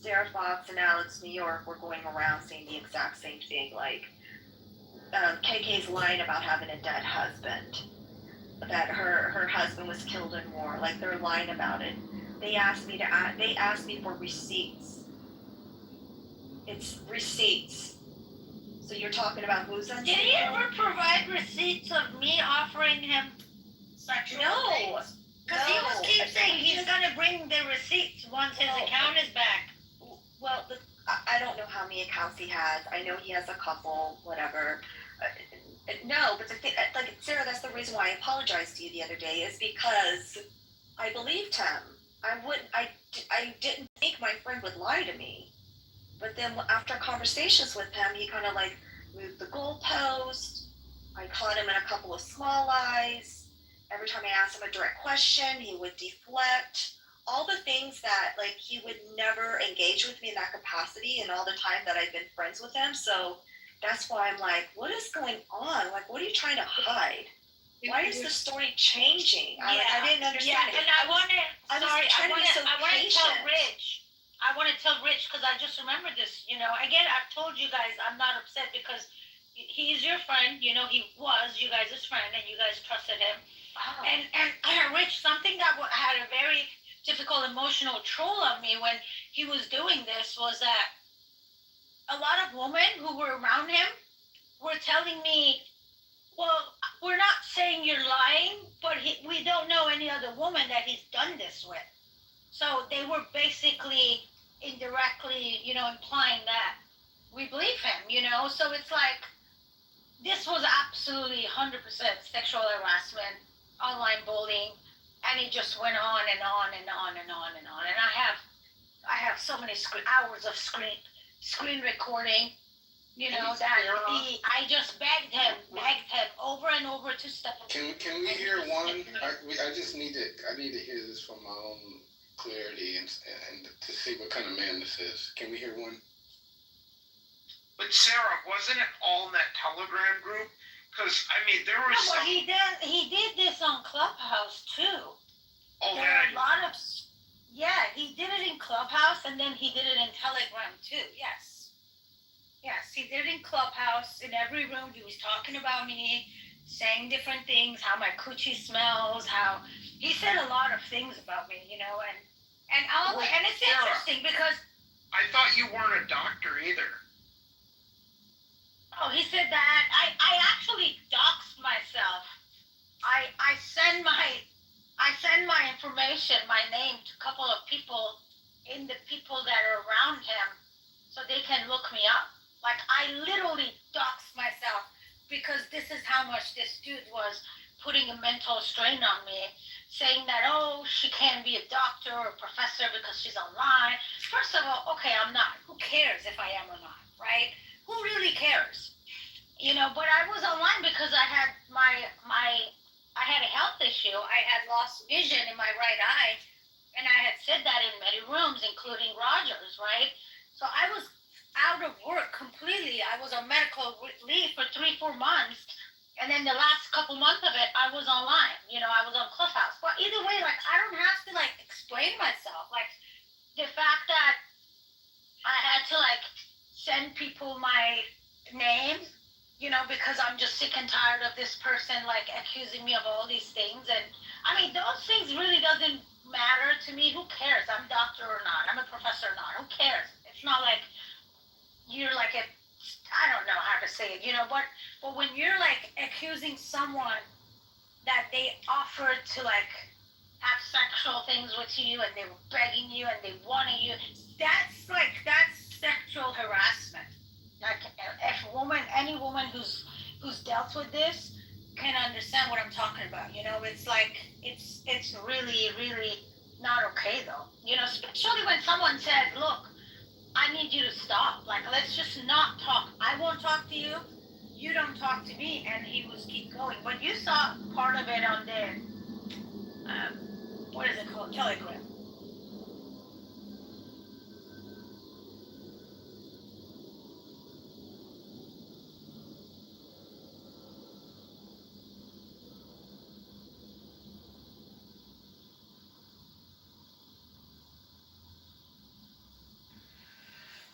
Sarah Fox and Alex New York were going around saying the exact same thing, like KK's lying about having a dead husband, that her husband was killed in war, like they're lying about it. They asked me for receipts. It's receipts. So you're talking about who's on? Did he ever provide receipts of me offering him sexual things? Because he was keep saying he's gonna bring the receipts once his account is back. Well, I don't know how many accounts he has. I know he has a couple, whatever. No, but the thing, like Sarah, that's the reason why I apologized to you the other day, is because I believed him. I didn't think my friend would lie to me. But then after conversations with him, he kind of like moved the goalpost. I caught him in a couple of small lies. Every time I asked him a direct question, he would deflect. All the things that like he would never engage with me in that capacity, and all the time that I've been friends with him. So that's why I'm like, what is going on? Like, what are you trying to hide? Why is the story changing? I didn't understand it. And I want to tell patient. Rich. I want to tell Rich because I just remember this. You know, again, I've told you guys I'm not upset because he's your friend. You know, he was you guys' friend, and you guys trusted him. Oh. And Rich, something that had a very difficult emotional toll on me when he was doing this was that a lot of women who were around him were telling me, well, we're not saying you're lying, but we don't know any other woman that he's done this with. So they were basically indirectly, you know, implying that we believe him, you know. So it's like, this was absolutely 100% sexual harassment, online bullying, and it just went on and on and on and on and on. And I have so many hours of screen recording. You know that I just begged him over and over to step up. Can we hear one? I need to hear this for my own clarity and to see what kind of man this is. Can we hear one? But Sarah, wasn't it all in that Telegram group? Because I mean, there was some. He did this on Clubhouse too. Oh, there are a lot of. Yeah, he did it in Clubhouse, and then he did it in Telegram too. Yes, he did it in Clubhouse. In every room, he was talking about me, saying different things, how my coochie smells, how he said a lot of things about me, you know, and it's Sarah, interesting because I thought you weren't a doctor either. oh, he said that I actually doxed myself. I send my information, my name to a couple of people in the people that are around him, so they can look me up. Like, I literally doxed myself because this is how much this dude was putting a mental strain on me, saying that, oh, she can't be a doctor or a professor because she's online. First of all, okay, I'm not. Who cares if I am or not, right? Who really cares? You know, but I was online because I had I had a health issue. I had lost vision in my right eye, and I had said that in many rooms, including Rogers, right? So I was out of work completely. I was on medical leave for 3-4 months, and then the last couple months of it, I was online. You know, I was on Clubhouse. But either way, like, I don't have to like explain myself. Like, the fact that I had to like send people my name, you know, because I'm just sick and tired of this person like accusing me of all these things. And I mean, those things really doesn't matter to me. Who cares? I'm a doctor or not. I'm a professor or not. Who cares? It's not like you're like I don't know how to say it, you know, but when you're like accusing someone that they offered to like have sexual things with you and they were begging you and they wanted you, that's sexual harassment. Like if any woman who's dealt with this can understand what I'm talking about, you know, it's like it's really, really not okay though. You know, especially when someone said, look, I need you to stop. Like, let's just not talk. I won't talk to you. You don't talk to me. And he was keep going. But you saw part of it on the, what is it called? Telegram.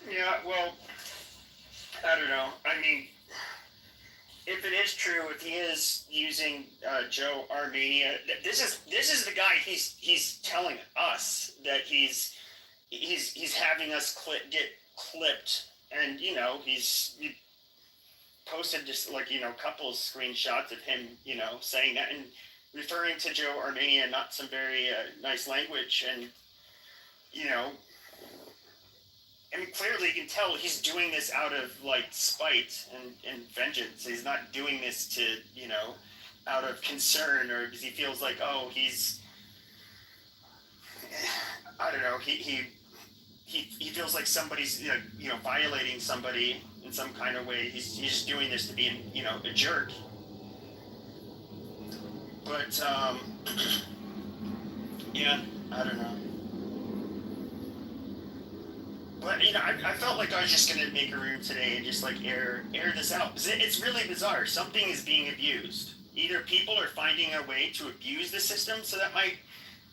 Yeah, well, I don't know. I mean, if it is true, if he is using Joe Armenia, this is the guy he's telling us that he's having us get clipped, and you know he posted just like, you know, a couple of screenshots of him, you know, saying that, and referring to Joe Armenia, not some very nice language, and I mean, clearly you can tell he's doing this out of like spite and vengeance. He's not doing this to out of concern or because he feels like he's I don't know he feels like somebody's violating somebody in some kind of way. He's just doing this to be a jerk. But yeah, I don't know. But I felt like I was just gonna make a room today and just like air this out because it's really bizarre. Something is being abused. Either people are finding a way to abuse the system so that my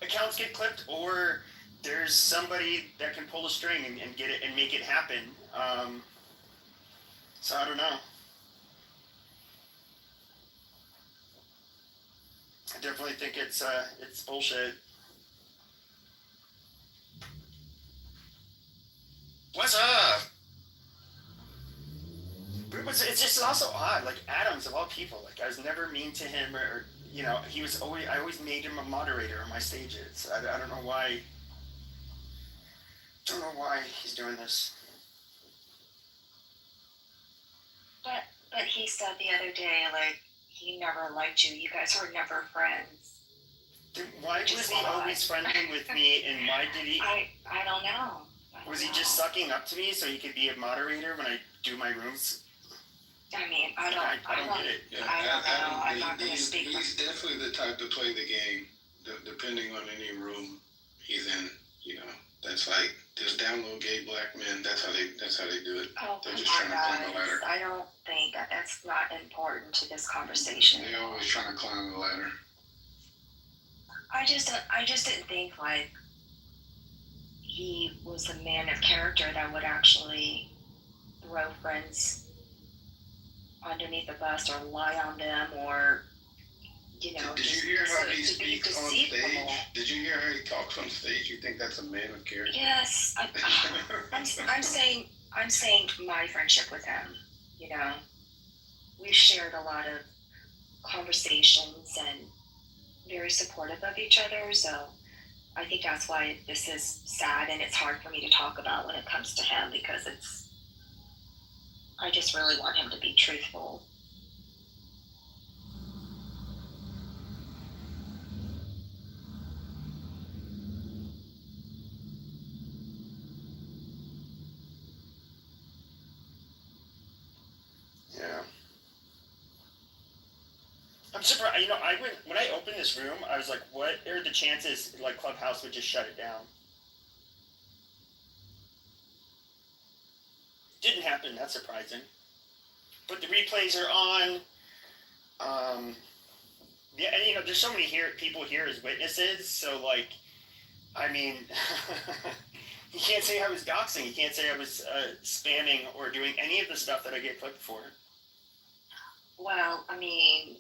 accounts get clipped, or there's somebody that can pull a string and get it and make it happen. So I don't know. I definitely think it's bullshit. What's up? It's just also odd. Like Adams of all people, like I was never mean to him, or he was always. I always made him a moderator on my stages. I don't know why. Don't know why he's doing this. But he said the other day, like he never liked you. You guys were never friends. Why was he always friendly with me, and why did he? I don't know. Was he just sucking up to me so he could be a moderator when I do my rooms? I mean, I don't get it. Yeah, I don't know. I'm not going to he's speak. He's definitely the type to play the game, depending on any room he's in. That's like just download gay black men. That's how they do it. Oh, They're just trying to climb the ladder. I don't think that's not important to this conversation. They're always trying to climb the ladder. I just didn't think like he was a man of character that would actually throw friends underneath the bus or lie on them or Did you hear how he speaks on stage? Did you hear how he talks on stage? You think that's a man of character? Yes, I'm saying my friendship with him. We've shared a lot of conversations and very supportive of each other. So I think that's why this is sad and it's hard for me to talk about when it comes to him because I just really want him to be truthful. Yeah. I'm surprised. When I opened this room, I was like, "What are the chances like Clubhouse would just shut it down?" Didn't happen. That's surprising. But the replays are on. Yeah, and there's so many people here as witnesses. So like, I mean, you can't say I was doxing. You can't say I was spamming or doing any of the stuff that I get clipped for. Well, I mean,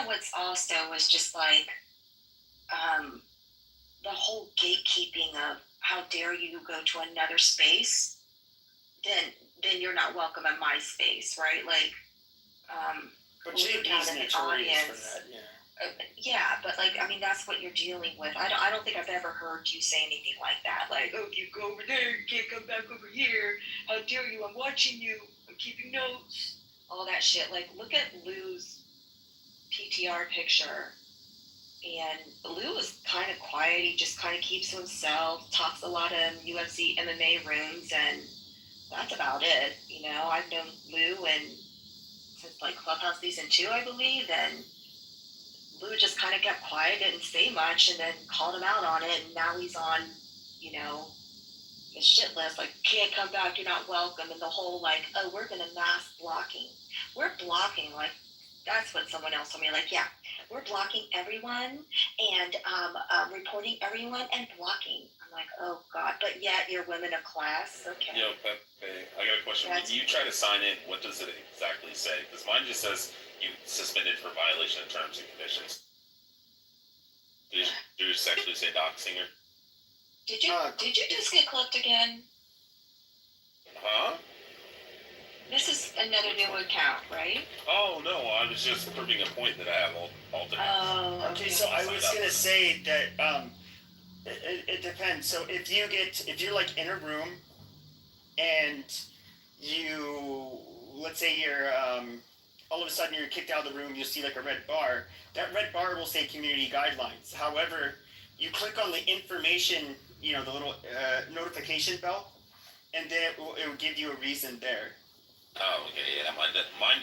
what's also was just like the whole gatekeeping of how dare you go to another space, then you're not welcome in my space, right? Like, but JP's notorious for that, yeah. Yeah, but like, I mean, that's what you're dealing with. I don't think I've ever heard you say anything like that. Like, oh, you go over there, you can't come back over here. How dare you? I'm watching you. I'm keeping notes. All that shit. Like, look at Lou's PTR picture. And Lou is kind of quiet. He just kind of keeps to himself, talks a lot in UFC MMA rooms, and that's about it. I've known Lou since like Clubhouse season 2, I believe, and Lou just kind of kept quiet, didn't say much, and then called him out on it, and now he's on, the shit list, like, can't come back, you're not welcome, and the whole, like, oh, we're going to mass blocking. We're blocking, like, that's what someone else told me, like, yeah, we're blocking everyone, and reporting everyone, and blocking. I'm like, oh, God, but yet you're women of class, okay. Yo, Pepe, I got a question. When you try to sign in, what does it exactly say? Because mine just says you suspended for violation of terms and conditions. Did you actually say doxing her? Did you just get clipped again? Huh? This another new account, right? Oh no, I was just proving a point that I have all the. Oh. Okay, so I was gonna say that it depends. So if you're like in a room and let's say you're all of a sudden you're kicked out of the room, you'll see like a red bar. That red bar will say community guidelines. However, you click on the information, the little notification bell, and then it will give you a reason there. Oh, okay, yeah. Mine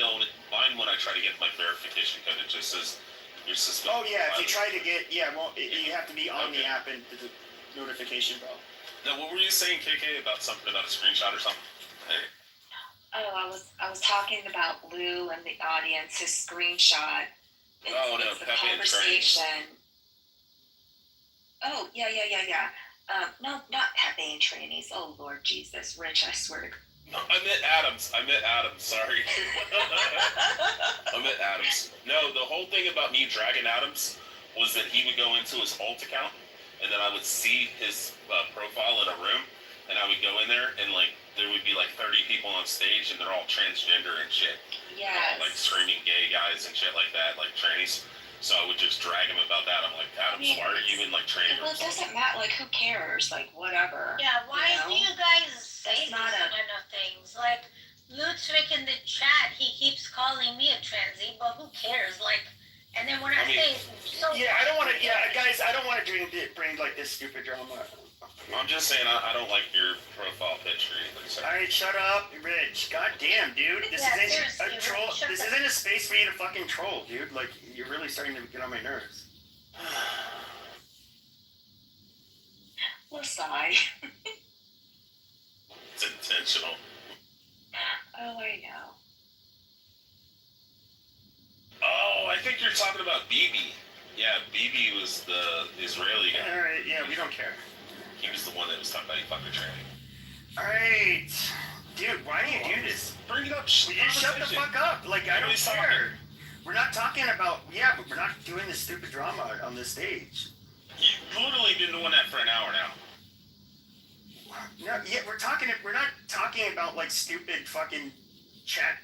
when I try to get my verification code, it just says your system. Oh yeah, if you try to get you have to be on the app and the notification bell. Now, what were you saying, KK, about something about a screenshot or something? Hey. Oh, I was talking about Lou and the audience, his screenshot. It's the conversation. Oh, yeah. No, not Pepe and trannies. Oh, Lord Jesus. Rich, I swear to God. No, I meant Adams. Sorry. I meant Adams. No, the whole thing about me dragging Adams was that he would go into his alt account, and then I would see his profile in a room, and I would go in there, and there would be 30 people on stage, and they're all transgender and shit. Yes. Like screaming gay guys and shit like that, like trannies. So I would just drag him about that. I'm like, Adams, why are you in training? Well, it doesn't matter. Who cares? Whatever. Yeah, why do you guys say these not kind of things? Ludwig in the chat, he keeps calling me a transy, but who cares? And then when I say so. Yeah, I don't want to. Yeah, guys, I don't want to bring this stupid drama. I'm just saying, I don't like your profile picture either. So. All right, shut up, Rich. God damn, dude. This isn't a troll. This isn't a space for you to fucking troll, dude. You're really starting to get on my nerves. We'll sigh. It's intentional. Oh, I know. Oh, I think you're talking about Bibi. Yeah, Bibi was the Israeli guy. All right, yeah, we don't care. He was the one that was talking about he fucked a tranny. Alright. Dude, why do you do this? Bring it up. Shut the fuck up. I don't care. We're not talking about, but we're not doing this stupid drama on this stage. You've literally been doing that for an hour now. No, yeah, we're not talking about stupid fucking chat,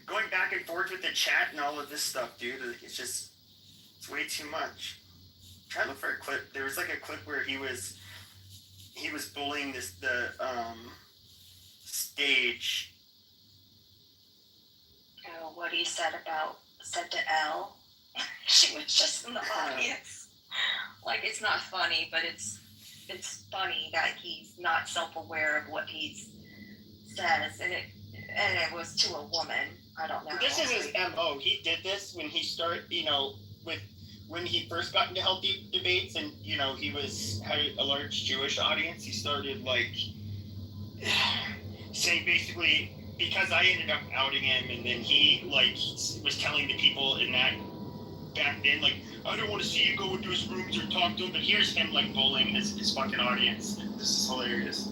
going back and forth with the chat and all of this stuff, dude. It's way too much. I'm trying to look for a clip. There was a clip where he was bullying the stage. Oh, what he said to Elle. She was just in the audience. It's not funny, but it's funny that he's not self-aware of what he says, and it was to a woman. I don't know. This is his MO. He did this when he started, when he first got into healthy debates, and he had a large Jewish audience. He started saying basically, because I ended up outing him, and then he was telling the people in that back then, I don't want to see you go into his rooms or talk to him. But here's him bullying his fucking audience. This is hilarious.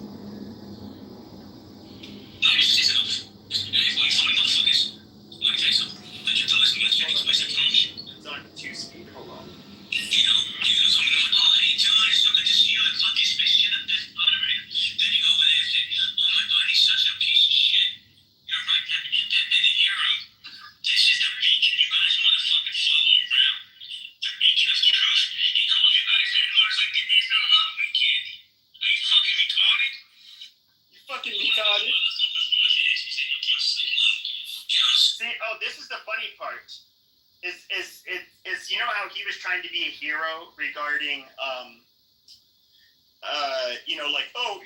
It's on 2-speed. Hold on. This is the funny part. Is how he was trying to be a hero regarding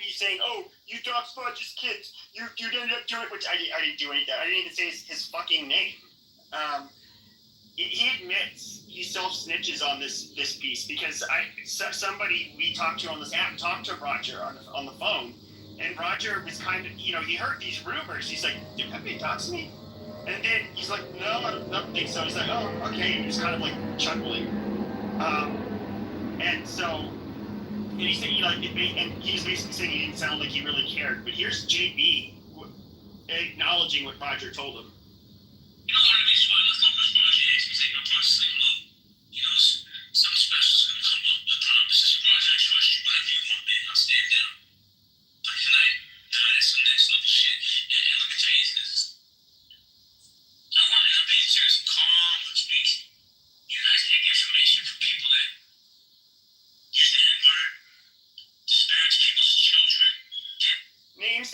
he's saying, you dog Sponge's kids, you ended up doing it, which I didn't do anything. I didn't even say his fucking name. He admits he self-snitches on this piece because somebody we talked to on this app talked to Roger on the phone, and Roger was kind of, he heard these rumors. He's like, did Pepe talk to me? And then he's like, no, I don't think so. He's like, oh, okay. And he's kind of chuckling. And he said, and he's basically saying he didn't sound like he really cared. But here's JB acknowledging what Roger told him.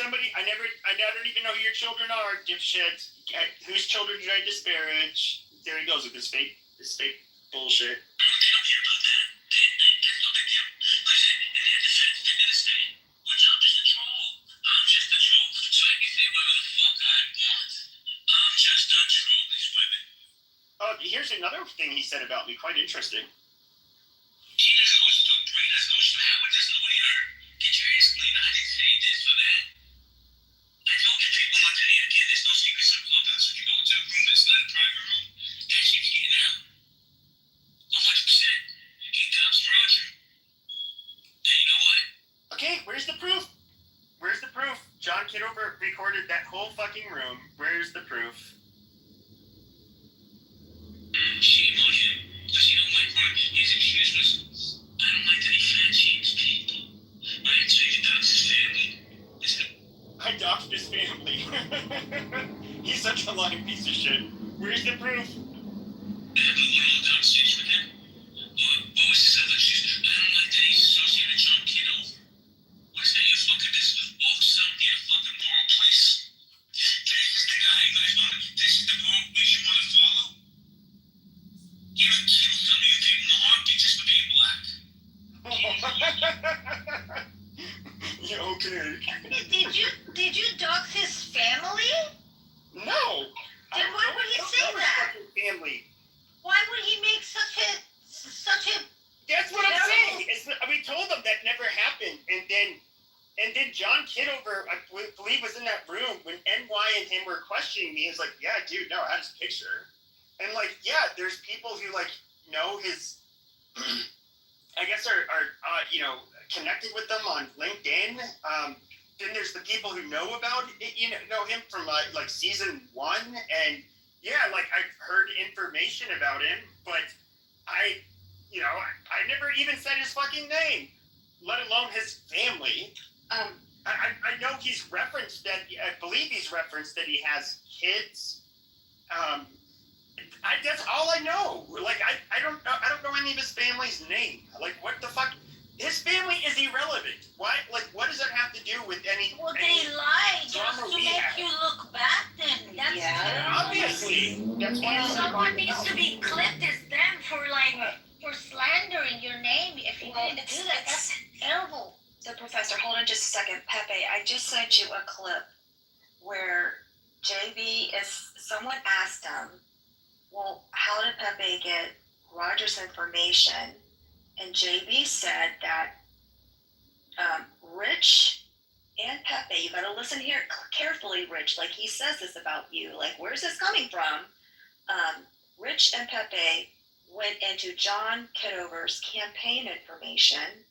somebody, I don't even know who your children are, dipshit. Whose children did I disparage? There he goes with this fake bullshit. Oh, here's another thing he said about me, quite interesting. Okay, where's the proof? Where's the proof? John Kitover recorded that whole fucking room. Where's the proof? Shame on him, because he don't like when his excuse was, I don't like that he fat shames people. I actually doxed his family. I doxed his family. He's such a lying piece of shit. Where's the proof? I have a one-on-one conversation with him. What was his other excuse? I don't like that he's associated with John Kitover. What is that you fucking this walk something in a fucking moral place? This is the guy you guys want to, this is the moral place you want to follow? You would kill some of you people in the heartbeat just for being black. Yeah, okay. Did you dox his family? No. Then why would he say that? Family. Why would he make such a? That's what I'm saying. We told him that never happened, and then John Kitover, I believe, was in that room when NY and him were questioning me. He was like, "Yeah, dude, no, I had his picture," and like, yeah, there's people who like know his. I guess are connected with them on LinkedIn. Then there's the people who know about it, know him from like season 1, and yeah, like I've heard information about him, but I never even said his fucking name, let alone his family. I know he's referenced that. I believe he's referenced that he has kids. That's all I know. Like I don't know any of his family's name. Like what the fuck? His family is irrelevant. Why? Like what does that have to do with any? Well, they lie just to make you look bad. Then that's terrible. Obviously. That's why someone needs to be clipped as them for slandering your name. If you didn't do that, that's terrible. So, Professor, hold on just a second. Pepe, I just sent you a clip where someone asked him, well, how did Pepe get Roger's information? And JB said that Rich and Pepe, you gotta listen here carefully, Rich, like he says this about you. Like, where's this coming from? Rich and Pepe went into John Kitover's campaign information,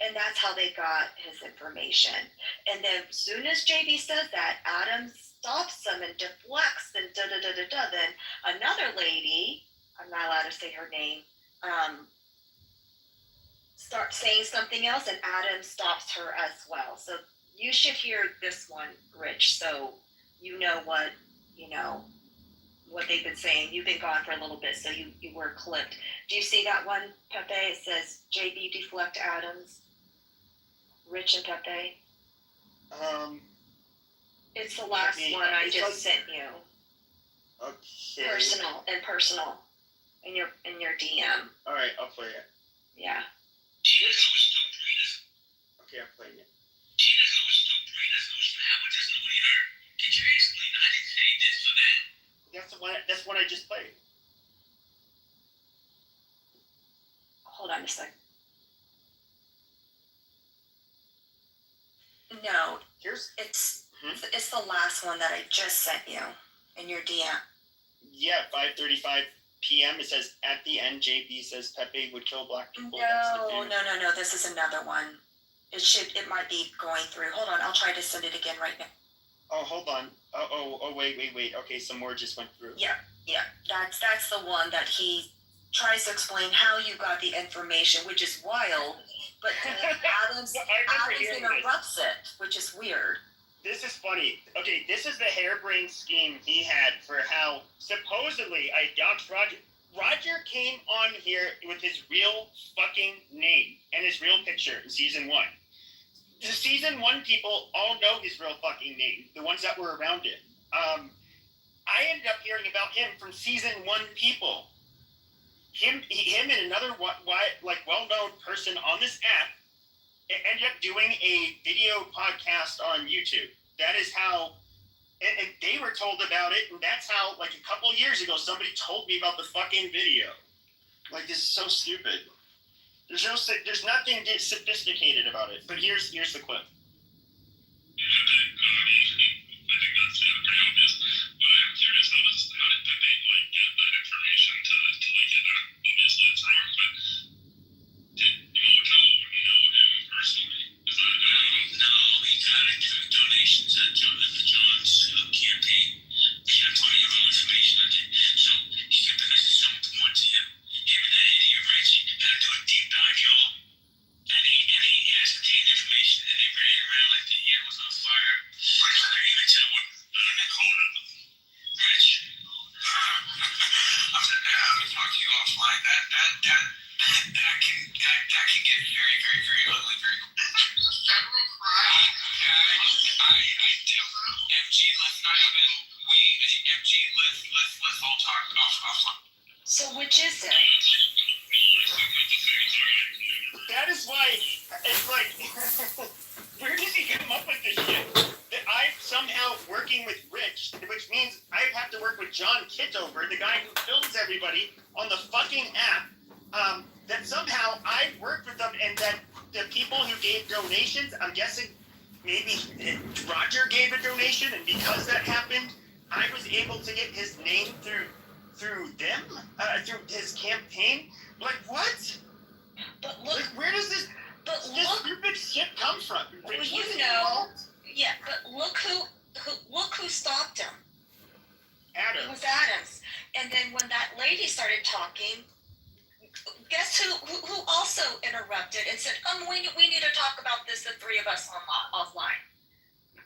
and that's how they got his information. And then as soon as JB says that, Adam stops them and deflects and da-da-da-da-da. Then another lady, I'm not allowed to say her name, starts saying something else, and Adam stops her as well. So you should hear this one, Rich, so you know what they've been saying. You've been gone for a little bit, so you were clipped. Do you see that one, Pepe? It says JB deflect Adams, Rich and Pepe. It's the last one I just sent you. Okay. Personal, in your DM. All right, I'll play it. Yeah. Okay, I'm playing it. That's the one I just played. Hold on a second. No, it's the last one that I just sent you in your DM. Yeah, 5:35 p.m. It says at the end, JB says Pepe would kill black people. No. This is another one. It might be going through. Hold on, I'll try to send it again right now. Oh, hold on. Wait. Okay, some more just went through. Yeah. That's the one that he tries to explain how you got the information, which is wild. But Adams interrupts it, which is weird. This is funny. Okay, this is the harebrained scheme he had for how supposedly I doxed Roger. Roger came on here with his real fucking name and his real picture in season 1. the season 1 people all know his real fucking name, the ones that were around him. I ended up hearing about him from season 1 people. Him and another well-known person on this app ended up doing a video podcast on YouTube. That is how, and they were told about it, and that's how, like, a couple years ago, somebody told me about the fucking video. Like, this is so stupid. There's nothing sophisticated about it. But here's the clip. So which is it? That is why it's like, where does he come up with this shit? That I'm somehow working with Rich, which means I have to work with John Kitover, the guy who films everybody on the fucking app. That somehow I worked with them, and that the people who gave donations, I'm guessing maybe Roger gave a donation, and because that happened, I was able to get his name through them, through his campaign. Like, what? But look, like, where does this stupid shit come from? Well, you know, yeah, but look who stopped him. Adams. It was Adams. And then when that lady started talking, guess who also interrupted and said, we need to talk about this, the three of us offline.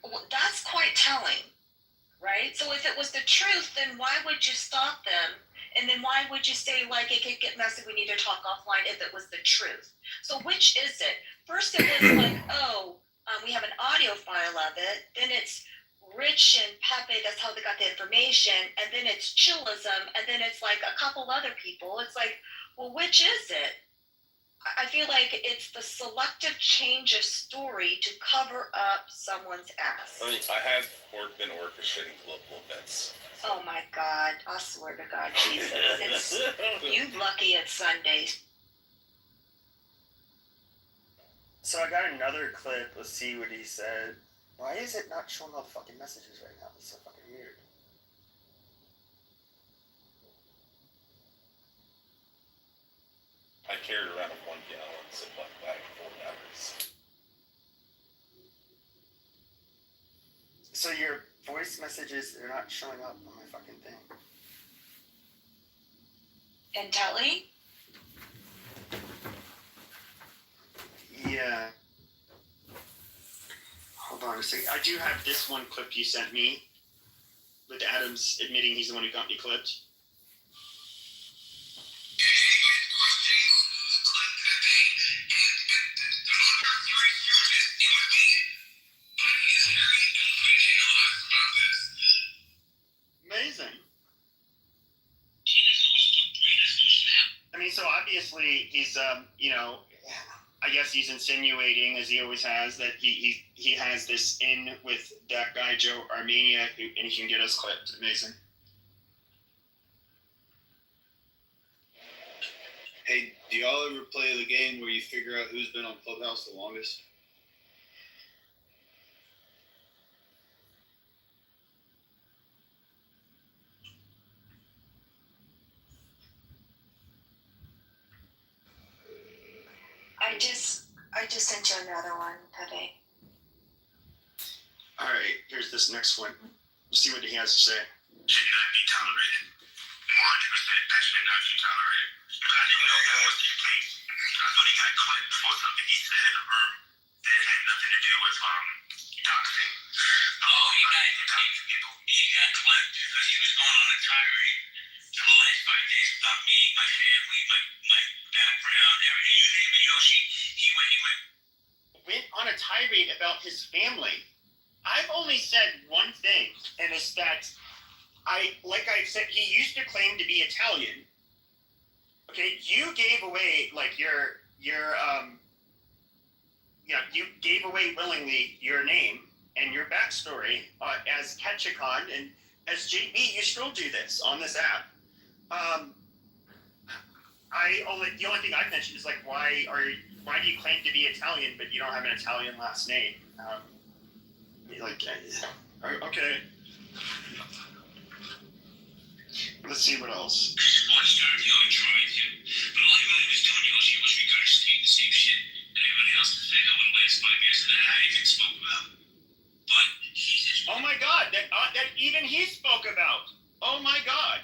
Well, that's quite telling, right? So if it was the truth, then why would you stop them? And then why would you say, like, it could get messy, we need to talk offline if it was the truth? So which is it? First it was like, we have an audio file of it. Then it's Rich and Pepe, that's how they got the information. And then it's Chillism. And then it's like a couple other people. It's like, well, which is it? I feel like it's the selective change of story to cover up someone's ass. I mean, I have been orchestrating global events. Oh my God, I swear to God, Jesus. You lucky it's Sundays. So I got another clip. Let's see what he said. Why is it not showing all the fucking messages right now? It's so fucking weird. I carried around a 1 gallon Ziploc bag full of batteries. So your voice messages are not showing up on my fucking thing. And Telly? Yeah. Hold on a second. I do have this one clip you sent me with Adams admitting he's the one who got me clipped. Amazing. I mean, so obviously he's, I guess he's insinuating, as he always has, that he has this in with that guy Joe Armenia, and he can get us clipped. Amazing. Hey, do y'all ever play the game where you figure out who's been on Clubhouse the longest? I just sent you another one, Pepe. All right, here's this next one. Let's see what he has to say. Should not be tolerated. 100%. That should not be tolerated. I didn't know that was the case. I thought he got clipped for something he said in the room that had nothing to do with doxing. Oh, he got clipped because he was going on a tirade for the last 5 days about me, my family, my background, everything. You name it, Yoshi. He went. Went on a tirade tirade about his family. I've only said one thing, and it's that like I said, he used to claim to be Italian. Okay, you gave away like you gave away willingly your name and your backstory as Ketchikon, and as JB, you still do this on this app. The only thing I've mentioned is like why do you claim to be Italian but you don't have an Italian last name? Okay. Let's see what else. Oh my God! That even he spoke about. Oh my God!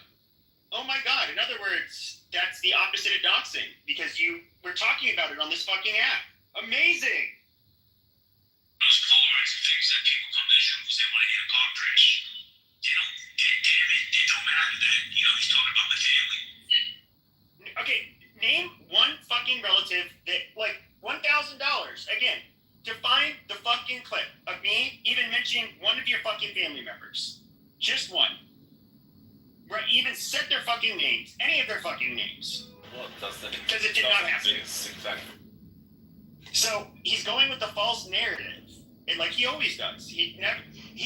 Oh my God! In other words, that's the opposite of doxing because you were talking about it on this fucking app. Amazing. Those polarizing things that people come to the show because they want to get a bomb bridge. They don't matter that, he's talking about my family. Okay, name one fucking relative that, like, $1,000, again, to find the fucking clip of me even mentioning one of your fucking family members. Just one. Right, even said their fucking names, any of their fucking names. Well, because it did not happen. Exactly. So he's going with the false narrative, and like he always does. He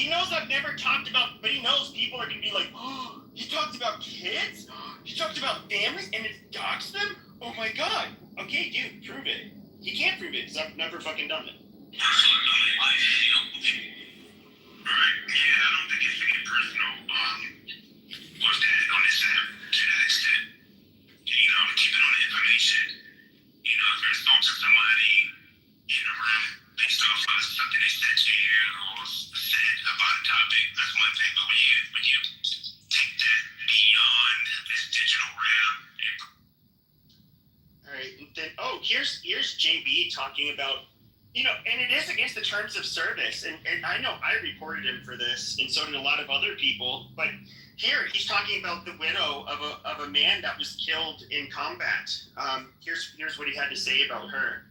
knows I've never talked about, but he knows people are gonna be like, oh, he talked about kids, he talked about families, and it's doxed them. Oh my God. Okay, dude, prove it. He can't prove it because I've never fucking done it. Alright, yeah, I don't think it's to get personal. Was that on this app to that extent? To keep it on the information. If you're talking to somebody in a room based off of something they said to you or said about a topic, that's one thing. But when you take that beyond this digital realm, all right, then here's JB talking about, and it is against the terms of service, and I know I reported him for this, and so did a lot of other people, but here he's talking about the widow of a man that was killed in combat. Here's what he had to say about her.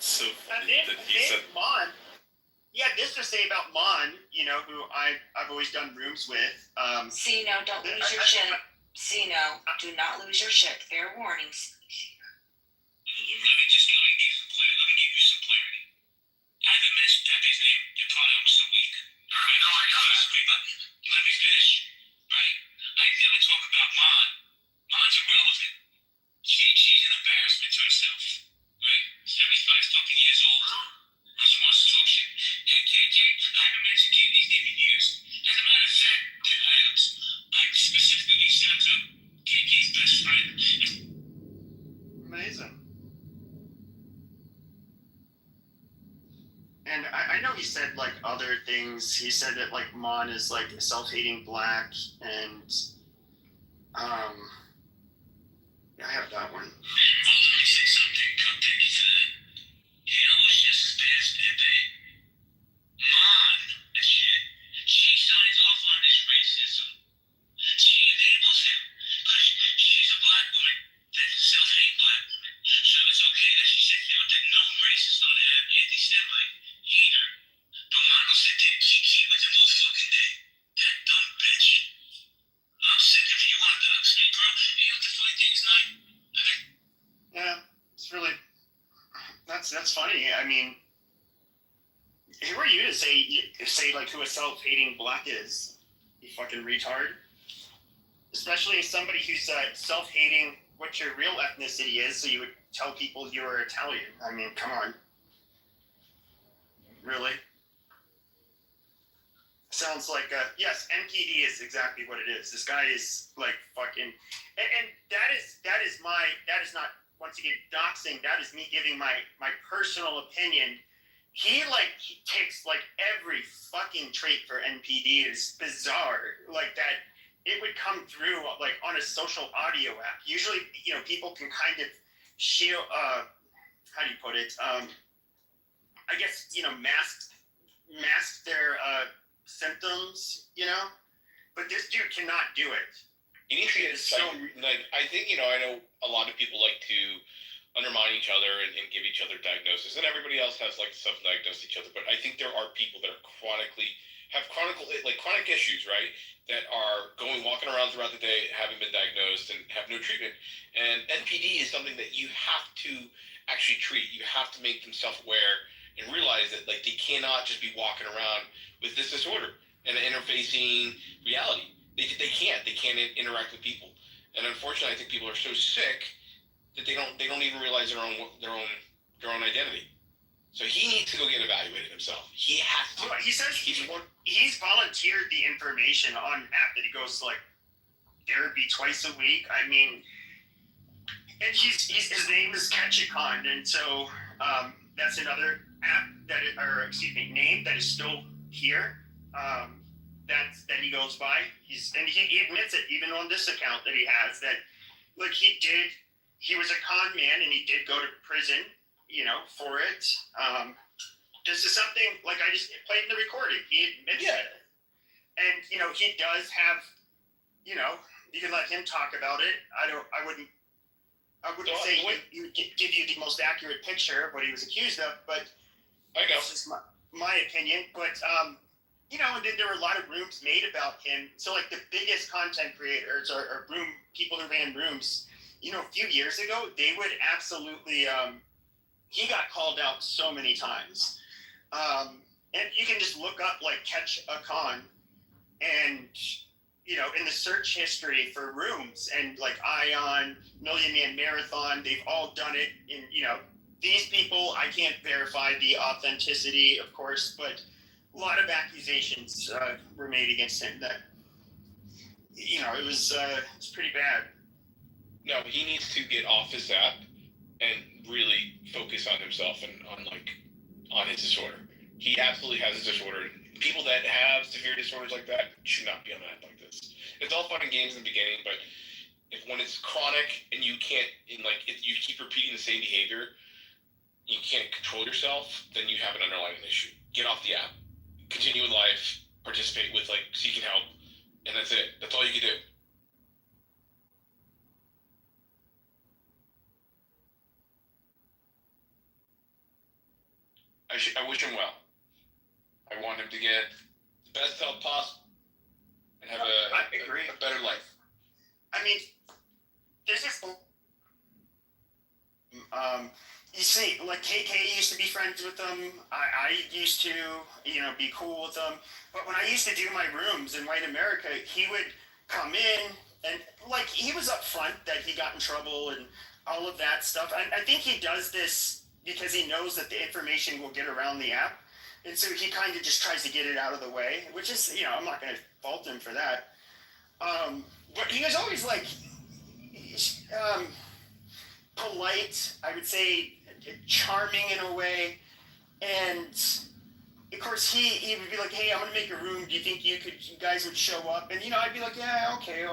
So Mon, this to say about Mon, who I've always done rooms with. Sino, don't lose your shit. Sino, do not lose your shit. Fair warnings. Amazing. And I know he said like other things. He said that like Mon is like a self-hating black, and I have that one. She signs off on this racism. She enables him because It's really that's funny. I mean, who are you to say like who a self-hating black is? You fucking retard. Especially as somebody who's self-hating what your real ethnicity is, so you would tell people you were Italian. I mean, come on. Really? Sounds like yes, NPD is exactly what it is. This guy is like fucking, and that is not, once again, doxing. That is me giving my personal opinion. He takes like every fucking trait for NPD. Is bizarre like that. It would come through like on a social audio app. Usually, people can kind of shield. How do you put it? I guess mask their symptoms. But this dude cannot do it. You need to get I think I know a lot of people like to undermine each other and give each other diagnoses, and everybody else has self-diagnose each other. But I think there are people that are chronic issues, right? That are walking around throughout the day, having been diagnosed and have no treatment. And NPD is something that you have to actually treat. You have to make them self-aware and realize that they cannot just be walking around with this disorder and interfacing reality. They can't interact with people. And unfortunately, I think people are so sick that they don't even realize their own identity. So he needs to go get evaluated himself. He has to. He says he's volunteered the information on an app that he goes to therapy twice a week. I mean, and his name is Ketchikon, and so that's another app name that is still here. That he goes by. He admits it even on this account that he has that he was a con man and he did go to prison. For it. This is something I just played in the recording. He admits it. And, he does have, you can let him talk about it. I wouldn't say he would give you the most accurate picture of what he was accused of, but I know. It's just my opinion. But, and then there were a lot of rooms made about him. So, the biggest content creators or people who ran rooms, a few years ago, they would absolutely, he got called out so many times. And you can just look up Catch a Con and, in the search history for rooms and Ion, Million Man Marathon, they've all done it in, these people, I can't verify the authenticity, of course, but a lot of accusations were made against him that, it was pretty bad. No, he needs to get off his app and really focus on himself and on his disorder. He absolutely has a disorder. People that have severe disorders like that should not be on an app like this. It's all fun and games in the beginning, but when it's chronic and you can't, if you keep repeating the same behavior, you can't control yourself, then you have an underlying issue. Get off the app. Continue in life. Participate with seeking help, and that's it. That's all you can do. I wish him well. I want him to get the best help possible and have a better life. I mean, there's just you see, KK used to be friends with them. I used to, be cool with them. But when I used to do my rooms in White America, he would come in and he was upfront that he got in trouble and all of that stuff. I think he does this because he knows that the information will get around the app. And so he kind of just tries to get it out of the way, which is, I'm not going to fault him for that. But he was always polite, I would say charming in a way. And of course he would be like, hey, I'm going to make a room. Do you think you guys would show up? And, I'd be like, yeah, okay,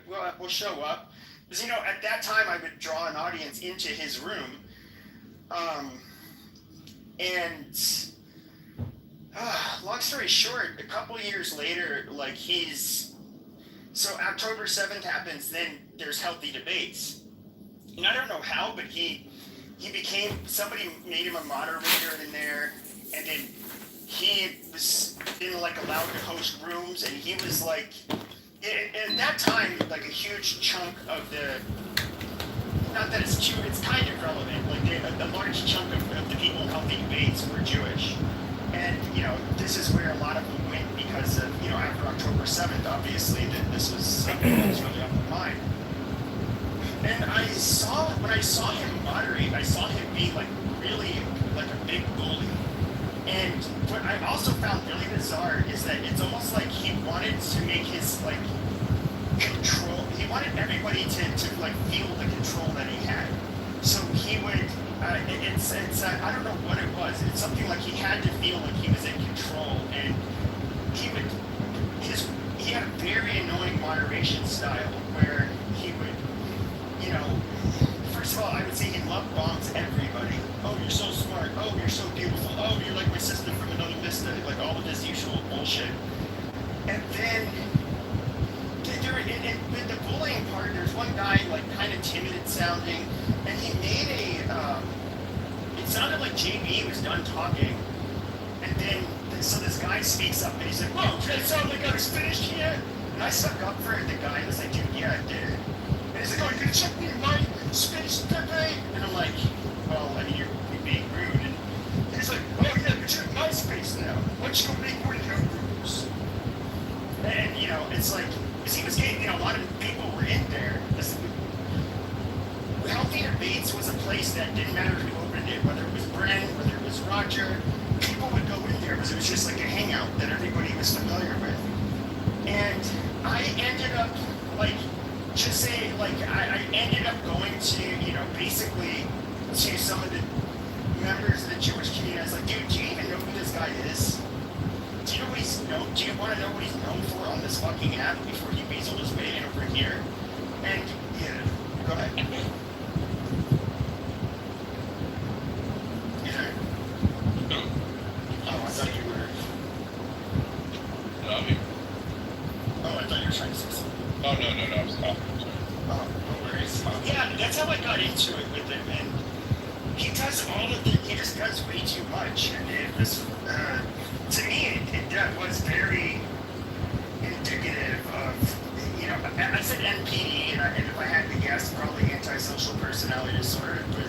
we'll show up. Because, at that time I would draw an audience into his room. Long story short, a couple years later, so October 7th happens, then there's healthy debates. And I don't know how, but he became, somebody made him a moderator in there, and then he was been allowed to host rooms, and he was at that time, a huge chunk of the not that it's true, it's kind of relevant. Like a large chunk of the people helping debates were Jewish. And, you know, this is where a lot of them went because of, you know, after October 7th, obviously, that this was something that was really on my mind. And when I saw him moderate, I saw him be, like, really, like, a big bully. And what I also found really bizarre is that it's almost like he wanted to make his, like, control, he wanted everybody to like, feel the control that he had. So he would, I don't know what it was. It's something like he had to feel like he was in control, and he had a very annoying moderation style where he would, you know, first of all, I would say he love bombs everybody. Oh, you're so smart. Oh, you're so beautiful. Oh, you're like my sister from another mister. Like all of this usual bullshit. And then, with the bullying part, there's one guy, like, kind of timid sounding, and he made it sounded like JB was done talking, and then, so this guy speaks up, and he's like, whoa, did it sound like I was finished here? And I stuck up for the guy, and I was like, dude, yeah, I did. And he's like, oh, you're gonna check me in my space, Pepe? And I'm like, well, I mean, you're being rude, and he's like, oh, yeah, but you're in my space now. Why don't you go make one of your rules? And, you know, it's like, he was getting, you know, a lot of people were in there. Healthy Debates was a place that didn't matter who opened it, whether it was Bren, whether it was Roger. People would go in there because it was just like a hangout that everybody was familiar with. And I ended up, like, just say, like, I ended up going to, you know, basically to some of the members of the Jewish community. I was like, dude, do you even know who this guy is? Do you know what do you want to know what he's known for on this fucking app before he weaseled his way in over here? And, yeah, go ahead. Oh, I thought you were... No, I'm here. Oh, I thought you were trying to say something. Oh, no, I was talking. Oh, no worries. Yeah, that's how I got into it with him, and he does he just does way too much, and it was, to me, it was very indicative of, you know, I said NPD, and if I had to guess, probably antisocial personality disorder, but,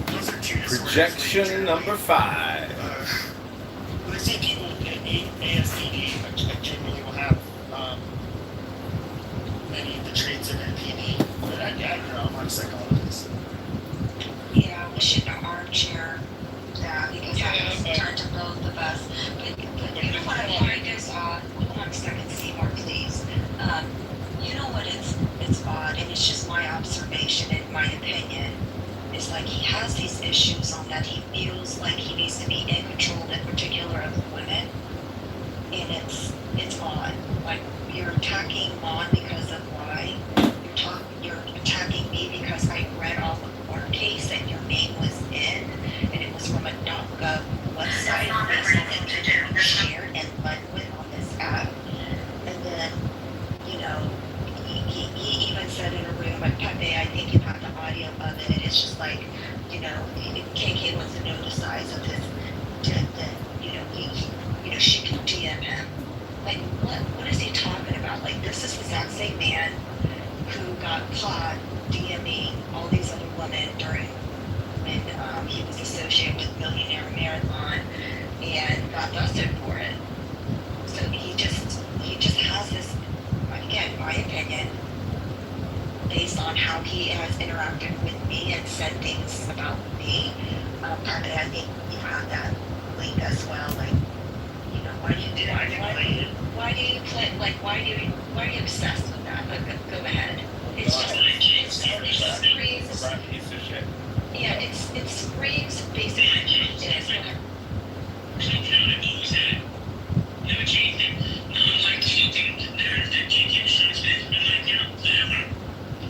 those are two disorders. Projection number 5. When I see people with ASDD, I generally will have, many of the traits of NPD, but I don't know, I'm not a psychologist. Yeah, we should armchair that because that was trying to build the bus. But you know what I find is odd? Hold on a second, Seymour, please. You know what it's odd, and it's just my observation and my opinion. Is like he has these issues on that he feels like he needs to be in control, in particular of women, and it's odd. Like you're attacking Mon because of why. You're attacking me because I read off a court case that your name was in, and it was from a .gov website that people shared and led with on this app. And then, you know, he even said in a room at Pepe, I think you have the audio of it. It's just like, you know, KK wants to know the size of his dick. That you know, she can DM him. Like, what is he talking about? Like, this is the exact same man who got caught DMing all these other women during when he was associated with Millionaire Marathon and got busted for it. So he just has this, again, my opinion, based on how he has interacted with me and said things about me. Partly, I think you have that link as well. Like, you know, why do you obsess with that? But go ahead. It's just it screams. Yeah, it screams basically. Never changed it. Unlike the fucking narrative that KK was trying to spin. I'm like, you know, whatever.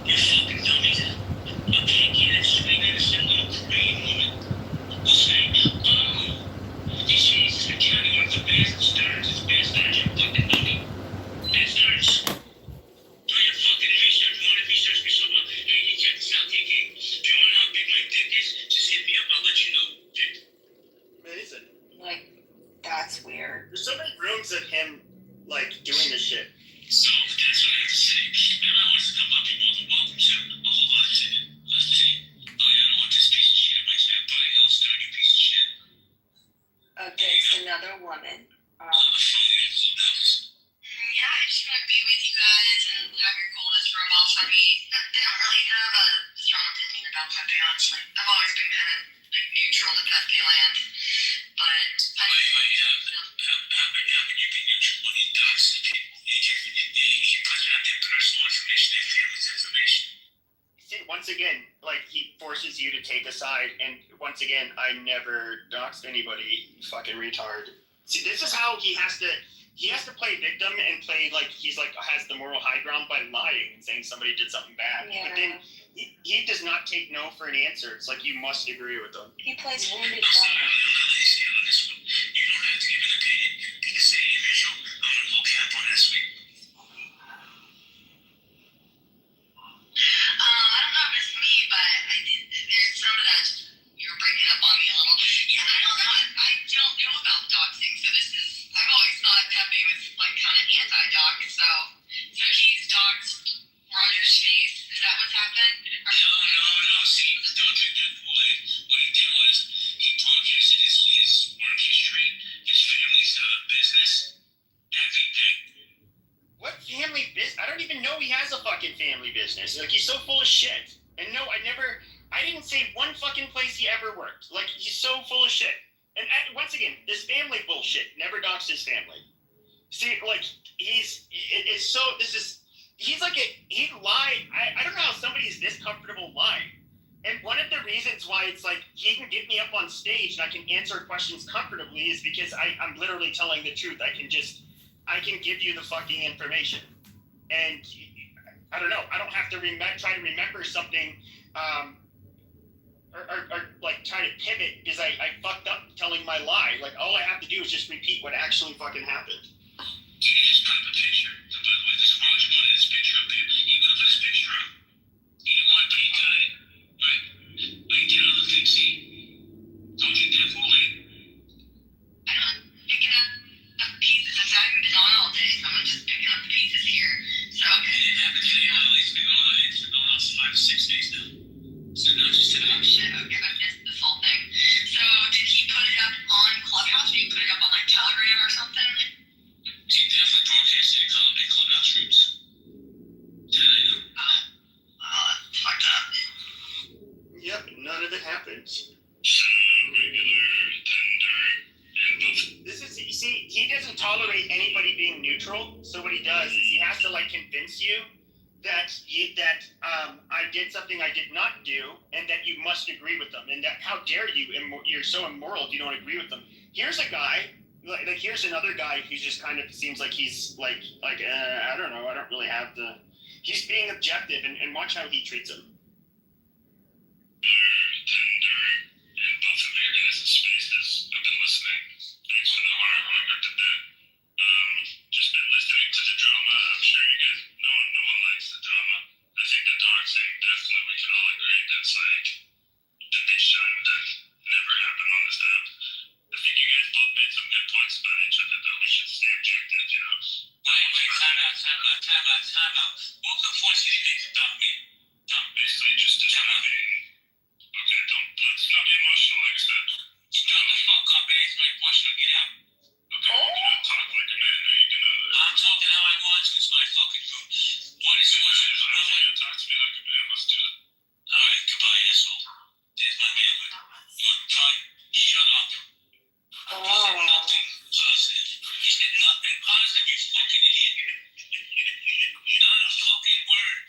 You fucking dummies. A KK that's screaming at some little Korean woman will say, oh, this is Johnny, one of the best stars, you fucking dummy. Best stars. Do your fucking research. Want to research me someone? Hey, you check this out, KK. Do you want to know how big my dick is? Just hit me up. I'll let you know. Amazing. Like, that's weird. There's so many rooms of him, like, doing this shit. So, that's what I have to say. If anyone wants to come up, you're more than welcome to. another woman. Yeah, I just want to be with you guys and have your coolness rub off on me. I don't really have a strong opinion about Pepe, honestly. I've always been kind of like neutral to Pepe land. But I how can you be neutral when he doxes people? He puts out their personal information, their family's information. See, once again, like, he forces you to take a side, and once again, I never doxed anybody, you fucking retard. See, this is how he has to play victim and play like he's like has the moral high ground by lying and saying somebody did something bad. Yeah. But then he does not take no for an answer. It's like you must agree with him. He plays wounded trauma. You don't have to give an opinion. You can say individual. I'm gonna go cap on this week. I don't know if it's me, but there's some of that you're breaking up on me a little. Yeah, I don't know. I don't know about doxing, so I've always thought Pepe was like kind of anti-dox, so he's doxed Roger's face. Is that what's happened? No. See, don't do that. What he did was he broadcasted his work history, his family's business, everything. What family business? I don't even know he has a fucking family business. Like, he's so full of shit. And no, I didn't say one fucking place he ever worked. Like, he's so full of shit. And once again, this family bullshit. Never doxed his family. See, like, he's like he lied. I don't know how somebody's this comfortable lying. And one of the reasons why it's like he can get me up on stage and I can answer questions comfortably is because I'm literally telling the truth. I can give you the fucking information. And I don't know. I don't have to try to remember something or like try to pivot because I fucked up telling my lie. Like, all I have to do is just repeat what actually fucking happened. You just put up a picture. And by the way, this Roger wanted his picture up there. He would have put his picture up. He didn't want it, but he got it. Right? But he did other things, see? Don't take that fully. I don't picking up pieces. I haven't been on all day, so I'm just picking up the pieces here. So it didn't happen today. It's been going on for 5 to 6 days now. So not just today. Oh shit, okay, I missed this whole thing. So did he put it up on Clubhouse? Did he put it up on like Telegram or something? He definitely broadcasted in Clubhouse rooms. That I know. Oh, that's fucked up. Yep, none of it happened. So regular, tender, and both. This is, you see, he doesn't tolerate anybody being neutral. So what he does is he has to like convince you that I did something I did not do, and that you must agree with them, and that how dare you? You're so immoral if you don't agree with them. Here's a guy. Like here's another guy who just kind of seems like he's like I don't know. I don't really have the. He's being objective, and watch how he treats him. Tender, and both of your guys' spaces. I've been listening. Thanks for the hard work to that. Just been listening to the drama. I'm sure you guys, no one likes the drama. I think the doxing, definitely we can all agree that's like the big shine that never happened on this app. I think you guys both made some good points about each other, though. We should stay objective, you know. Wait, time out. What were the points that he made about me? Basically just describing. Okay, let's not be emotional like that. Shut the fuck up and answer my question or get out. Okay, you're gonna talk like a man, now you're gonna... I'm talking how I want to, it's my fucking room. What is it? What's it? I'm gonna talk to me like a man, let's do it. Alright, goodbye, asshole. There's my manhood. You're trying. Shut up. He said nothing positive. He said nothing positive, you fucking idiot. Not a fucking word.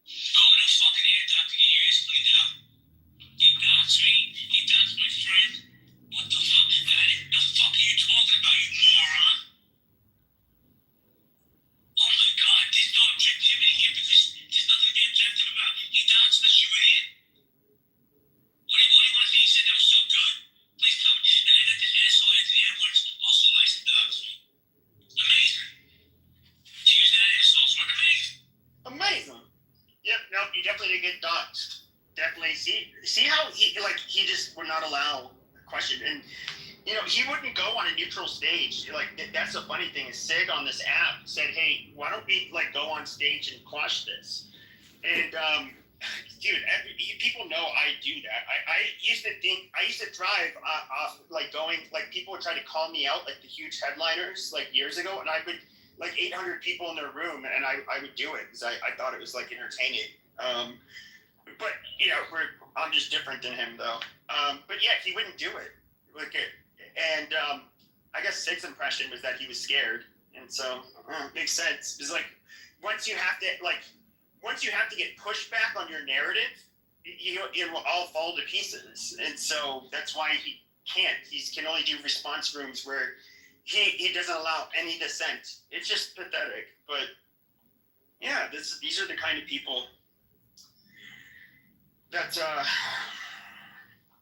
Go to the fucking ear doctor, get your ass cleaned out. He doubts me. He doubts my friend. What the fuck? The fuck are you talking about, you moron? Oh my god, there's no objectivity here because there's nothing to be objective about. He doubts us, you idiot. What do you want to say? He said that was so good. Please tell me. And then this asshole Anthony Edwards also likes to dox me. Amazing. To use that insult's word amazing. Amazing. Yep. No, you definitely did get doxed. Definitely. See how he just would not allow a question, and you know he wouldn't go on a neutral stage. Like that's the funny thing is Sig on this app said, hey, why don't we like go on stage and quash this? And dude, people know I do that. I used to drive off, like going, like people would try to call me out, like the huge headliners, like years ago, and I would, like 800 people in their room, and I would do it because I thought it was like entertaining. But you know, I'm just different than him though. But yeah, he wouldn't do it. Like, and I guess Sid's impression was that he was scared, and so makes sense. It's like once you have to get pushed back on your narrative, it will all fall to pieces, and so that's why he can't. He can only do response rooms where he doesn't allow any dissent. It's just pathetic. But yeah, these are the kind of people that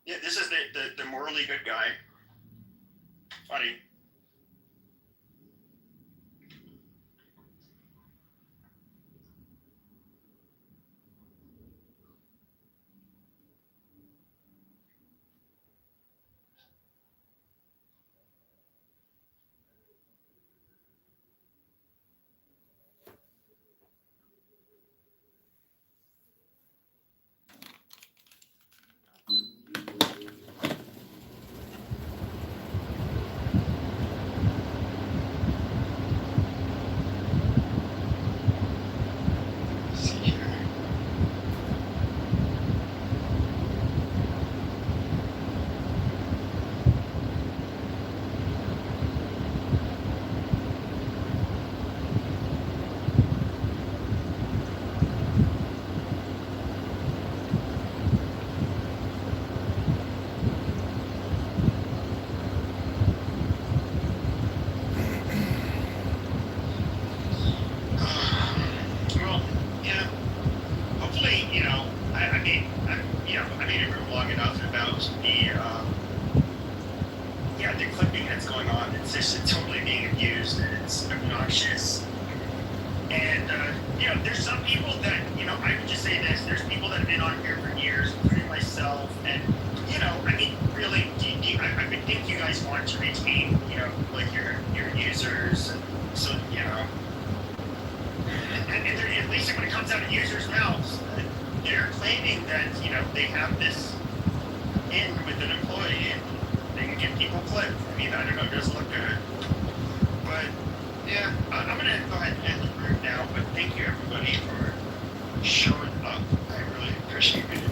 this is the morally good guy. Funny. Well, yeah. Hopefully, I made a room long enough about the clipping that's going on. It's just totally being abused, and it's obnoxious. And there's some people that I would just say this: there's people that have been on here for years, including myself, and really, I would think you guys want to retain, like your users, and so and at least when it comes out of users' mouths, they're claiming that they have this in with an employee and they can get people clipped. I don't know, it doesn't look good. But yeah, I'm gonna go ahead and end the group now. But thank you everybody for showing up. I really appreciate it.